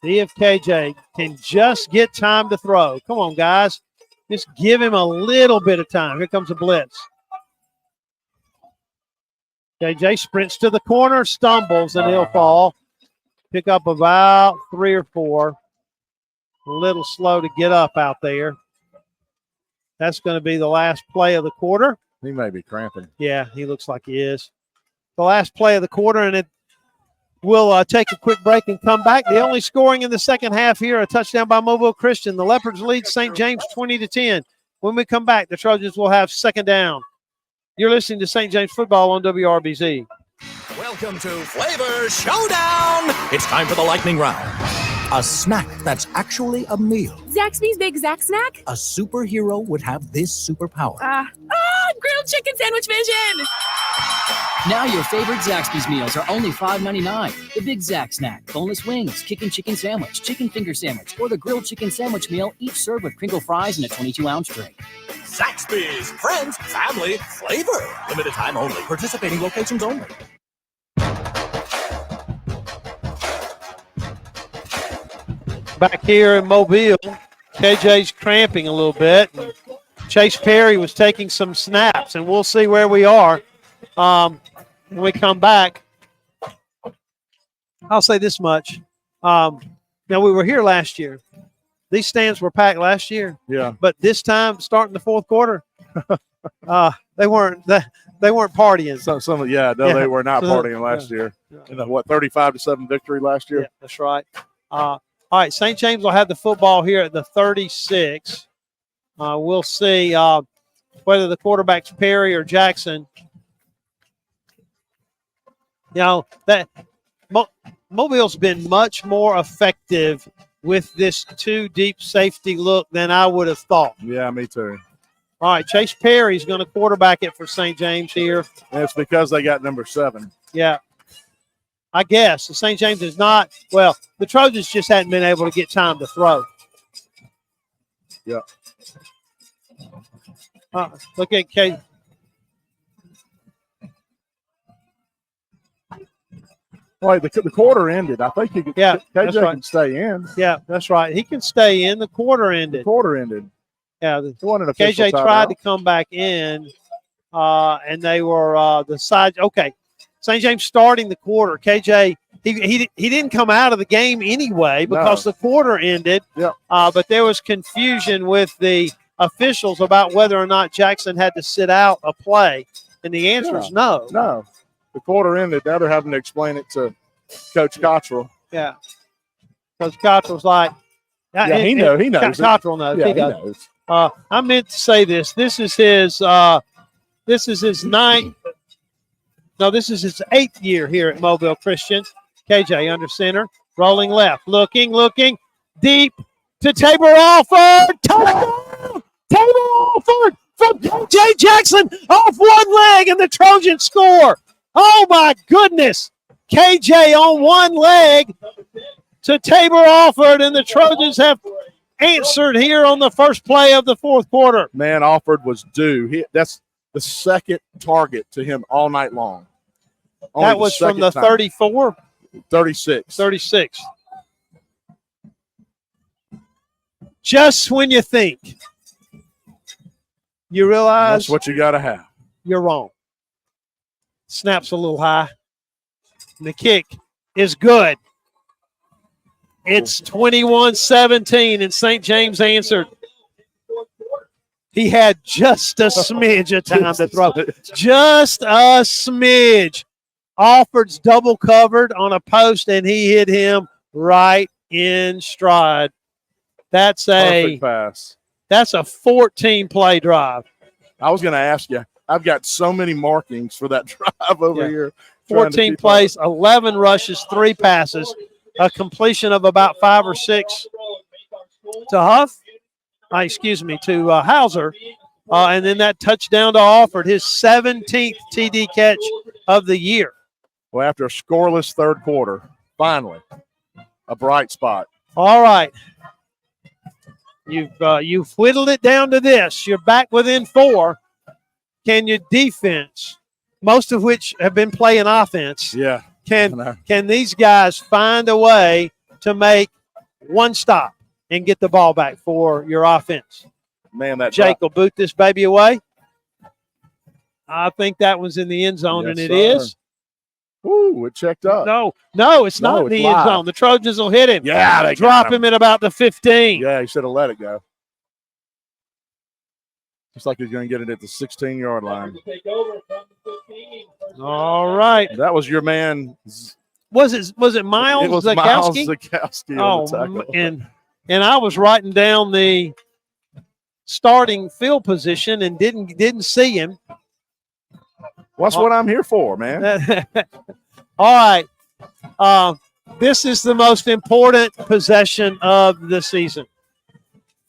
See if KJ can just get time to throw. Come on, guys. Just give him a little bit of time. Here comes a blitz. KJ sprints to the corner, stumbles, and he'll fall. Pick up about 3 or 4. A little slow to get up out there. That's going to be the last play of the quarter. He may be cramping. Yeah, he looks like he is. The last play of the quarter, and we'll take a quick break and come back. The only scoring in the second half here, a touchdown by Mobile Christian. The Leopards lead St. James 20-10. When we come back, the Trojans will have second down. You're listening to St. James Football on WRBZ. Welcome to Flavor Showdown. It's time for the lightning round. A snack that's actually a meal. Zaxby's Big Zax Snack? A superhero would have this superpower. Grilled chicken sandwich vision! Now your favorite Zaxby's meals are only $5.99. The Big Zax Snack, boneless wings, chicken sandwich, chicken finger sandwich, or the grilled chicken sandwich meal, each served with crinkle fries and a 22-ounce drink. Zaxby's, friends, family, flavor. Limited time only. Participating locations only. Back here in Mobile, KJ's cramping a little bit. And Chase Perry was taking some snaps, and we'll see where we are when we come back. I'll say this much. Now, we were here last year. These stands were packed last year. Yeah. But this time, starting the fourth quarter, they weren't partying. They were not partying last year. In the 35-7 victory last year. Yeah, that's right. All right, St. James will have the football here at the 36. We'll see whether the quarterback's Perry or Jackson. You know, that Mobile's been much more effective with this two deep safety look than I would have thought. Yeah, me too. All right, Chase Perry's going to quarterback it for St. James here. And it's because they got number 7. Yeah. I guess the St. James is not. Well, the Trojans just hadn't been able to get time to throw. Yeah. Look at Kate. Right, the quarter ended. I think KJ can stay in. Yeah, that's right. He can stay in. The quarter ended. Yeah, KJ tried to come back in, and they were the side. Okay, St. James starting the quarter. KJ, he didn't come out of the game anyway because the quarter ended. Yeah. But there was confusion with the officials about whether or not Jackson had to sit out a play, and the answer is no. No, the quarter ended. Now they're having to explain it to Coach Cottrell. Yeah, Coach Cottrell's like, he knows. Cottrell knows. Yeah, he knows. I meant to say this. This is his 9th. No, this is his 8th year here at Mobile Christian. KJ under center, rolling left, looking deep to Tabor Alford. Touchdown! Tabor Alford from KJ Jackson off one leg, and the Trojans score. Oh my goodness! KJ on one leg to Tabor Alford, and the Trojans have answered here on the first play of the fourth quarter. Man, Alford was due. That's the second target to him all night long. That was from the 34? 36. Just when you think you realize that's what you got to have, you're wrong. Snaps a little high. And the kick is good. It's 21-17, and St. James answered. He had just a smidge of time to throw. Just a smidge. Alford's double covered on a post, and he hit him right in stride. That's perfect pass. That's a 14-play drive. I was going to ask you. I've got so many markings for that drive over here. 14 plays, 11 rushes, 3 passes, a completion of about 5 or 6 to Huff. To Hauser. And then that touchdown to Alford, his 17th TD catch of the year. Well, after a scoreless third quarter, finally, a bright spot. All right. You've whittled it down to this. You're back within 4. Can your defense, most of which have been playing offense, can these guys find a way to make one stop and get the ball back for your offense? Man, that Jake will boot this baby away. I think that was in the end zone, and it is. Ooh, it checked up. No, it's not in the end zone. The Trojans will hit him. Yeah, they drop him at about the 15. Yeah, he should have let it go. Looks like he's going to get it at the 16-yard line. All right. That was your man. Was it Miles Zakowski? It was Miles Zakowski. And I was writing down the starting field position and didn't see him. What's what I'm here for, man? All right. This is the most important possession of the season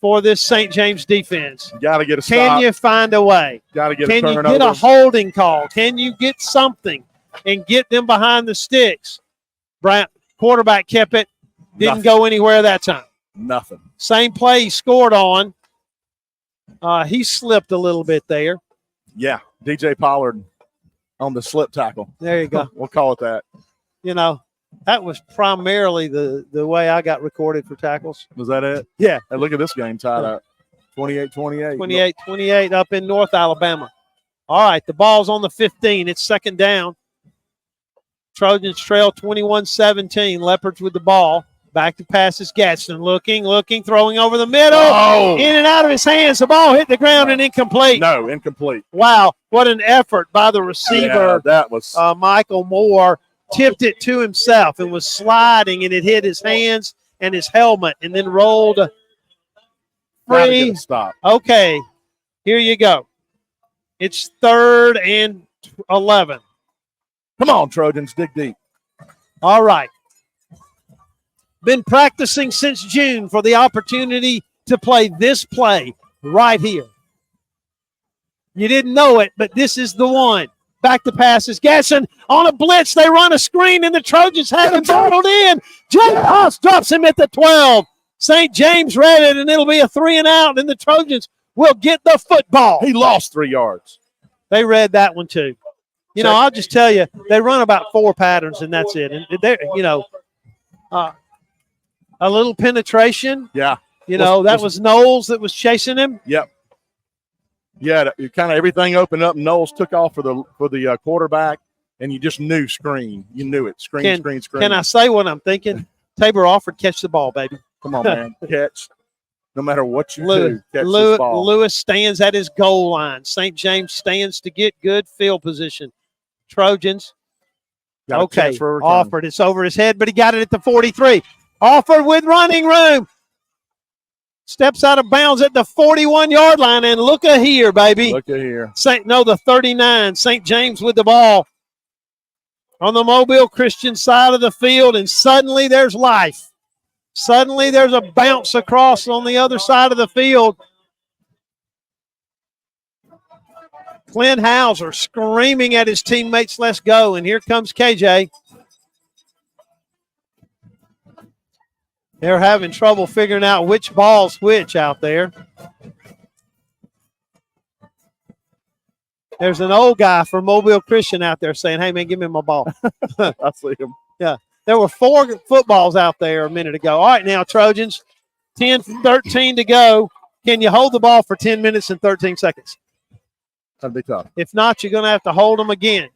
for this St. James defense. You got to get a stop. Can you find a way? Got to get Can a you turnover. get a holding call? Can you get something and get them behind the sticks? Quarterback kept it. Didn't go anywhere that time. Nothing. Same play he scored on. He slipped a little bit there. Yeah, DJ Pollard on the slip tackle. There you go. We'll call it that. You know, that was primarily the way I got recorded for tackles. Was that it? Yeah. Hey, look at this game tied up. 28-28. 28-28 up in North Alabama. All right, the ball's on the 15. It's second down. Trojans trail 21-17. Leopards with the ball. Back to passes. Gadsden looking, throwing over the middle. Oh. In and out of his hands. The ball hit the ground and incomplete. No, incomplete. Wow, what an effort by the receiver. Yeah, that was Michael Moore. Tipped it to himself and was sliding, and it hit his hands and his helmet and then rolled free. Stop. Okay, here you go. It's 3rd and 11. Come on, Trojans, dig deep. All right. Been practicing since June for the opportunity to play this play right here. You didn't know it, but this is the one. Back to passes. Gasson on a blitz. They run a screen, and the Trojans have him bottled in. Jay Haas drops him at the 12. St. James read it, and it'll be a 3 and out, and the Trojans will get the football. He lost 3 yards. They read that one too. You know, I'll just tell you, they run about 4 patterns, and that's it. And they're, a little penetration. Yeah. That was Knowles that was chasing him. Yep. Yeah, kind of everything opened up. Knowles took off for the quarterback, and you just knew screen. You knew it. Screen. Can I say what I'm thinking? Tabor offered catch the ball, baby. Come on, man. Catch. No matter what you do, catch this ball. Lewis stands at his goal line. St. James stands to get good field position. Trojans. Okay, offered. It's over his head, but he got it at the 43. Offered with running room. Steps out of bounds at the 41-yard line, and look at here, baby. Look at here. The 39. St. James with the ball on the Mobile Christian side of the field, and suddenly there's life. Suddenly there's a bounce across on the other side of the field. Clint Hauser screaming at his teammates, let's go, and here comes KJ. They're having trouble figuring out which ball's which out there. There's an old guy from Mobile Christian out there saying, hey, man, give me my ball. I see him. Yeah. There were 4 footballs out there a minute ago. All right, now, Trojans, 10-13 to go. Can you hold the ball for 10 minutes and 13 seconds? That'd be tough. If not, you're going to have to hold them again.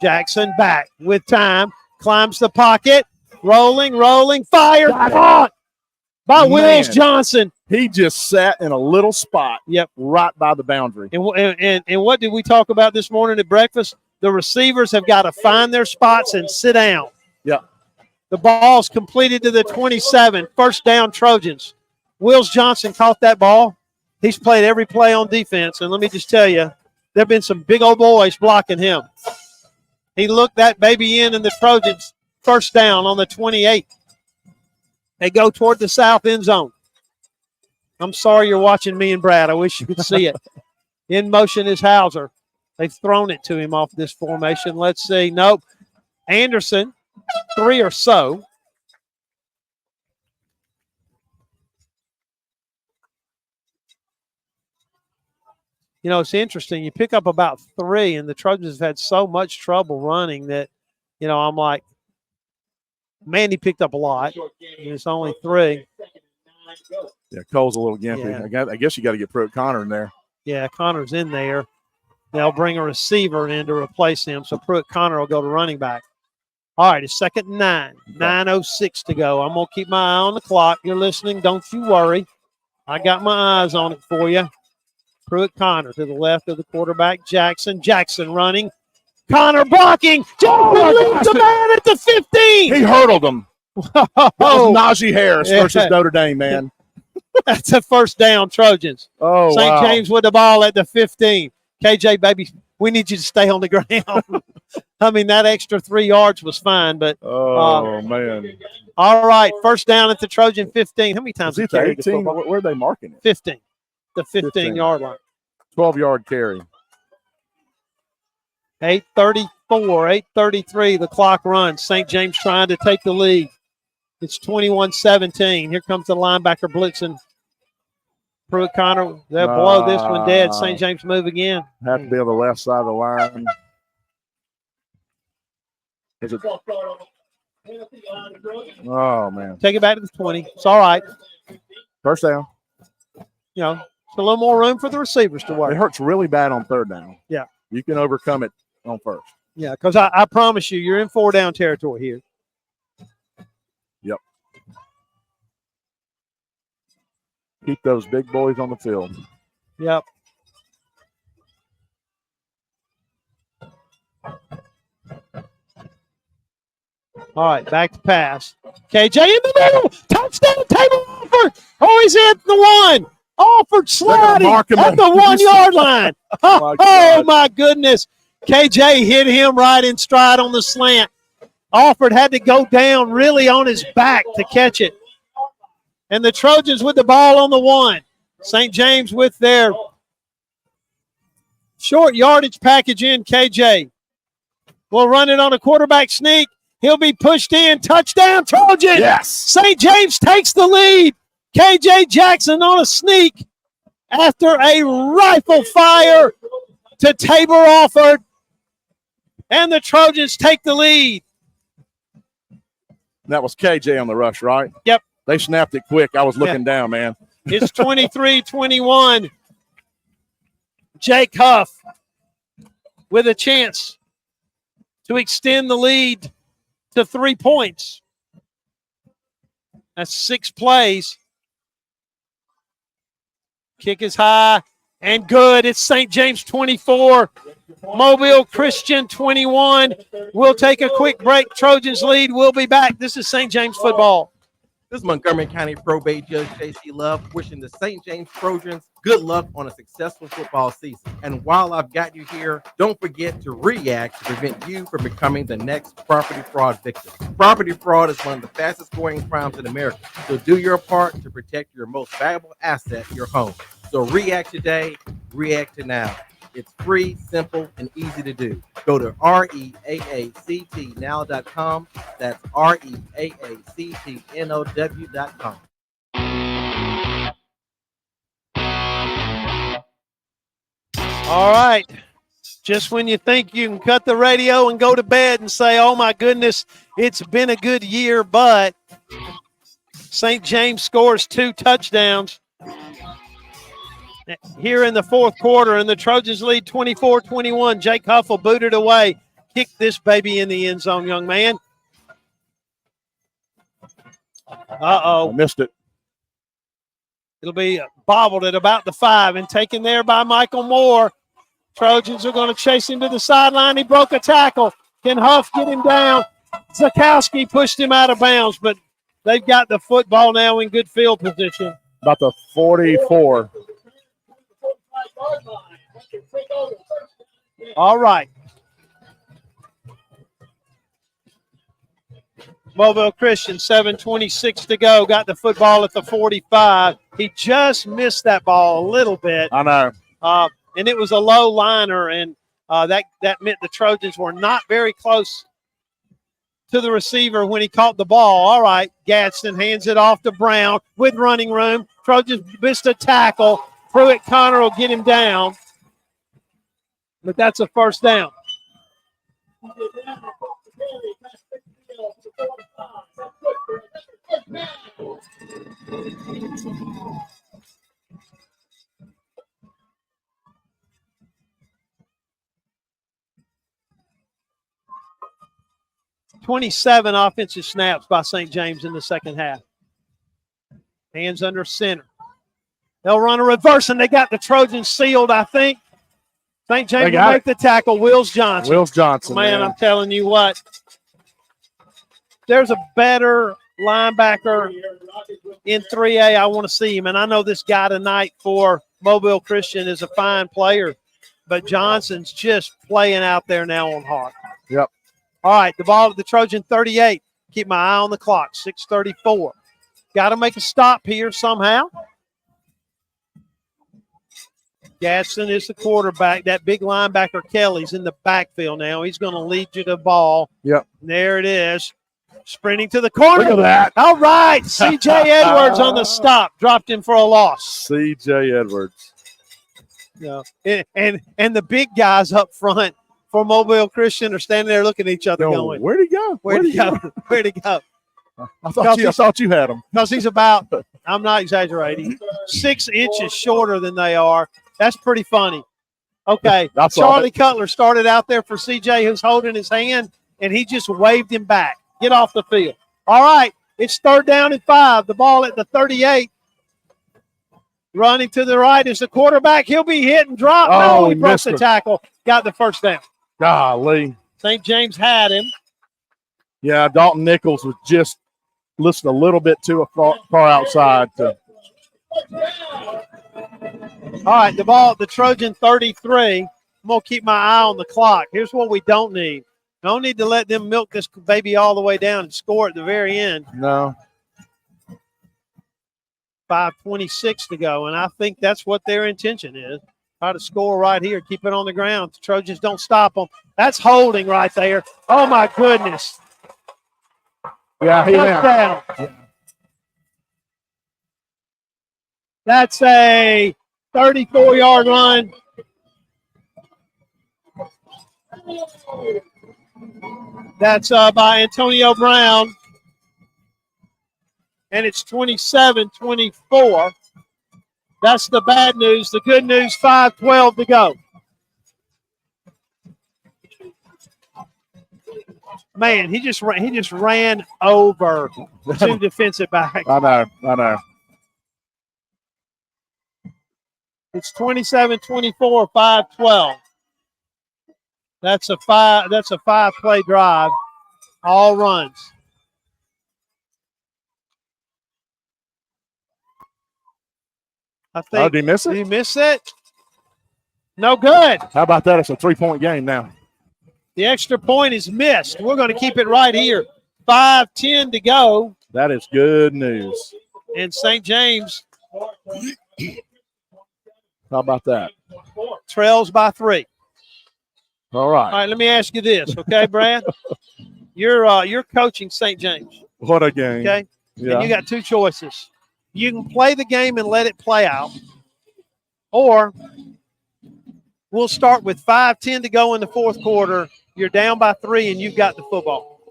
Jackson back with time. Climbs the pocket. Rolling, fired by Wills Johnson. He just sat in a little spot. Yep, right by the boundary. And what did we talk about this morning at breakfast? The receivers have got to find their spots and sit down. Yeah. The ball's completed to the 27. First down, Trojans. Wills Johnson caught that ball. He's played every play on defense, and let me just tell you, there have been some big old boys blocking him. He looked that baby in, and the Trojans first down on the 28. They go toward the south end zone. I'm sorry you're watching me and Brad. I wish you could see it. In motion is Hauser. They've thrown it to him off this formation. Let's see. Nope. Anderson, 3 or so. It's interesting. You pick up about 3, and the Trojans have had so much trouble running that, I'm like, Mandy picked up a lot. And it's only 3. Yeah, Cole's a little gimpy. Yeah. I guess you got to get Pruitt Connor in there. Yeah, Connor's in there. They'll bring a receiver in to replace him, so Pruitt Connor will go to running back. All right, it's 2nd and 9. 9:06 to go. I'm going to keep my eye on the clock. You're listening. Don't you worry. I got my eyes on it for you. Pruitt Connor to the left of the quarterback, Jackson. Jackson running. Connor blocking. Jackson leads the man at the 15. He hurdled him. That was Najee Harris versus Notre Dame, man. That's a first down, Trojans. Oh, St. wow. James with the ball at the 15. KJ, baby, we need you to stay on the ground. I mean, that extra 3 yards was fine, but Oh, man. all right, first down at the Trojan 15. How many times Is he it carried the 18? football? Where are they marking it? 15. The 15-yard line. 12-yard carry. 8:34, 8:33. The clock runs. St. James trying to take the lead. It's 21-17. Here comes the linebacker blitzing. Pruitt Connor, they'll blow this one dead. St. James move again. Have to be on the left side of the line. Is it? Oh, man. Take it back to the 20. It's all right. First down. You know, it's a little more room for the receivers to work. It hurts really bad on third down. Yeah. You can overcome it on first. Yeah, because I promise you, you're in 4-down territory here. Yep. Keep those big boys on the field. Yep. All right, back to pass. KJ in the middle. Touchdown, Taylor Alford. Oh, he's at the 1. Alford sliding at the 1-yard line. Oh, my goodness. KJ hit him right in stride on the slant. Alford had to go down really on his back to catch it. And the Trojans with the ball on the 1. St. James with their short yardage package in. KJ will run it on a quarterback sneak. He'll be pushed in. Touchdown, Trojans. Yes. St. James takes the lead. KJ Jackson on a sneak after a rifle fire to Tabor Alford. And the Trojans take the lead. That was KJ on the rush, right? Yep. They snapped it quick. I was looking down, man. It's 23-21. Jake Huff with a chance to extend the lead to 3 points. That's 6 plays. Kick is high and good. It's St. James 24, Mobile Christian 21. We'll take a quick break. Trojans lead. We'll be back. This is St. James football. This is Montgomery County Probate Judge J.C. Love wishing the St. James Trojans good luck on a successful football season. And while I've got you here, don't forget to react to prevent you from becoming the next property fraud victim. Property fraud is one of the fastest growing crimes in America. So do your part to protect your most valuable asset, your home. So react today, react to now. It's free, simple, and easy to do. Go to reaactnow.com. That's reaactnow.com. All right. Just when you think you can cut the radio and go to bed and say, oh, my goodness, it's been a good year, but St. James scores 2 touchdowns here in the fourth quarter, and the Trojans lead 24-21. Jake Huffle booted away. Kick this baby in the end zone, young man. Uh-oh. I missed it. It'll be bobbled at about the 5 and taken there by Michael Moore. Trojans are going to chase him to the sideline. He broke a tackle. Can Huff get him down? Zakowski pushed him out of bounds, but they've got the football now in good field position. About the 44. All right. Mobile Christian, 7:26 to go. Got the football at the 45. He just missed that ball a little bit. I know. And it was a low liner, and that meant the Trojans were not very close to the receiver when he caught the ball. All right, Gadsden hands it off to Brown with running room. Trojans missed a tackle. Pruitt Connor will get him down, but that's a first down. "27 offensive snaps by St. James in the second half. Hands under center. They'll run a reverse, and they got the Trojans sealed, I think. St. James will make the tackle. Wills Johnson. Wills Johnson. Man, I'm telling you what. There's a better linebacker in 3A. I want to see him. And I know this guy tonight for Mobile Christian is a fine player, but Johnson's just playing out there now on hard. Yep. All right, the ball at the Trojan 38. Keep my eye on the clock, 6:34. Got to make a stop here somehow. Gadsden is the quarterback. That big linebacker, Kelly's in the backfield now. He's going to lead you to the ball. Yep. There it is. Sprinting to the corner. Look at that. All right. C.J. Edwards on the stop. Dropped him for a loss. C.J. Edwards. Yeah. And the big guys up front for Mobile Christian are standing there looking at each other going, where'd he go? Where'd he go? Where'd he go? I thought you had him. Because he's about, I'm not exaggerating, 6 inches shorter than they are. That's pretty funny. Okay, Charlie Cutler started out there for CJ, who's holding his hand, and he just waved him back. Get off the field. All right, it's 3rd down and 5. The ball at the 38. Running to the right is the quarterback. He'll be hit and dropped. No, he broke the tackle. Got the first down. Golly. St. James had him. Yeah, Dalton Nichols was just listening a little bit too far outside. All right, the ball at the Trojan 33. I'm going to keep my eye on the clock. Here's what we don't need. Don't need to let them milk this baby all the way down and score at the very end. No. 5:26 to go, and I think that's what their intention is. Try to score right here, keep it on the ground. The Trojans don't stop them. That's holding right there. Oh, my goodness. Yeah, touchdown. Yeah. That's a 34-yard run. That's by Antonio Brown. And it's 27-24. That's the bad news. The good news, 5:12 to go. Man, he just ran over 2 defensive backs. I know. It's 27-24, 5:12. That's a 5-play drive. All runs. I think. Did he miss it? Did he miss it? No good. How about that? It's a 3-point game now. The extra point is missed. We're going to keep it right here. 5:10 to go. That is good news. And St. James. How about that? Trails by 3. All right. All right, let me ask you this, okay, Brad? You're coaching St. James. What a game. Okay? Yeah. And you got 2 choices. You can play the game and let it play out, or we'll start with 5:10 to go in the 4th quarter. You're down by 3, and you've got the football.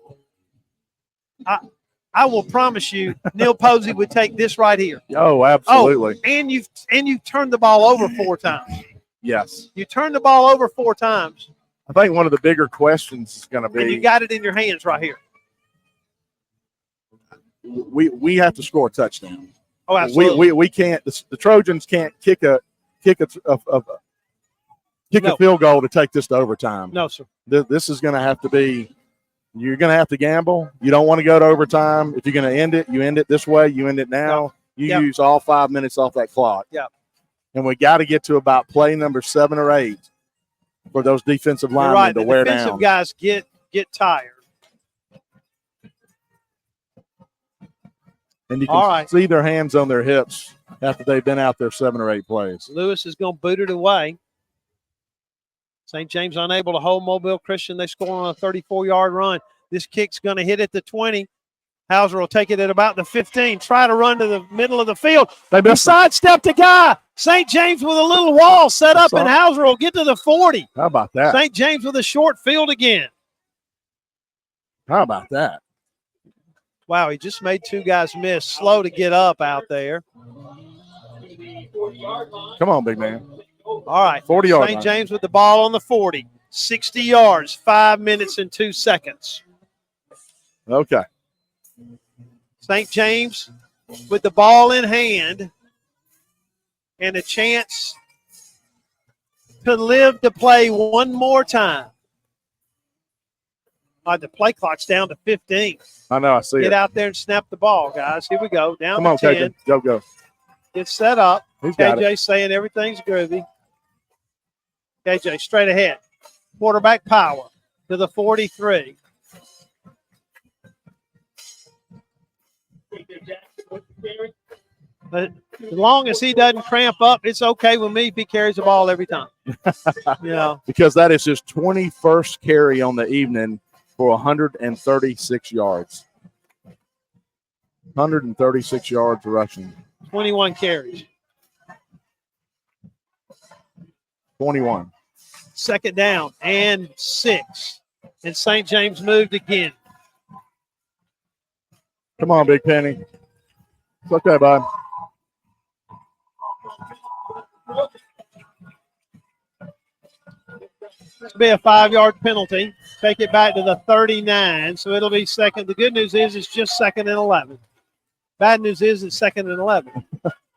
I will promise you, Neil Posey would take this right here. Oh, absolutely. Oh, and you've turned the ball over 4 times. Yes. You turned the ball over 4 times. I think one of the bigger questions is going to be. And you got it in your hands right here. We have to score a touchdown. Oh, absolutely. We can't. The Trojans can't kick a field goal to take this to overtime. No, sir. This is going to have to be. You're going to have to gamble. You don't want to go to overtime. If you're going to end it, you end it this way. You end it now. You use all 5 minutes off that clock. Yeah. And we got to get to about play number 7 or 8 for those defensive linemen to wear down. The defensive guys get tired. And you can see their hands on their hips after they've been out there 7 or 8 plays. Lewis is going to boot it away. St. James unable to hold Mobile Christian. They score on a 34-yard run. This kick's going to hit at the 20. Hauser will take it at about the 15. Try to run to the middle of the field. They sidestepped a guy. St. James with a little wall set up, and Hauser will get to the 40. How about that? St. James with a short field again. How about that? Wow, he just made 2 guys miss. Slow to get up out there. Come on, big man. All right. 40 yards. St. James with the ball on the 40. 60 yards, 5 minutes and 2 seconds. Okay. St. James with the ball in hand and a chance to live to play one more time. The play clock's down to 15. I know. I see Get it. out there and snap the ball, guys. Here we go. Down Come to on, 10. KJ. Go. Get set up. He's got KJ saying everything's groovy. KJ straight ahead. Quarterback power to the 43. But as long as he doesn't cramp up, it's okay with me if he carries the ball every time. Because that is his 21st carry on the evening for 136 yards. 136 yards rushing. 21 carries. 21. Second down and 6. And St. James moved again. Come on, Big Penny. It's okay, bud. This will be a 5-yard penalty. Take it back to the 39, so it'll be second. The good news is it's just second and 11. Bad news is it's second and 11.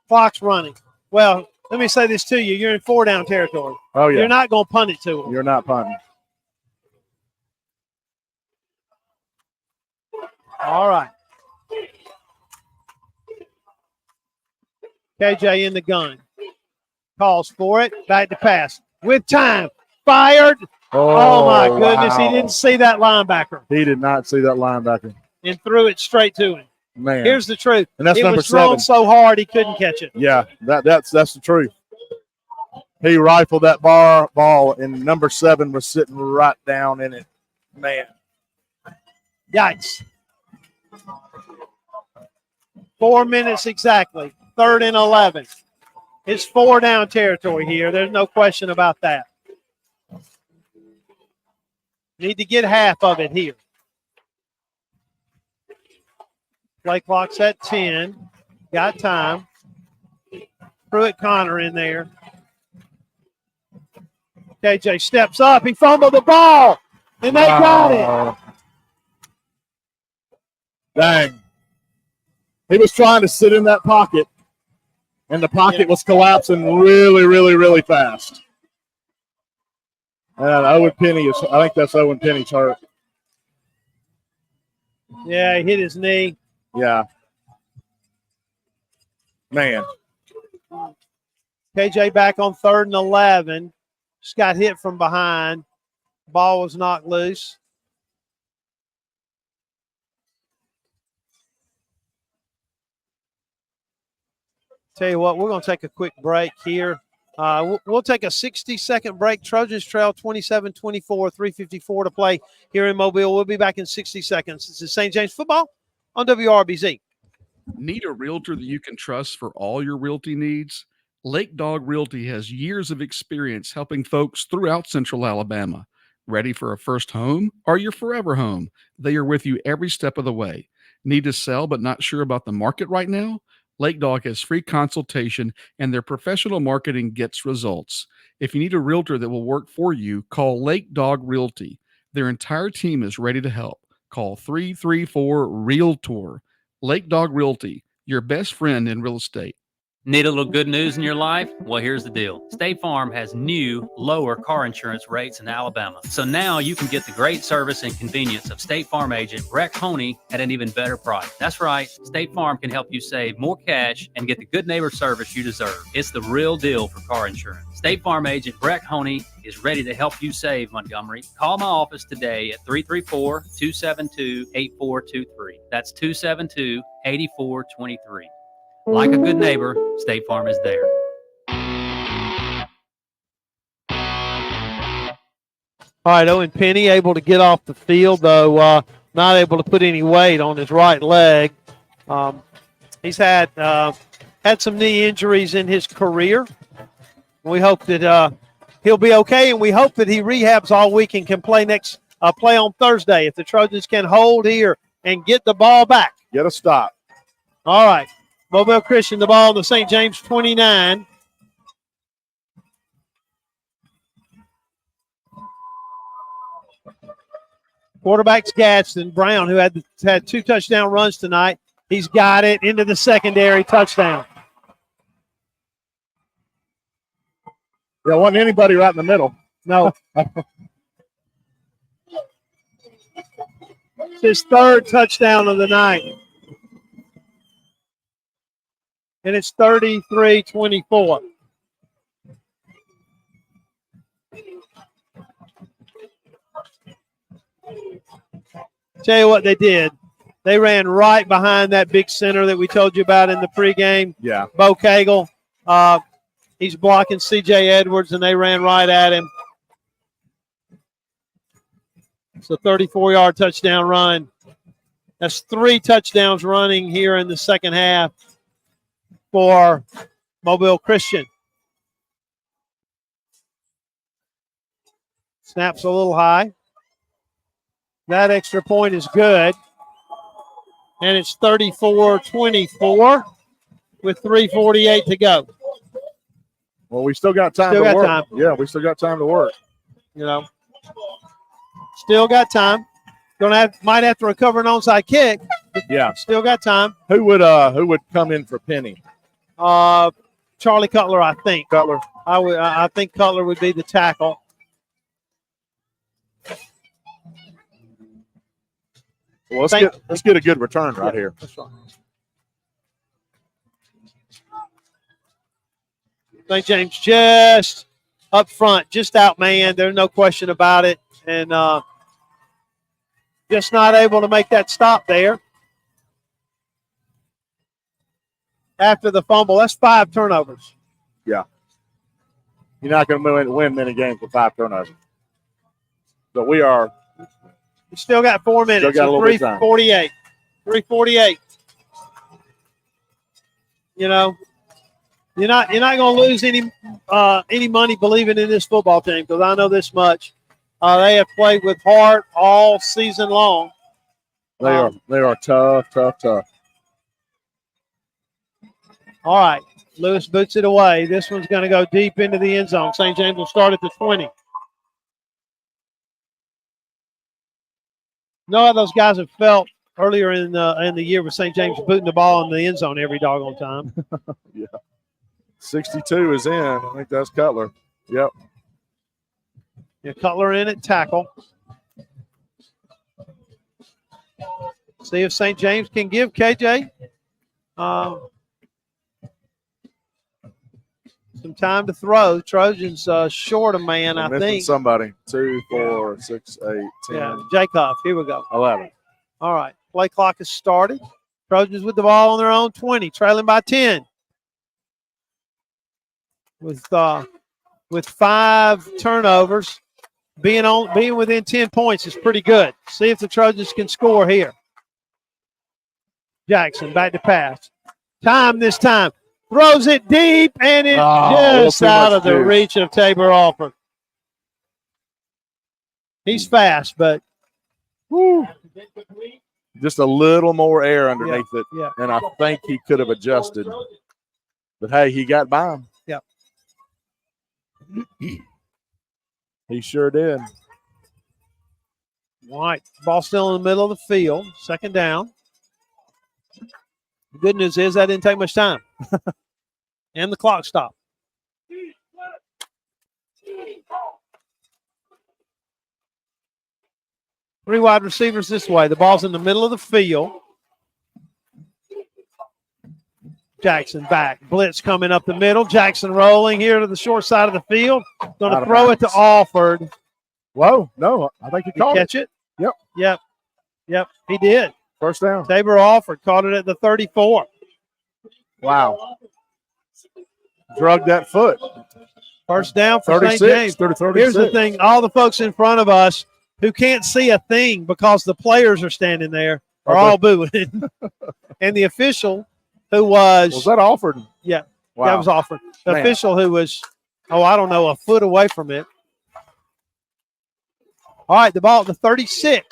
Clock's running. Well, let me say this to you. You're in 4-down territory. Oh, yeah. You're not going to punt it to them. You're not punting. All right. KJ in the gun. Calls for it. Back to pass. With time. Fired. Oh my goodness. Wow. He didn't see that linebacker. He did not see that linebacker. And threw it straight to him. Man. Here's the truth. And that's it number was thrown 7. so hard he couldn't catch it. Yeah, that's the truth. He rifled that ball, and number 7 was sitting right down in it. Man. Yikes. 4 minutes exactly. 3rd and 11. It's 4-down territory here. There's no question about that. Need to get half of it here. Play clock's at 10. Got time. Pruitt Connor in there. KJ steps up. He fumbled the ball. And they got it. Dang. He was trying to sit in that pocket, and the pocket was collapsing really, really, really fast. And Owen Penny I think that's Owen Penny's hurt. Yeah, he hit his knee. Yeah. Man. KJ back on 3rd and 11. Just got hit from behind. Ball was knocked loose. Tell you what, we're going to take a quick break here. We'll take a 60-second break. Trojans trail 27-24, 3:54 to play here in Mobile. We'll be back in 60 seconds. This is St. James football on WRBZ. Need a realtor that you can trust for all your realty needs? Lake Dog Realty has years of experience helping folks throughout Central Alabama. Ready for a first home or your forever home? They are with you every step of the way. Need to sell but not sure about the market right now? Lake Dog has free consultation and their professional marketing gets results. If you need a realtor that will work for you, call Lake Dog Realty. Their entire team is ready to help. Call 334-REALTOR. Lake Dog Realty, your best friend in real estate. Need a little good news in your life? Well, here's the deal. State Farm has new, lower car insurance rates in Alabama. So now you can get the great service and convenience of State Farm agent Breck Honey at an even better price. That's right. State Farm can help you save more cash and get the good neighbor service you deserve. It's the real deal for car insurance. State Farm agent Breck Honey is ready to help you save, Montgomery. Call my office today at 334-272-8423. That's 272-8423. Like a good neighbor, State Farm is there. All right, Owen Penny able to get off the field, though not able to put any weight on his right leg. He's had some knee injuries in his career. We hope that he'll be okay, and we hope that he rehabs all week and can play play on Thursday if the Trojans can hold here and get the ball back. Get a stop. All right. Mobile Christian, the ball on the St. James 29. Quarterback's Gadsden. Brown, who had 2 touchdown runs tonight. He's got it into the secondary, touchdown. There wasn't anybody right in the middle. No. It's his third touchdown of the night. And it's 33-24. Tell you what they did. They ran right behind that big center that we told you about in the pregame. Yeah. Bo Cagle. He's blocking C.J. Edwards, and they ran right at him. It's a 34-yard touchdown run. That's 3 touchdowns running here in the second half for Mobile Christian. Snaps a little high. That extra point is good. And it's 34-24 with 3:48 to go. Well, we still got time to work. Yeah, we still got time to work. You know, still got time. Might have to recover an onside kick. Yeah, still got time. Who would come in for Penny? Charlie Cutler, I think. Cutler. I think Cutler would be the tackle. Well, let's get a good return right here. That's right. St. James just up front, just outmanned. There's no question about it. And just not able to make that stop there. After the fumble, that's 5 turnovers. Yeah. You're not going to win many games with 5 turnovers. But we are. We still got 4 minutes. Still got a little bit of time. 3:48. 3:48. You know, you're not going to lose any money believing in this football team, because I know this much. They have played with heart all season long. They are tough. All right, Lewis boots it away. This one's going to go deep into the end zone. St. James will start at the 20. Know how those guys have felt earlier in the year with St. James booting the ball in the end zone every doggone time. Yeah. 62 is in. I think that's Cutler. Yep. Yeah, Cutler in at tackle. See if St. James can give KJ some time to throw. Trojans short a man, I think. Somebody. 2, 4, 6, 8, 10. Yeah, Jacob. Here we go. 11. All right. Play clock has started. Trojans with the ball on their own 20, trailing by 10. With 5 turnovers, being within 10 points is pretty good. See if the Trojans can score here. Jackson back to pass. Time this time. Throws it deep, and it's just out of the reach of Tabor Alford. He's fast, but just a little more air underneath it. Yeah. And I think he could have adjusted. But, hey, he got by him. Yeah. He sure did. All right. Ball still in the middle of the field. Second down. The good news is that didn't take much time. And the clock stopped. 3 wide receivers this way. The ball's in the middle of the field. Jackson back. Blitz coming up the middle. Jackson rolling here to the short side of the field. Going to throw it to Alford. Whoa, no, I think he caught catch it. Yep, he did. First down. Tabor Alford caught it at the 34. Wow. Drug that foot. First down for 36, St. James. 36. Here's the thing. All the folks in front of us who can't see a thing because the players are standing there are all booing. And the official who was that Alford? Yeah, wow. That was Alford. The Man. official who was, a foot away from it. All right, the ball at the 36.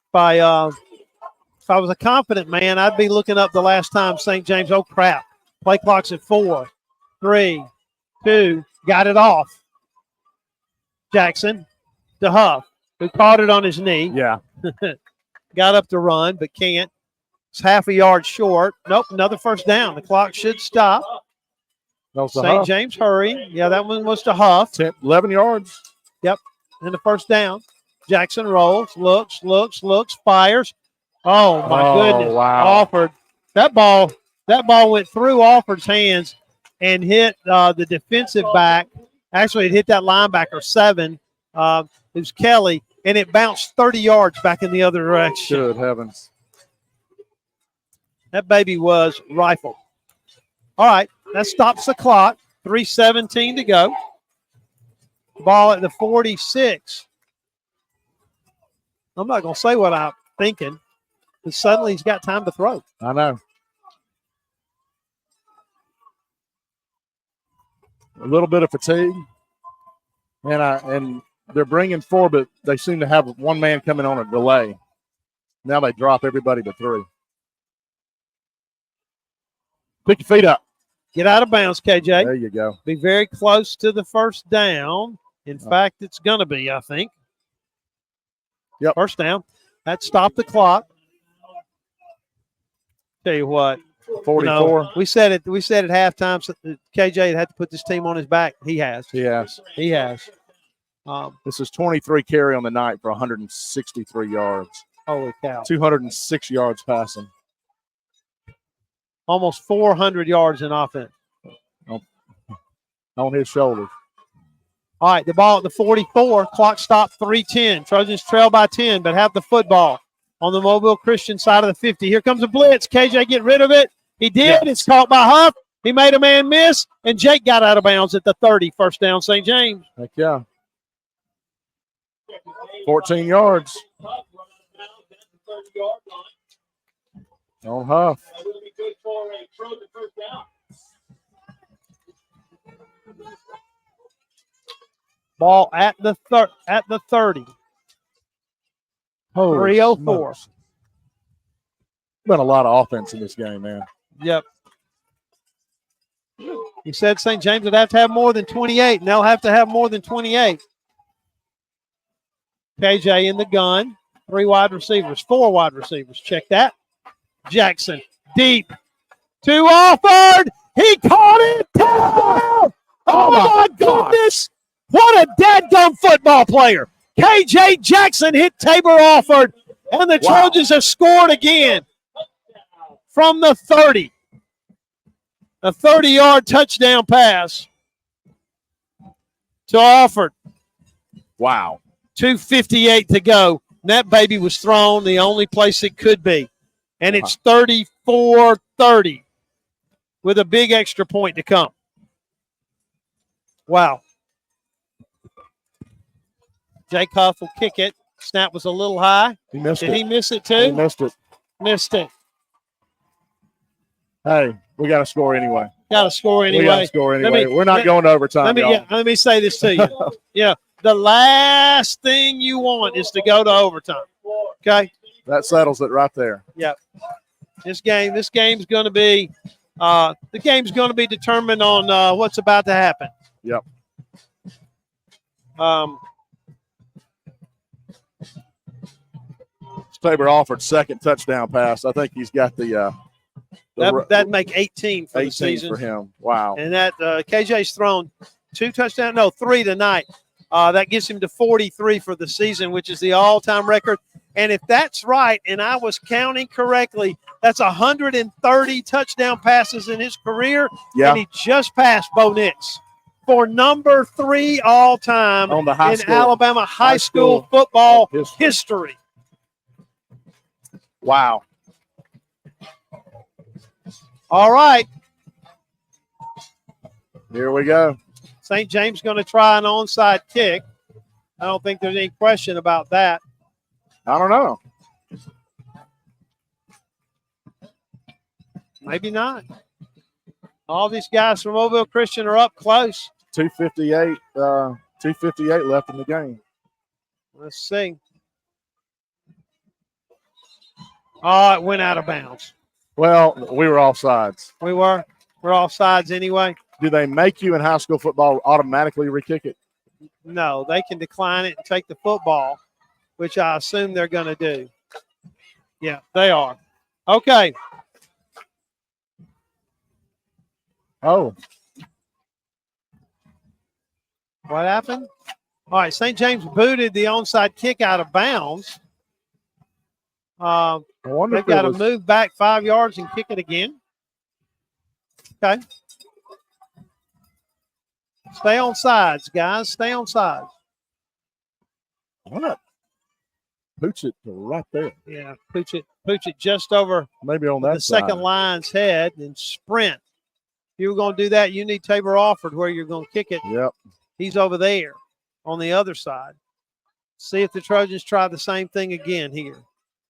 If I was a confident man, I'd be looking up the last time St. James. Oh, crap. Play clock's at 4, 3, 2. Got it off. Jackson to Huff, who caught it on his knee. Yeah. Got up to run, but can't. It's half a yard short. Nope, another first down. The clock should stop. St. James hurry. Yeah, that one was to Huff. 11 yards. Yep. and the first down. Jackson rolls, looks, fires. Oh, my goodness. Wow. Alford. That ball went through Alford's hands and hit the defensive back. Actually, it hit that linebacker 7. It was Kelly, and it bounced 30 yards back in the other direction. Good heavens. That baby was rifled. All right, that stops the clock. 3:17 to go. Ball at the 46. I'm not going to say what I'm thinking, but suddenly he's got time to throw. I know. A little bit of fatigue. And they're bringing 4, but they seem to have one man coming on a delay. Now they drop everybody to 3. Pick your feet up. Get out of bounds, KJ. There you go. Be very close to the first down. In fact, it's going to be, I think. Yep. First down. That stopped the clock. Tell you what. 44. You know, we said at halftime, so KJ had to put this team on his back. He has. He has. This is 23 carry on the night for 163 yards. Holy cow. 206 yards passing. Almost 400 yards in offense. On his shoulders. All right, the ball at the 44. Clock stopped, 3:10. Trojans trail by 10, but have the football on the Mobile Christian side of the 50. Here comes a blitz. KJ get rid of it. He did. Yes. It's caught by Huff. He made a man miss, and Jake got out of bounds at the 30. First down, St. James. Heck yeah. 14 yards. On Huff. Ball at the 30. Holy 3:04. smokes. Been a lot of offense in this game, man. Yep. He said St. James would have to have more than 28, and they'll have to have more than 28. KJ in the gun. 4 wide receivers. Check that. Jackson deep to Alford. He caught it. Touchdown! Oh my goodness. What a dadgum football player. KJ Jackson hit Tabor Alford, and the Trojans have scored again from the 30. A 30-yard touchdown pass to Alford. Wow. 2:58 to go. And that baby was thrown the only place it could be. And it's 34-30 with a big extra point to come. Wow. Jake Huff will kick it. Snap was a little high. He missed Did it. he miss it too? He missed it. Missed it. Hey, we got to score anyway. Got to score anyway. We got to score anyway. We're not going to overtime, let me say this to you. Yeah, the last thing you want is to go to overtime. Okay? That settles it right there. Yep. This game's going to be determined on what's about to happen. Yep. Tabor Alford's second touchdown pass. I think he's got that'd make 18 for the 18 season for him. Wow. And that KJ's thrown 3 tonight. That gets him to 43 for the season, which is the all-time record. And if that's right, and I was counting correctly, that's 130 touchdown passes in his career. Yeah. And he just passed Bo Nix for number 3 all-time on the in Alabama high school football history. Wow. All right. Here we go. St. James going to try an onside kick. I don't think there's any question about that. I don't know. Maybe not. All these guys from Mobile Christian are up close. 2:58 left in the game. Let's see. Oh, it went out of bounds. Well, we were offsides. We're offsides anyway. Do they make you in high school football automatically re-kick it? No, they can decline it and take the football, which I assume they're going to do. Yeah, they are. Okay. Oh. What happened? All right, St. James booted the onside kick out of bounds. They've got to move back 5 yards and kick it again. Okay. Stay on sides, guys. Stay on sides. Why not pooch it to right there? Yeah, pooch it just over maybe on that the second line's head and sprint. If you were going to do that, you need Tabor Alford where you're going to kick it. Yep. He's over there on the other side. See if the Trojans try the same thing again here.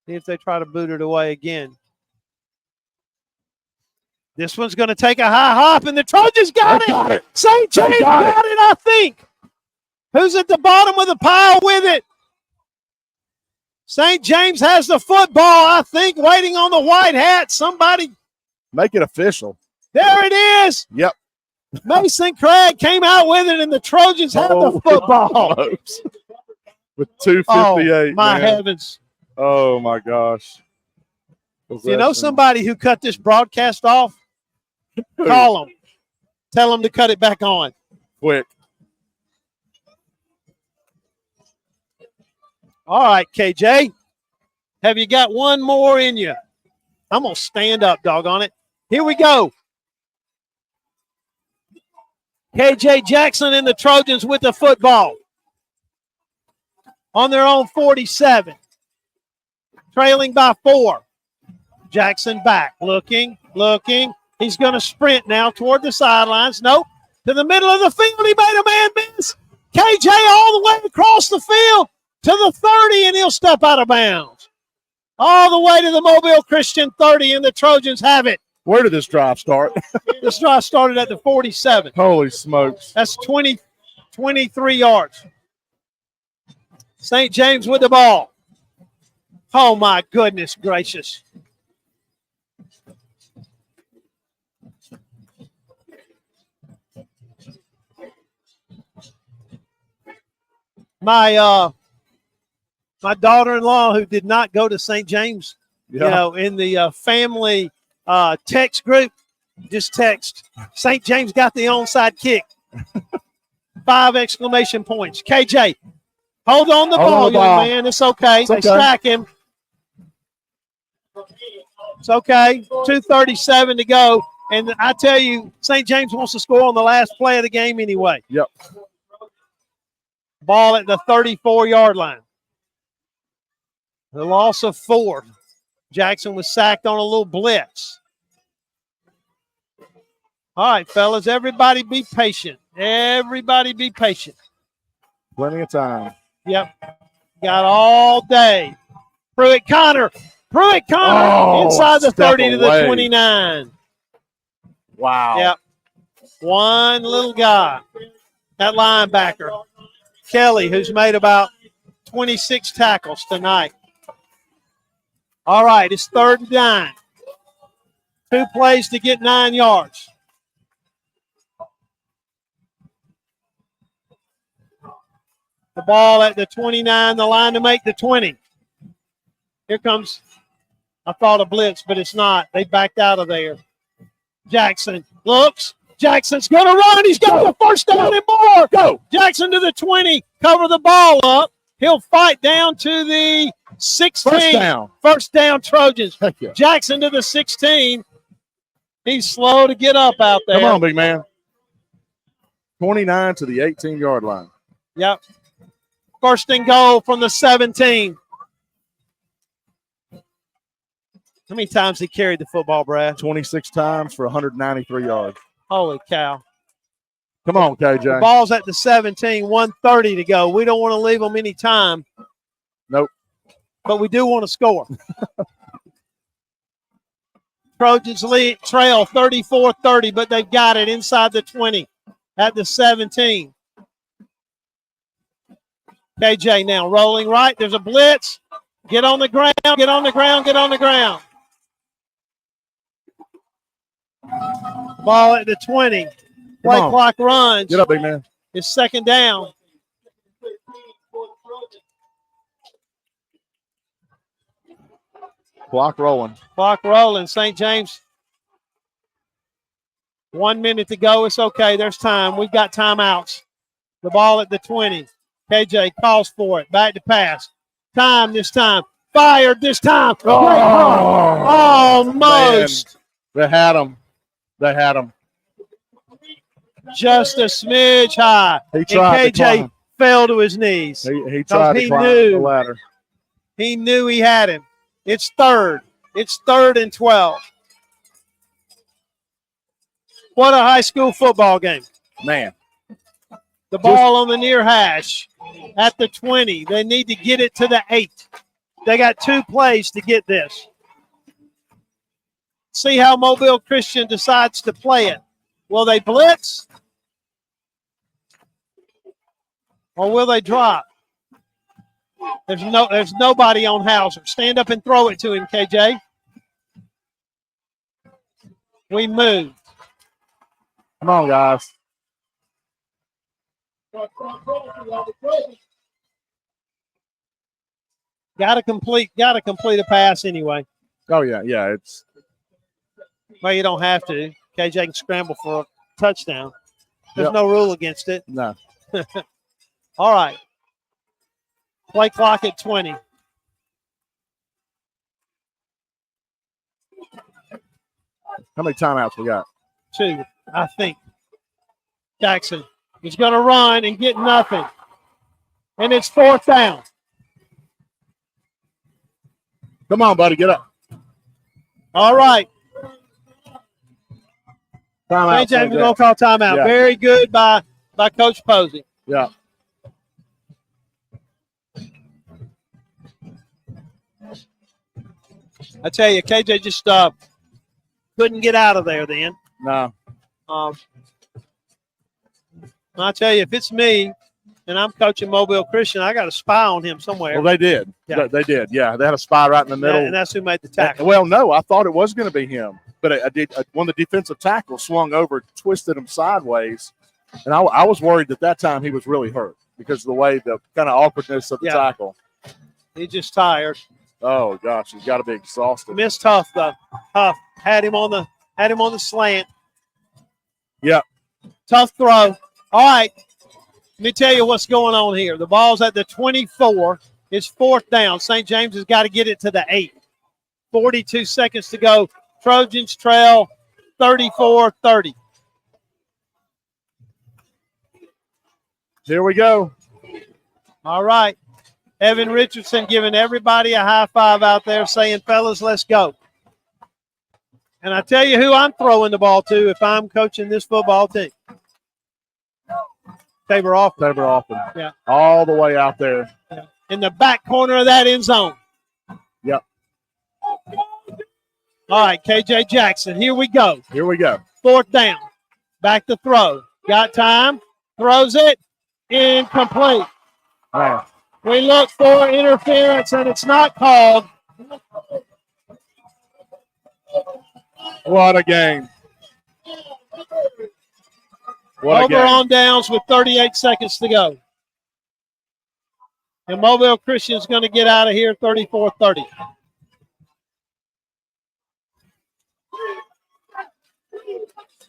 See if they try to boot it away again. This one's going to take a high hop, and the Trojans got it. St. James got it, I think. Who's at the bottom of the pile with it? St. James has the football, I think, waiting on the white hat. Somebody. Make it official. There it is. Yep. Mason Craig came out with it, and the Trojans have the football. With 2:58. My heavens. Oh, my gosh. You know somebody who cut this broadcast off? Call them. Tell them to cut it back on. Quick. All right, KJ. Have you got one more in you? I'm going to stand up, doggone it. Here we go. KJ Jackson and the Trojans with the football. On their own 47. Trailing by 4. Jackson back. Looking. He's going to sprint now toward the sidelines. Nope. To the middle of the field. He made a man miss. KJ all the way across the field to the 30, and he'll step out of bounds. All the way to the Mobile Christian 30, and the Trojans have it. Where did this drive start? This drive started at the 47. Holy smokes. That's 23 yards. St. James with the ball. Oh, my goodness gracious. My daughter-in-law, who did not go to St. James, you know, in the family text group, just text, St. James got the onside kick. 5 exclamation points. KJ, hold on the ball, young man. It's okay. They stack him. It's okay. 2:37 to go. And I tell you, St. James wants to score on the last play of the game anyway. Yep. Ball at the 34-yard line. The loss of 4. Jackson was sacked on a little blitz. All right, fellas, everybody be patient. Everybody be patient. Plenty of time. Yep. Got all day. Pruitt Connor inside the 30 to the 29. Wow. Yep. One little guy. That linebacker, Kelly, who's made about 26 tackles tonight. All right, it's 3rd and 9. 2 plays to get 9 yards. The ball at the 29, the line to make the 20. Here comes, I thought a blitz, but it's not. They backed out of there. Jackson looks. Jackson's going to run. He's got the first down and more. Go. Jackson to the 20. Cover the ball up. He'll fight down to the 16. First down, Trojans. Heck yeah. Jackson to the 16. He's slow to get up out there. Come on, big man. 29 to the 18-yard line. Yep. First and goal from the 17. How many times he carried the football, Brad? 26 times for 193 yards. Holy cow. Come on, KJ. The ball's at the 17, 1:30 to go. We don't want to leave them any time. Nope. But we do want to score. Trojans lead, trail 34-30, but they've got it inside the 20 at the 17. KJ now rolling right. There's a blitz. Get on the ground, get on the ground, get on the ground. Ball at the 20. Play clock runs. Get up, big man. It's 2nd down. Clock rolling. Clock rolling. St. James. 1 minute to go. It's okay. There's time. We've got timeouts. The ball at the 20. KJ calls for it. Back to pass. Time this time. Fired this time. Almost. Man. They had him. They had him. Just a smidge high. He tried and to KJ climb. fell to his knees. He tried to climb the ladder. He knew he had him. It's third. It's 3rd and 12. What a high school football game. Man. The ball on the near hash at the 20. They need to get it to the 8. They got 2 plays to get this. See how Mobile Christian decides to play it. Will they blitz? Or will they drop? There's nobody on Hauser. Stand up and throw it to him, KJ. We move. Come on, guys. Got to complete a pass anyway. Oh yeah, it's. Well, you don't have to. KJ can scramble for a touchdown. There's no rule against it. No. All right. Play clock at 20. How many timeouts we got? 2, I think. Jackson is going to run and get nothing. And it's 4th down. Come on, buddy, get up. All right. Timeout. KJ, we're going to call timeout. Yeah. Very good by Coach Posey. Yeah. I tell you, KJ just couldn't get out of there then. No. I tell you, if it's me and I'm coaching Mobile Christian, I got a spy on him somewhere. Well, they did. Yeah. They did. Yeah, they had a spy right in the middle. And that's who made the tackle. Well, no, I thought it was going to be him, but one of the defensive tackles swung over, twisted him sideways, and I was worried that time he was really hurt because of the way the kind of awkwardness of the tackle. He's just tired. Oh gosh, he's got to be exhausted. Missed Huff though. Huff had him on the slant. Yep. Tough throw. All right. Let me tell you what's going on here. The ball's at the 24. It's 4th down. St. James has got to get it to the 8. 42 seconds to go. Trojans trail 34-30. Here we go. All right. Evan Richardson giving everybody a high five out there saying, fellas, let's go. And I tell you who I'm throwing the ball to if I'm coaching this football team. Tabor Offman. Yeah. All the way out there. Yeah. In the back corner of that end zone. Yep. All right, KJ Jackson. Here we go. 4th down. Back to throw. Got time. Throws it. Incomplete. Man. We look for interference, and it's not called. What a game. Over on downs with 38 seconds to go. And Mobile Christian's going to get out of here 34-30.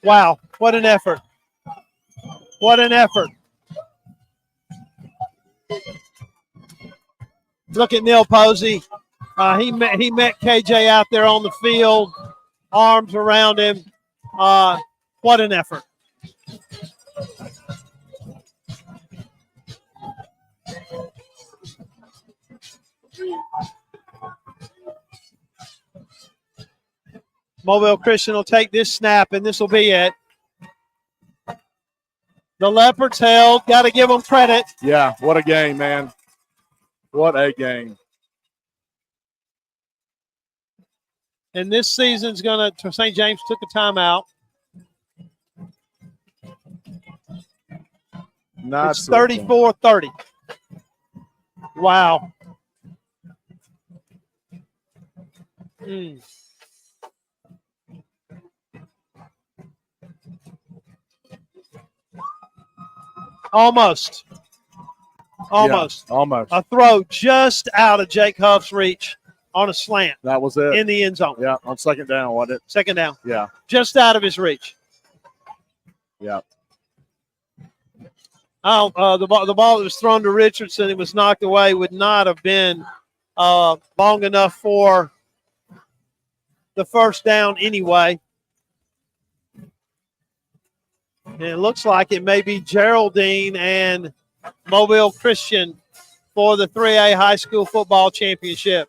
Wow, what an effort. What an effort. Look at Neil Posey. He met KJ out there on the field, arms around him. What an effort. Mobile Christian will take this snap, and this will be it. The Leopards held. Got to give them credit. Yeah, what a game, man. What a game. And this season's going to – St. James took a timeout. It's 34-30. Wow. Almost. Yeah, almost. A throw just out of Jake Huff's reach on a slant. That was it. In the end zone. Yeah, on 2nd down, wasn't it? 2nd down. Yeah. Just out of his reach. Yeah. The ball that was thrown to Richardson, it was knocked away, would not have been long enough for the first down anyway. And it looks like it may be Geraldine and Mobile Christian for the 3A high school football championship.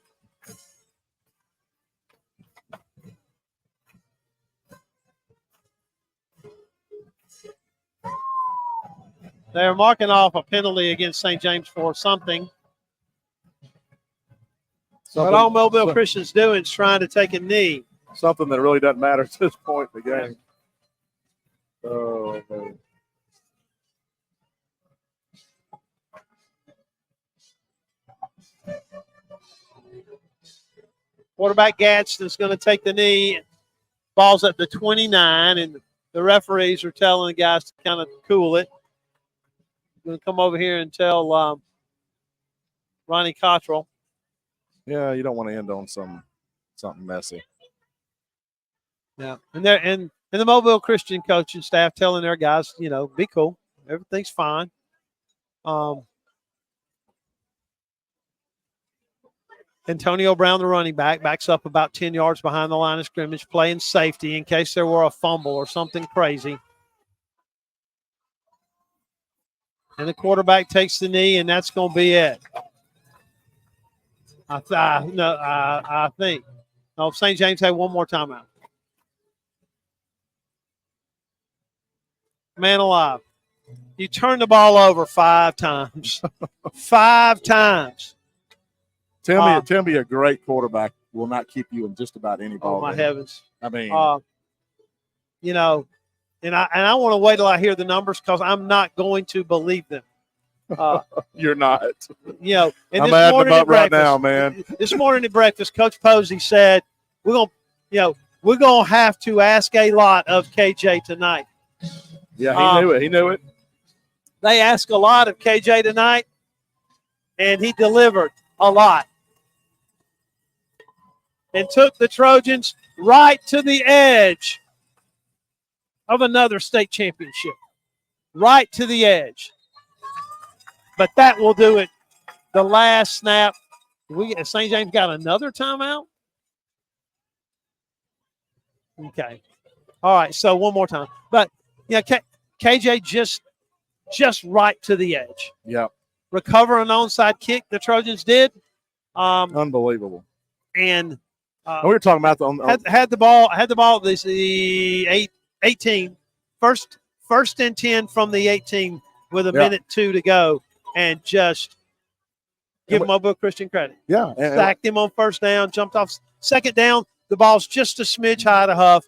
They're marking off a penalty against St. James for something. But all Mobile Christian's doing is trying to take a knee. Something that really doesn't matter at this point in the game. Oh, man. Quarterback Gadsden's going to take the knee. Ball's at the 29, and the referees are telling the guys to kind of cool it. I'm going to come over here and tell Ronnie Cottrell. Yeah, you don't want to end on something messy. Yeah, and the Mobile Christian coaching staff telling their guys, be cool. Everything's fine. Antonio Brown, the running back, backs up about 10 yards behind the line of scrimmage, playing safety in case there were a fumble or something crazy. And the quarterback takes the knee, and that's going to be it. I think. No, St. James had one more timeout. Man alive. You turned the ball over 5 times. 5 times. Tell me a great quarterback will not keep you in just about any ball. Oh, my game. heavens. I mean, and I want to wait till I hear the numbers because I'm not going to believe them. You're not. And I'm this adding morning them at up right breakfast, now, man. This morning at breakfast, Coach Posey said, we're gonna have to ask a lot of KJ tonight. Yeah, he knew it. He knew it. They asked a lot of KJ tonight, and he delivered a lot. And took the Trojans right to the edge of another state championship. Right to the edge. But that will do it. The last snap. St. James got another timeout? Okay. All right, so one more time. But, KJ just right to the edge. Yep. Recover an onside kick, the Trojans did. Unbelievable. And we were talking about had the ball at the 18. First and 10 from the 18 with a minute 2 to go, and just give Mobile Christian credit. Yeah. Sacked him on first down, jumped off second down. The ball's just a smidge high to Huff.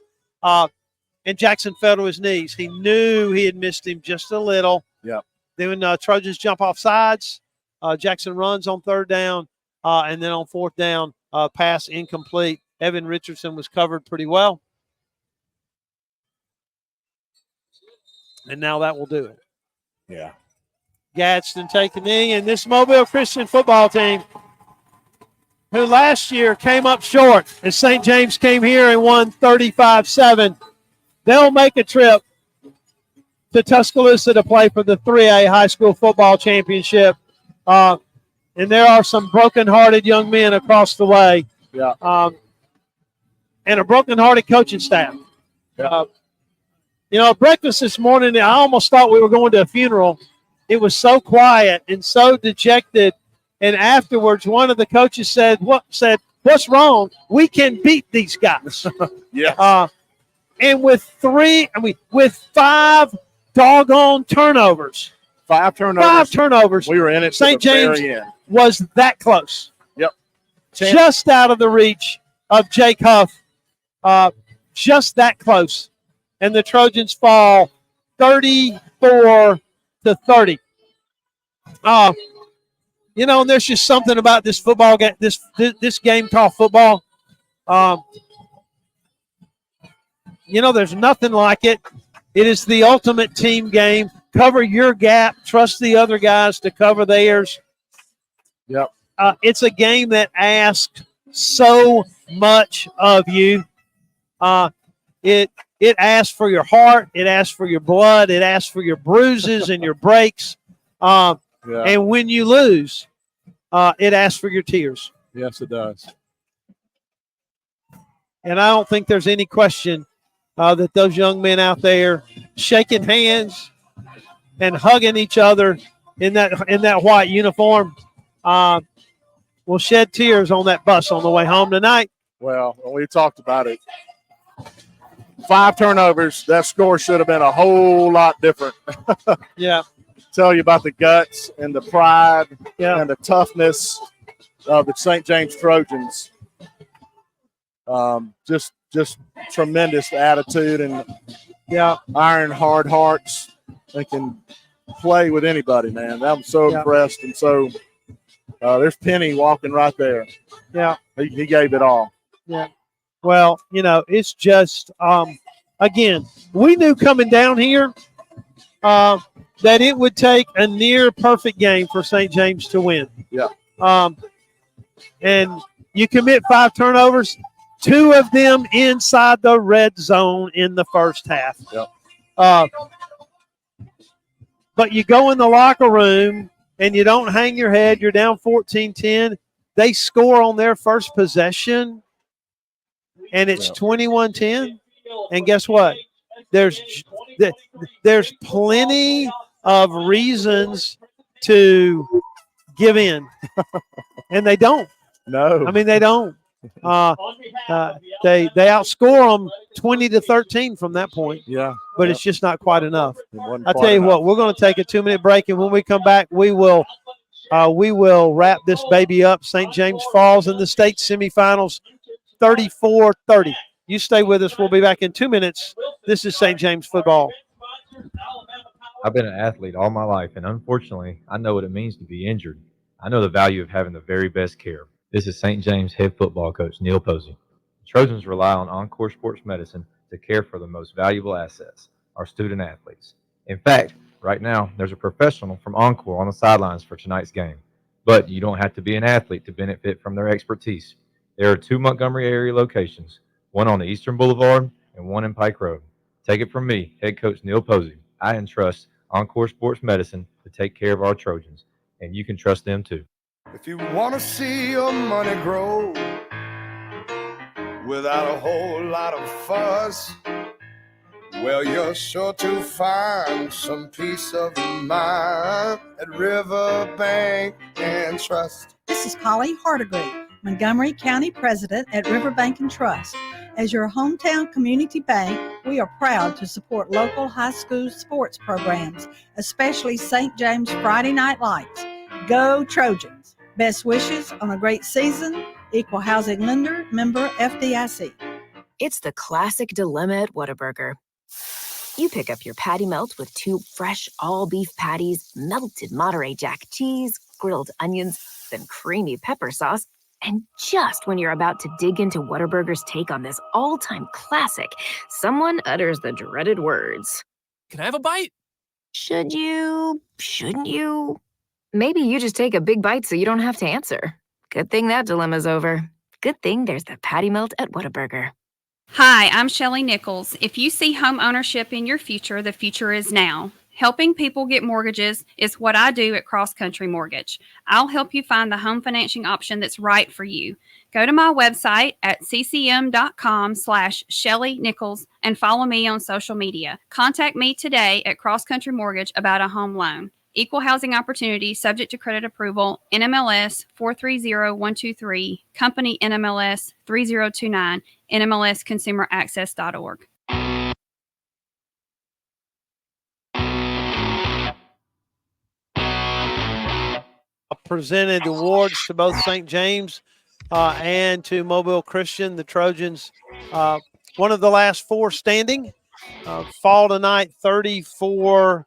And Jackson fell to his knees. He knew he had missed him just a little. Yeah. Then Trojans jump off sides. Jackson runs on third down. And then on fourth down, pass incomplete. Evan Richardson was covered pretty well. And now that will do it. Yeah. Gadsden taking knee, and this Mobile Christian football team, who last year came up short as St. James came here and won 35-7, they'll make a trip to Tuscaloosa to play for the 3A high school football championship. And there are some broken-hearted young men across the way. Yeah. And a broken-hearted coaching staff. Yeah. At breakfast this morning, I almost thought we were going to a funeral. It was so quiet and so dejected. And afterwards, one of the coaches said, what's wrong? We can beat these guys. Yeah. And with 5 doggone turnovers. 5 turnovers. 5 turnovers. We were in it. St. James very end. was that close. Yep. Just out of the reach of Jake Huff. Just that close. And the Trojans fall 34-30. And there's just something about this football game, this game called football. There's nothing like it. It is the ultimate team game. Cover your gap. Trust the other guys to cover theirs. Yep. It's a game that asks so much of you. it asks for your heart. It asks for your blood. It asks for your bruises and your breaks. And when you lose, it asks for your tears. Yes, it does. And I don't think there's any question that those young men out there shaking hands and hugging each other in that white uniform will shed tears on that bus on the way home tonight. Well, we talked about it. 5 turnovers. That score should have been a whole lot different. Yeah. Tell you about the guts and the pride and the toughness of the St. James Trojans. Just tremendous attitude and iron hard hearts. They can play with anybody, man. I'm so impressed. And so there's Penny walking right there. Yeah. He gave it all. Yeah. Well, it's just, again, we knew coming down here that it would take a near perfect game for St. James to win. Yeah. And you commit 5 turnovers, 2 of them inside the red zone in the first half. Yep. But you go in the locker room and you don't hang your head. You're down 14-10. They score on their first possession, and it's 21-10. And guess what? There's plenty of reasons to give in, and they don't. No. I mean, they don't. They outscore them 20-13 from that point. Yeah. But it's just not quite enough. I quite tell you enough. what, we're going to take a 2-minute break, and when we come back, we will wrap this baby up. St. James falls in the state semifinals 34-30. You stay with us. We'll be back in 2 minutes. This is St. James football. I've been an athlete all my life, and unfortunately, I know what it means to be injured. I know the value of having the very best care. This is St. James head football coach Neil Posey. The Trojans rely on Encore Sports Medicine to care for the most valuable assets, our student athletes. In fact, right now, there's a professional from Encore on the sidelines for tonight's game. But you don't have to be an athlete to benefit from their expertise. There are 2 Montgomery area locations, one on the Eastern Boulevard and one in Pike Road. Take it from me, head coach Neil Posey. I entrust Encore Sports Medicine to take care of our Trojans, and you can trust them too. If you want to see your money grow without a whole lot of fuss, well, you're sure to find some peace of mind at Riverbank and Trust. This is Polly Hardigree, Montgomery County President at Riverbank and Trust. As your hometown community bank, we are proud to support local high school sports programs, especially St. James Friday Night Lights. Go Trojans! Best wishes on a great season. Equal housing lender, member FDIC. It's the classic dilemma at Whataburger. You pick up your patty melt with 2 fresh all-beef patties, melted Monterey Jack cheese, grilled onions, then creamy pepper sauce. And just when you're about to dig into Whataburger's take on this all-time classic, someone utters the dreaded words. Can I have a bite? Should you? Shouldn't you? Maybe you just take a big bite so you don't have to answer. Good thing that dilemma's over. Good thing there's the patty melt at Whataburger. Hi, I'm Shelly Nichols. If you see home ownership in your future, the future is now. Helping people get mortgages is what I do at Cross Country Mortgage. I'll help you find the home financing option that's right for you. Go to my website at ccm.com/Shelly Nichols and follow me on social media. Contact me today at Cross Country Mortgage about a home loan. Equal housing opportunity, subject to credit approval, NMLS 430123, company NMLS 3029, NMLSconsumeraccess.org. Presented awards to both St. James and to Mobile Christian. The Trojans, one of the last 4 standing, fall tonight 34-30.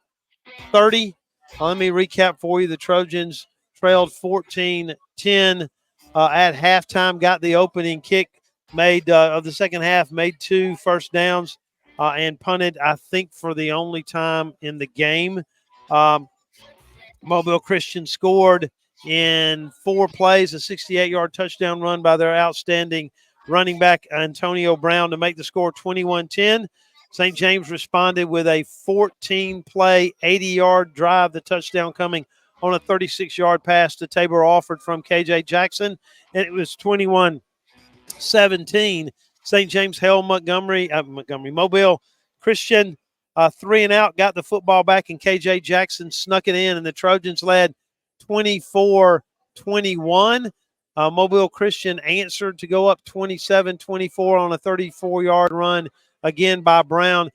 Let me recap for you. The Trojans trailed 14-10 at halftime, got the opening kick made of the second half, made 2 first downs, and punted, I think, for the only time in the game. Mobile Christian scored in 4 plays, a 68-yard touchdown run by their outstanding running back, Antonio Brown, to make the score 21-10. St. James responded with a 14-play, 80-yard drive, the touchdown coming on a 36-yard pass to Tabor Alford from KJ Jackson, and it was 21-17. St. James held Mobile Christian 3 and out, got the football back, and KJ Jackson snuck it in, and the Trojans led 24-21. Mobile Christian answered to go up 27-24 on a 34-yard run, again by Brown.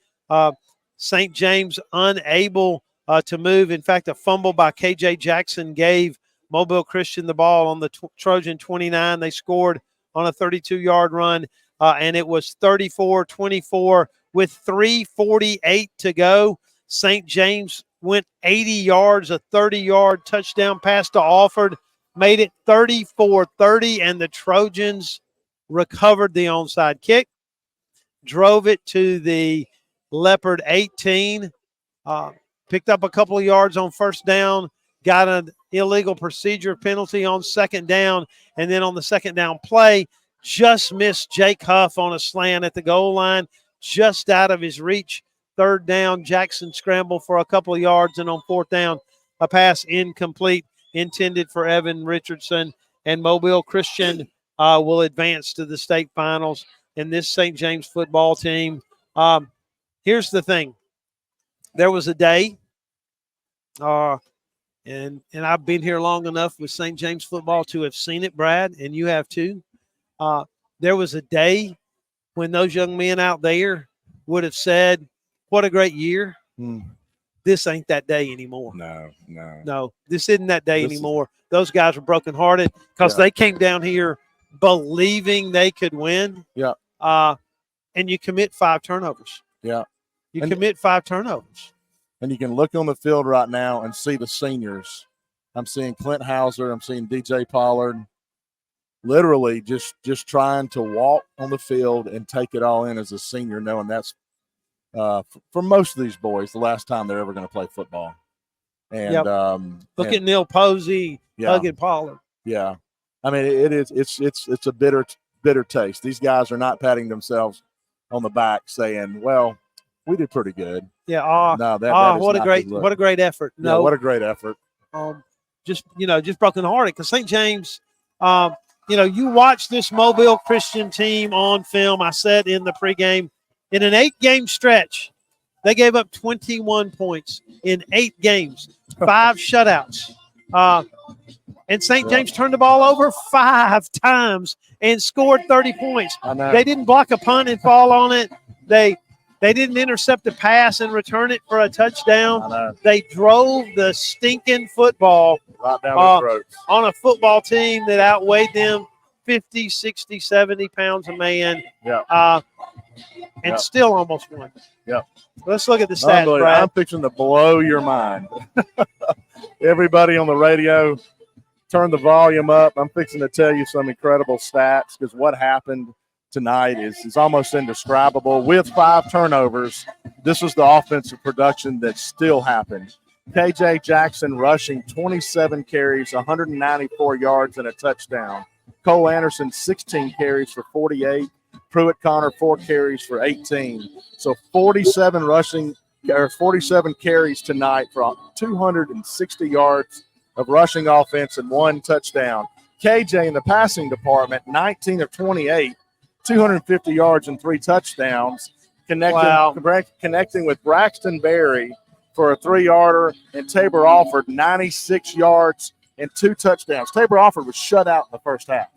St. James unable to move. In fact, a fumble by KJ Jackson gave Mobile Christian the ball on the Trojan 29. They scored on a 32-yard run, and it was 34-24 with 3:48 to go. St. James went 80 yards, a 30-yard touchdown pass to Alford, made it 34-30, and the Trojans recovered the onside kick, drove it to the Leopard 18, picked up a couple of yards on first down, got an illegal procedure penalty on second down, and then on the second down play, just missed Jake Huff on a slant at the goal line, just out of his reach. Third down, Jackson scrambled for a couple of yards, and on fourth down, a pass incomplete intended for Evan Richardson, and Mobile Christian will advance to the state finals. And this St. James football team, here's the thing. There was a day, and I've been here long enough with St. James football to have seen it, Brad, and you have too. There was a day when those young men out there would have said, what a great year. This ain't that day anymore. No, this isn't that day anymore. Those guys were brokenhearted because they came down here believing they could win. Yeah. And you commit 5 turnovers. Yeah. You commit 5 turnovers. And you can look on the field right now and see the seniors. I'm seeing Clint Hauser. I'm seeing DJ Pollard. Literally just trying to walk on the field and take it all in as a senior, knowing that's for most of these boys the last time they're ever going to play football. And look at Neil Posey, hugging Pollard. Yeah, I mean it's a bitter taste. These guys are not patting themselves on the back, saying, "Well, we did pretty good." Yeah. What a great effort. No, what a great effort. Just brokenhearted because St. James. You watch this Mobile Christian team on film. I said in the pregame, in an 8-game stretch, they gave up 21 points in 8 games, 5 shutouts. And St. James turned the ball over 5 times and scored 30 points. They didn't block a punt and fall on it. They didn't intercept a pass and return it for a touchdown. They drove the stinking football right down the throats on a football team that outweighed them 50, 60, 70 pounds a man. Still almost won. Yeah. Let's look at the stats, Brad. I'm fixing to blow your mind. Everybody on the radio, turn the volume up. I'm fixing to tell you some incredible stats because what happened tonight is almost indescribable. With 5 turnovers, this was the offensive production that still happened. KJ Jackson rushing 27 carries, 194 yards, and a touchdown. Cole Anderson, 16 carries for 48. Pruitt Connor, 4 carries for 18. So 47 carries tonight for 260 yards of rushing offense and 1 touchdown. KJ in the passing department, 19 of 28. 250 yards and 3 touchdowns, connecting with Braxton Berry for a 3-yarder, and Tabor Alford 96 yards and 2 touchdowns. Tabor Alford was shut out in the first half.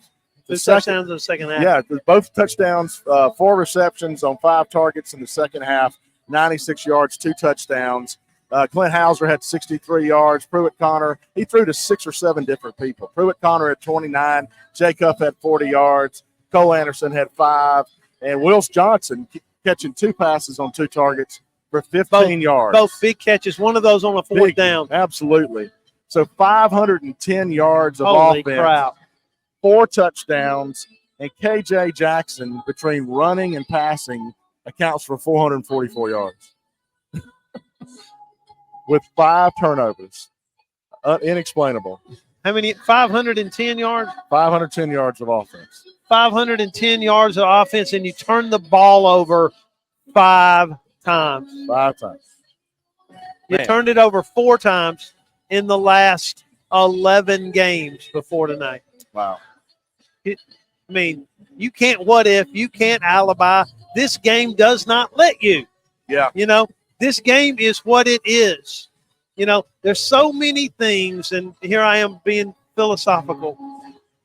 Touchdowns in the second half. Yeah, both touchdowns, 4 receptions on 5 targets in the second half, 96 yards, 2 touchdowns. Clint Hauser had 63 yards. Pruitt Connor, he threw to 6 or 7 different people. Pruitt Connor had 29. Jake Huff had 40 yards. Cole Anderson had 5, and Wills Johnson catching 2 passes on 2 targets for 15 yards. Both big catches, one of those on a 4th down. Absolutely. So 510 yards of Holy offense, crap. 4 touchdowns, and KJ Jackson, between running and passing, accounts for 444 yards with 5 turnovers. Inexplainable. How many? 510 yards? 510 yards of offense. 510 yards of offense, and you turn the ball over 5 times. 5 times. You Man. turned it over 4 times in the last 11 games before tonight. Wow. I mean, you can't what if, you can't alibi. This game does not let you. Yeah. You know, this game is what it is. You know, there's so many things, and here I am being philosophical,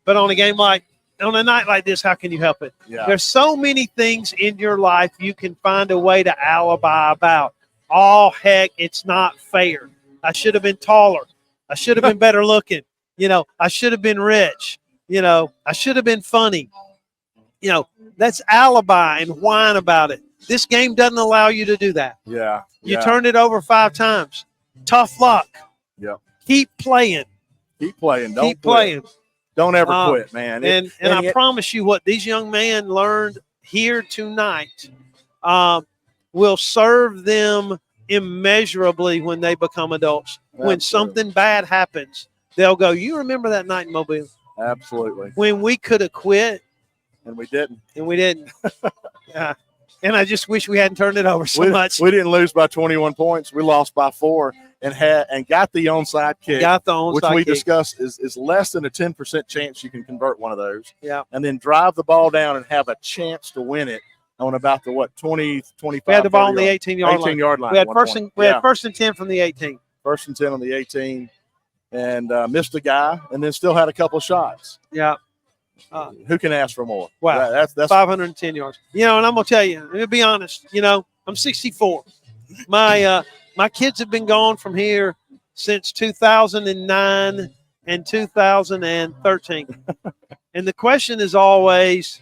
but on a night like this, how can you help it? Yeah. There's so many things in your life you can find a way to alibi about. Oh, heck, it's not fair. I should have been taller. I should have been better looking. You know, I should have been rich. You know, I should have been funny. You know, that's alibi and whine about it. This game doesn't allow you to do that. Yeah. You turned it over 5 times. Tough luck. Yeah. Keep playing. Keep playing. Don't Keep quit. playing. Don't ever quit, man. And I promise you what these young men learned here tonight will serve them immeasurably when they become adults. Absolutely. When something bad happens, they'll go, you remember that night in Mobile? Absolutely. When we could have quit. And we didn't. And we didn't. And I just wish we hadn't turned it over so much. We didn't lose by 21 points. We lost by 4 and got the onside kick. Got the onside which we kick. discussed is less than a 10% chance you can convert one of those. Yeah. And then drive the ball down and have a chance to win it on about the 20, 25. We had the ball on the 18-yard line. 18-yard line. We had at first and 10 from the 18. First and 10 on the 18, and missed a guy, and then still had a couple of shots. Yeah. Who can ask for more? Wow. That's 510 yards. You know, and I'm going to tell you, to be honest, you know, I'm 64. My kids have been gone from here since 2009 and 2013. And the question is always,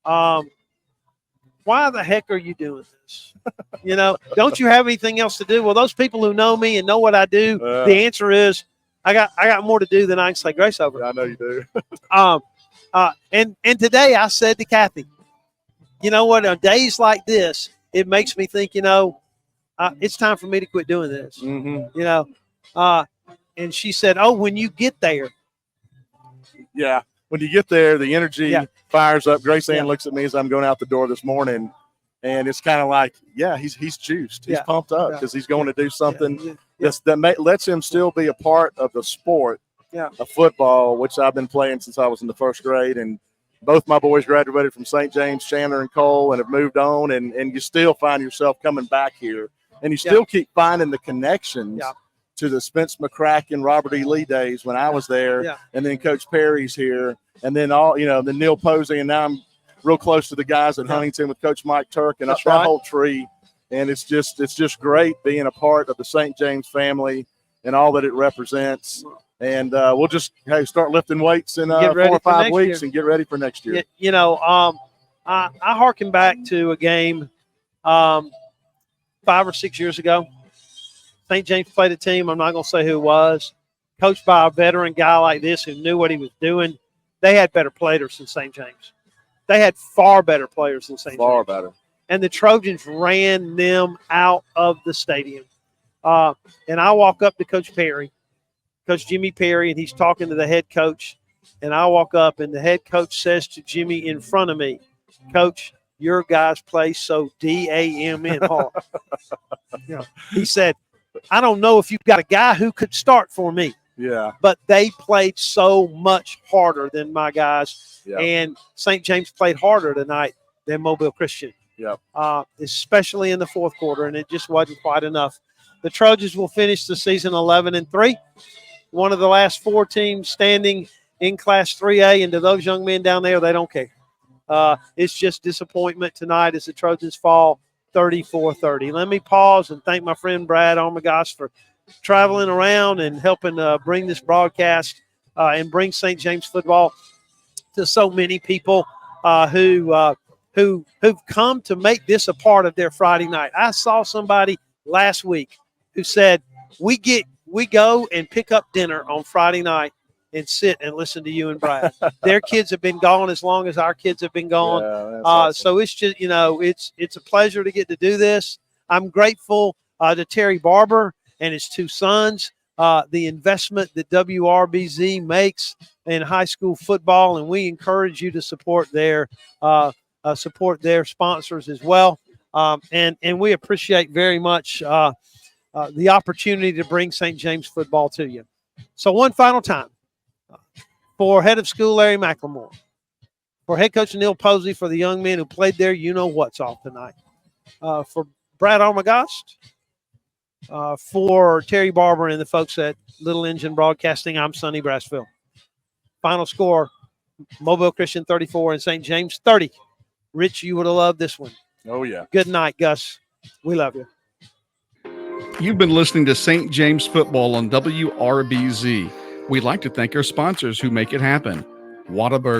why the heck are you doing this? You know, don't you have anything else to do? Well, those people who know me and know what I do, the answer is I got more to do than I can say grace over. I know you do. And today I said to Kathy, you know what, on days like this, it makes me think, you know, it's time for me to quit doing this. Mm-hmm. You know, and she said, oh, when you get there. Yeah. When you get there, the energy fires up. Grace Ann looks at me as I'm going out the door this morning, and it's kind of like, he's juiced. He's pumped up because he's going to do something that lets him still be a part of the sport of football, which I've been playing since I was in the 1st grade. And both my boys graduated from St. James, Chandler and Cole, and have moved on. And you still find yourself coming back here, and you still keep finding the connections to the Spence McCracken, Robert E. Lee days when I was there, and then Coach Perry's here, and then the Neil Posey, and now I'm real close to the guys at Huntington with Coach Mike Turk and that whole tree. And it's just great being a part of the St. James family and all that it represents. And we'll just start lifting weights in 4 or 5 weeks and get ready for next year. You know, I harken back to a game 5 or 6 years ago. St. James played a team. I'm not going to say who it was. Coached by a veteran guy like this who knew what he was doing. They had better players than St. James. They had far better players than St. James. Far better. And the Trojans ran them out of the stadium. And I walk up to Coach Perry, Coach Jimmy Perry, and he's talking to the head coach. And I walk up, and the head coach says to Jimmy in front of me, Coach, your guys play so D-A-M-N hard. He said, I don't know if you've got a guy who could start for me. Yeah. But they played so much harder than my guys. Yeah. And St. James played harder tonight than Mobile Christian. Yeah. Especially in the 4th quarter, and it just wasn't quite enough. The Trojans will finish the season 11-3. One of the last 4 teams standing in Class 3A, and to those young men down there, they don't care. It's just disappointment tonight as the Trojans fall 34-30. Let me pause and thank my friend Brad Armagost for traveling around and helping bring this broadcast and bring St. James football to so many people who've come to make this a part of their Friday night. I saw somebody last week who said, we go and pick up dinner on Friday night and sit and listen to you and Brad. Their kids have been gone as long as our kids have been gone. Awesome. So it's just, it's a pleasure to get to do this. I'm grateful to Terry Barber and his 2 sons, the investment that WRBZ makes in high school football, and we encourage you to support their sponsors as well. And we appreciate very much the opportunity to bring St. James football to you. So one final time, for head of school Larry McLemore, for head coach Neil Posey, for the young men who played there, you know what's off tonight. For Brad Armagast, for Terry Barber and the folks at Little Engine Broadcasting, I'm Sonny Brassfield. Final score, Mobile Christian 34 and St. James 30. Rich, you would have loved this one. Oh, yeah. Good night, Gus. We love you. You've been listening to St. James Football on WRBZ. We'd like to thank our sponsors who make it happen. Whataburger.